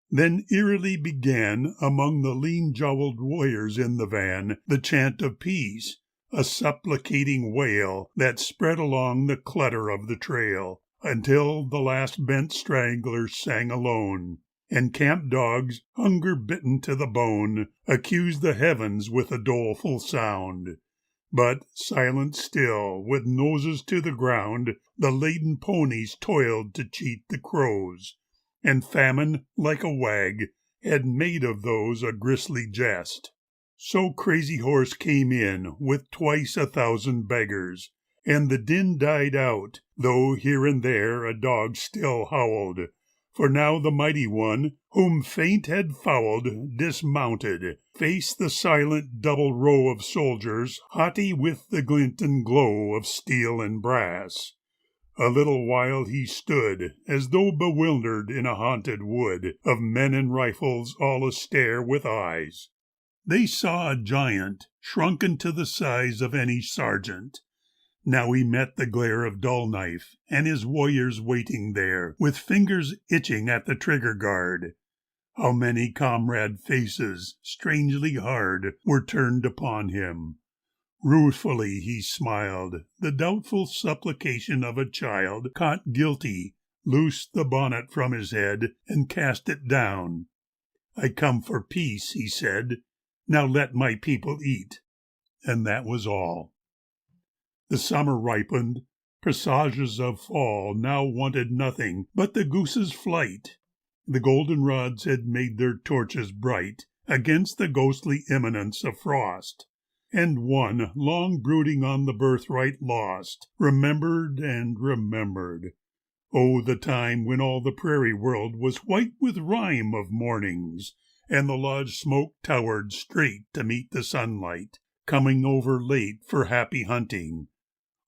Then eerily began, among the lean-jowled warriors in the van, the chant of peace, a supplicating wail that spread along the clutter of the trail, until the last bent straggler sang alone, and camp dogs, hunger-bitten to the bone, accused the heavens with a doleful sound. But, silent still, with noses to the ground, the laden ponies toiled to cheat the crows, and famine, like a wag, had made of those a grisly jest. So Crazy Horse came in with twice 1,000 beggars, and the din died out, though here and there a dog still howled. For now the mighty one, whom fate had fouled, dismounted, faced the silent double row of soldiers, haughty with the glint and glow of steel and brass. A little while he stood, as though bewildered in a haunted wood of men and rifles all astare with eyes. They saw a giant, shrunken to the size of any sergeant. Now he met the glare of dull knife, and his warriors waiting there, with fingers itching at the trigger guard. How many comrade faces, strangely hard, were turned upon him. Ruefully he smiled, the doubtful supplication of a child caught guilty, loosed the bonnet from his head, and cast it down. "I come for peace," he said. "Now let my people eat." And that was all. The summer ripened. Presages of fall now wanted nothing but the goose's flight. The goldenrods had made their torches bright against the ghostly imminence of frost. And one, long brooding on the birthright lost, remembered and remembered. Oh, the time when all the prairie world was white with rime of mornings, and the lodge smoke towered straight to meet the sunlight, coming over late for happy hunting.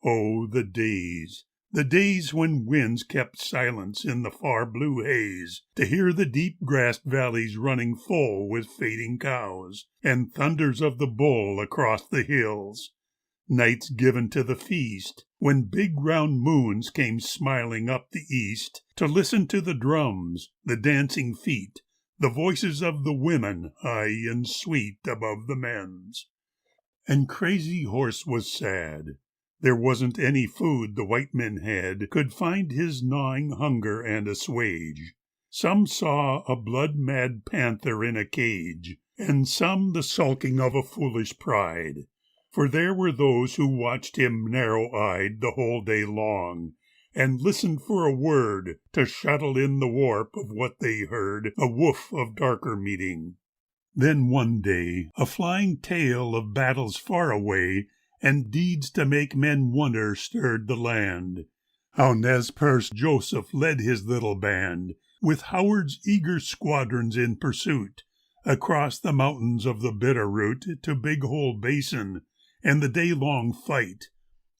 Oh, the days when winds kept silence in the far blue haze, to hear the deep-grassed valleys running full with fading cows, and thunders of the bull across the hills. Nights given to the feast, when big round moons came smiling up the east, to listen to the drums, the dancing feet, the voices of the women, high and sweet above the men's. And Crazy Horse was sad. There wasn't any food the white men had could find his gnawing hunger and assuage. Some saw a blood-mad panther in a cage, and some the sulking of a foolish pride. For there were those who watched him narrow-eyed the whole day long, and listened for a word to shuttle in the warp of what they heard, a woof of darker meeting. Then one day a flying tale of battles far away and deeds to make men wonder stirred the land. How Nez Perce Joseph led his little band, with Howard's eager squadrons in pursuit, across the mountains of the Bitterroot to Big Hole Basin, and the day-long fight.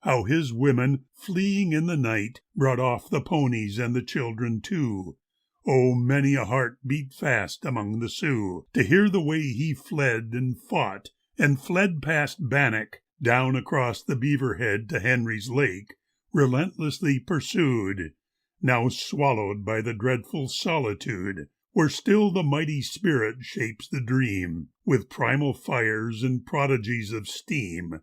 How his women, fleeing in the night, brought off the ponies and the children too. Oh, many a heart beat fast among the Sioux to hear the way he fled and fled past Bannock, down across the Beaverhead to Henry's Lake, relentlessly pursued, now swallowed by the dreadful solitude, where still the mighty spirit shapes the dream, with primal fires and prodigies of steam,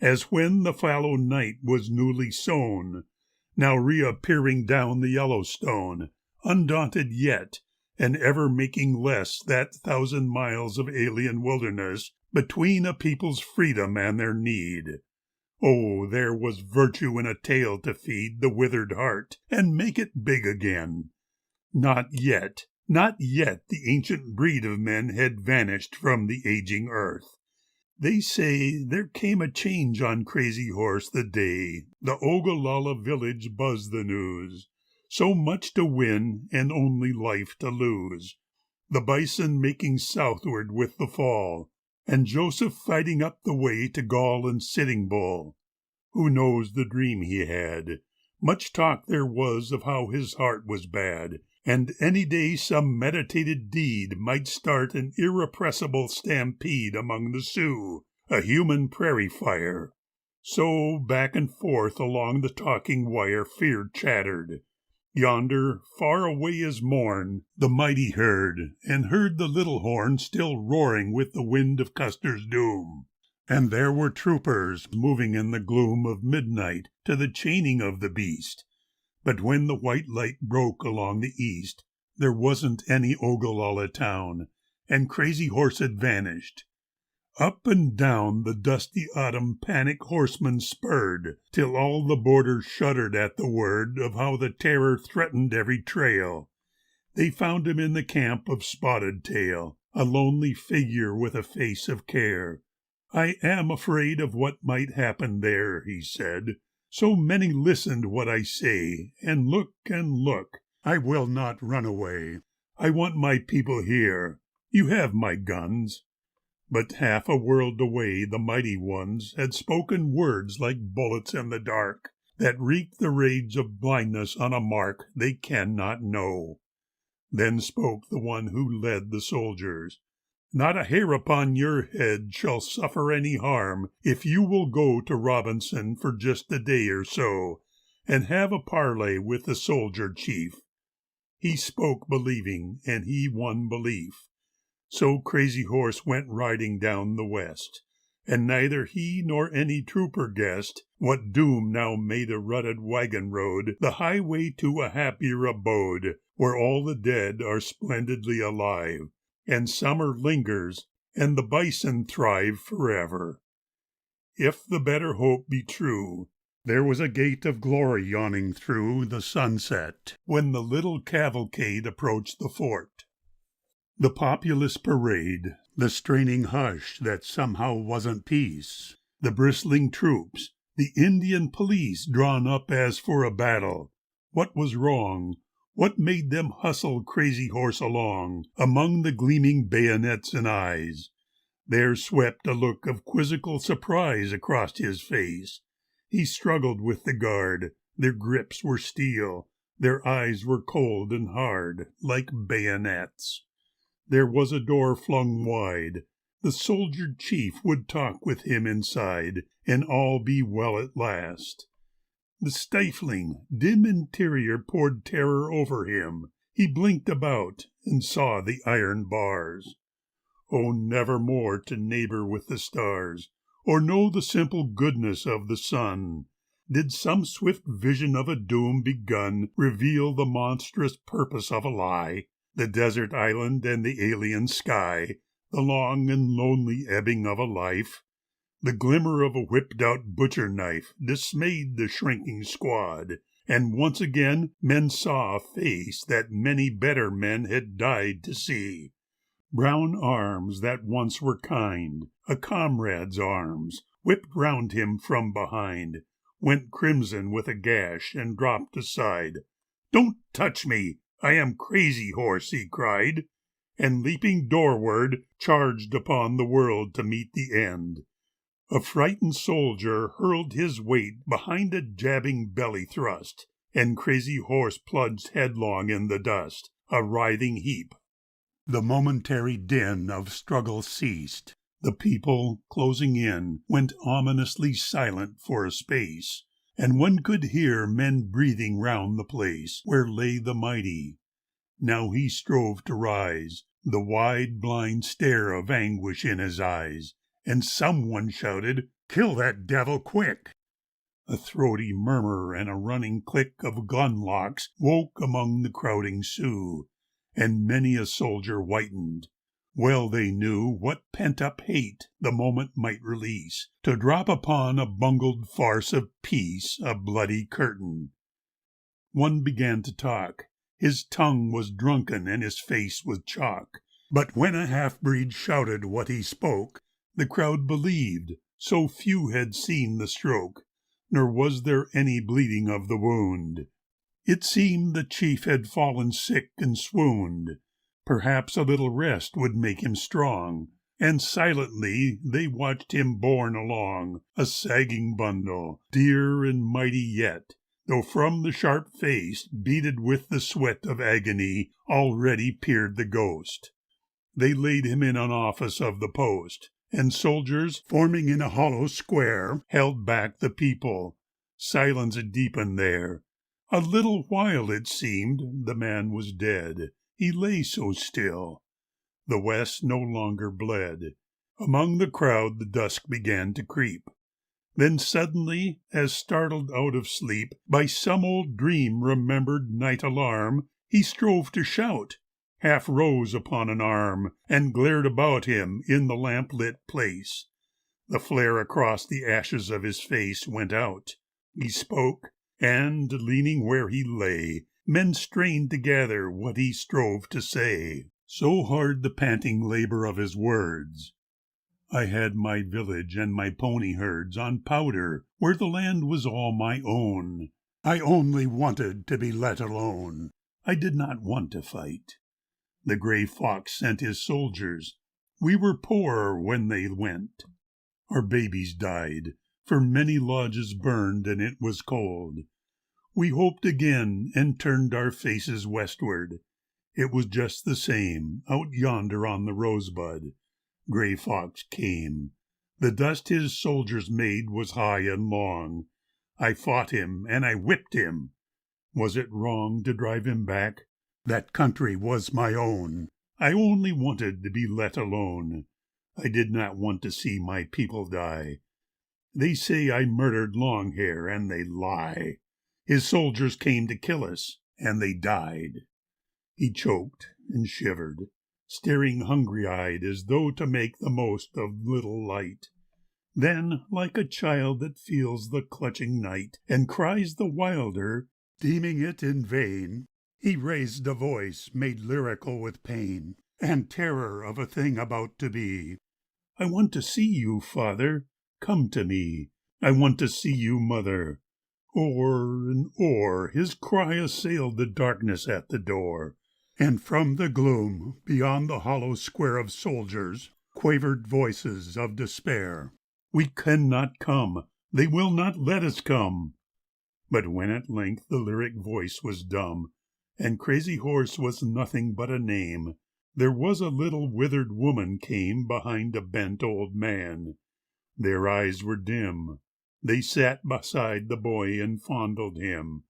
as when the fallow night was newly sown, now reappearing down the Yellowstone, undaunted yet, and ever making less that 1,000 miles of alien wilderness between a people's freedom and their need. Oh, there was virtue in a tale to feed the withered heart and make it big again. Not yet the ancient breed of men had vanished from the aging earth. They say there came a change on Crazy Horse the day the Ogallala village buzzed the news. So much to win and only life to lose. The bison making southward with the fall, and Joseph fighting up the way to Gall and Sitting Bull. Who knows the dream he had? Much talk there was of how his heart was bad, and any day some meditated deed might start an irrepressible stampede among the Sioux, a human prairie fire. So back and forth along the talking wire fear chattered. Yonder, far away as morn, the mighty heard, and heard the little horn still roaring with the wind of Custer's doom. And there were troopers moving in the gloom of midnight to the chaining of the beast. But when the white light broke along the east, there wasn't any Ogallala town, and Crazy Horse had vanished. Up and down the dusty autumn panic horsemen spurred, till all the border shuddered at the word of how the terror threatened every trail. They found him in the camp of Spotted Tail, a lonely figure with a face of care. "I am afraid of what might happen there," he said. "So many listened what I say, and look, and look. I will not run away. I want my people here. You have my guns." But half a world away the mighty ones had spoken words like bullets in the dark, that wreak the rage of blindness on a mark they cannot know. Then spoke the one who led the soldiers. "Not a hair upon your head shall suffer any harm if you will go to Robinson for just a day or so, and have a parley with the soldier chief." He spoke believing, and he won belief. So Crazy Horse went riding down the west, and neither he nor any trooper guessed what doom now made a rutted wagon road the highway to a happier abode, where all the dead are splendidly alive, and summer lingers, and the bison thrive forever. If the better hope be true, there was a gate of glory yawning through the sunset when the little cavalcade approached the fort. The populous parade, the straining hush that somehow wasn't peace, the bristling troops, the Indian police drawn up as for a battle. What was wrong? What made them hustle Crazy Horse along among the gleaming bayonets and eyes? There swept a look of quizzical surprise across his face. He struggled with the guard. Their grips were steel. Their eyes were cold and hard, like bayonets. There was a door flung wide. The soldier chief would talk with him inside, and all be well at last. The stifling, dim interior poured terror over him. He blinked about and saw the iron bars. Oh, never more to neighbor with the stars, or know the simple goodness of the sun. Did some swift vision of a doom begun reveal the monstrous purpose of a lie? The desert island and the alien sky, the long and lonely ebbing of a life. The glimmer of a whipped-out butcher knife dismayed the shrinking squad, and once again men saw a face that many better men had died to see. Brown arms that once were kind, a comrade's arms, whipped round him from behind, went crimson with a gash and dropped aside. "Don't touch me! I am Crazy Horse," he cried, and leaping doorward, charged upon the world to meet the end. A frightened soldier hurled his weight behind a jabbing belly thrust, and Crazy Horse plunged headlong in the dust, a writhing heap. The momentary din of struggle ceased. The people, closing in, went ominously silent for a space, and one could hear men breathing round the place where lay the mighty. Now he strove to rise, the wide blind stare of anguish in his eyes, and someone shouted, "Kill that devil quick!" A throaty murmur and a running click of gun locks woke among the crowding Sioux, and many a soldier whitened. Well they knew what pent-up hate the moment might release, to drop upon a bungled farce of peace a bloody curtain. One began to talk. His tongue was drunken and his face was chalk. But when a half-breed shouted what he spoke, the crowd believed, so few had seen the stroke, nor was there any bleeding of the wound. It seemed the chief had fallen sick and swooned. Perhaps a little rest would make him strong, and silently they watched him borne along, a sagging bundle, dear and mighty yet, though from the sharp face, beaded with the sweat of agony, already peered the ghost. They laid him in an office of the post, and soldiers, forming in a hollow square, held back the people. Silence deepened there. A little while, it seemed, the man was dead. He lay so still. The west no longer bled. Among the crowd the dusk began to creep. Then suddenly, as startled out of sleep by some old dream remembered night alarm, he strove to shout, half rose upon an arm, and glared about him in the lamp-lit place. The flare across the ashes of his face went out. He spoke, and, leaning where he lay, men strained to gather what he strove to say. So hard the panting labor of his words. I had my village and my pony herds on powder, where the land was all my own. I only wanted to be let alone. I did not want to fight. The gray fox sent his soldiers. We were poor when they went. Our babies died, for many lodges burned and it was cold. We hoped again and turned our faces westward. It was just the same out yonder on the rosebud. Gray Fox came. The dust his soldiers made was high and long. I fought him and I whipped him. Was it wrong to drive him back? That country was my own. I only wanted to be let alone. I did not want to see my people die. They say I murdered Longhair, and they lie. His soldiers came to kill us, and they died. He choked and shivered, staring hungry-eyed as though to make the most of little light. Then, like a child that feels the clutching night and cries the wilder, deeming it in vain, he raised a voice made lyrical with pain and terror of a thing about to be. I want to see you, Father. Come to me. I want to see you, Mother. O'er and o'er his cry assailed the darkness at the door, and from the gloom beyond the hollow square of soldiers quavered voices of despair. We cannot come. They will not let us come. But when at length the lyric voice was dumb, and Crazy Horse was nothing but a name, there was a little withered woman came behind a bent old man. Their eyes were dim. They sat beside the boy and fondled him,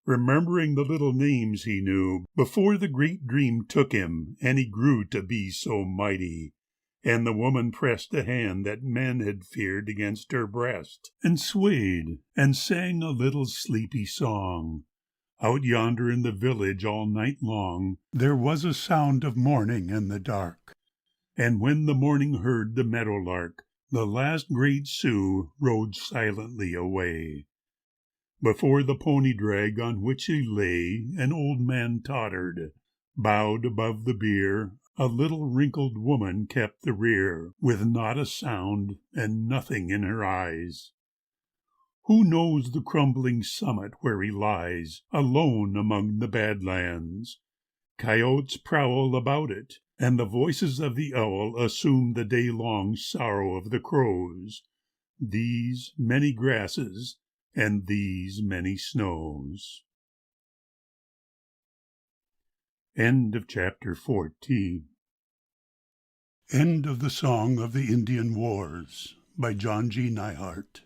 remembering the little names he knew before the great dream took him and he grew to be so mighty. And the woman pressed a hand that men had feared against her breast, and swayed and sang a little sleepy song. Out yonder in the village all night long there was a sound of mourning in the dark, and when the morning heard the meadowlark, the last great Sioux rode silently away. Before the pony drag on which he lay, an old man tottered. Bowed above the bier, a little wrinkled woman kept the rear, with not a sound and nothing in her eyes. Who knows the crumbling summit where he lies, alone among the badlands? Coyotes prowl about it, and the voices of the owl assume the day-long sorrow of the crows. These many grasses and these many snows. End of chapter 14. End of the Song of the Indian Wars by John G. Neihardt.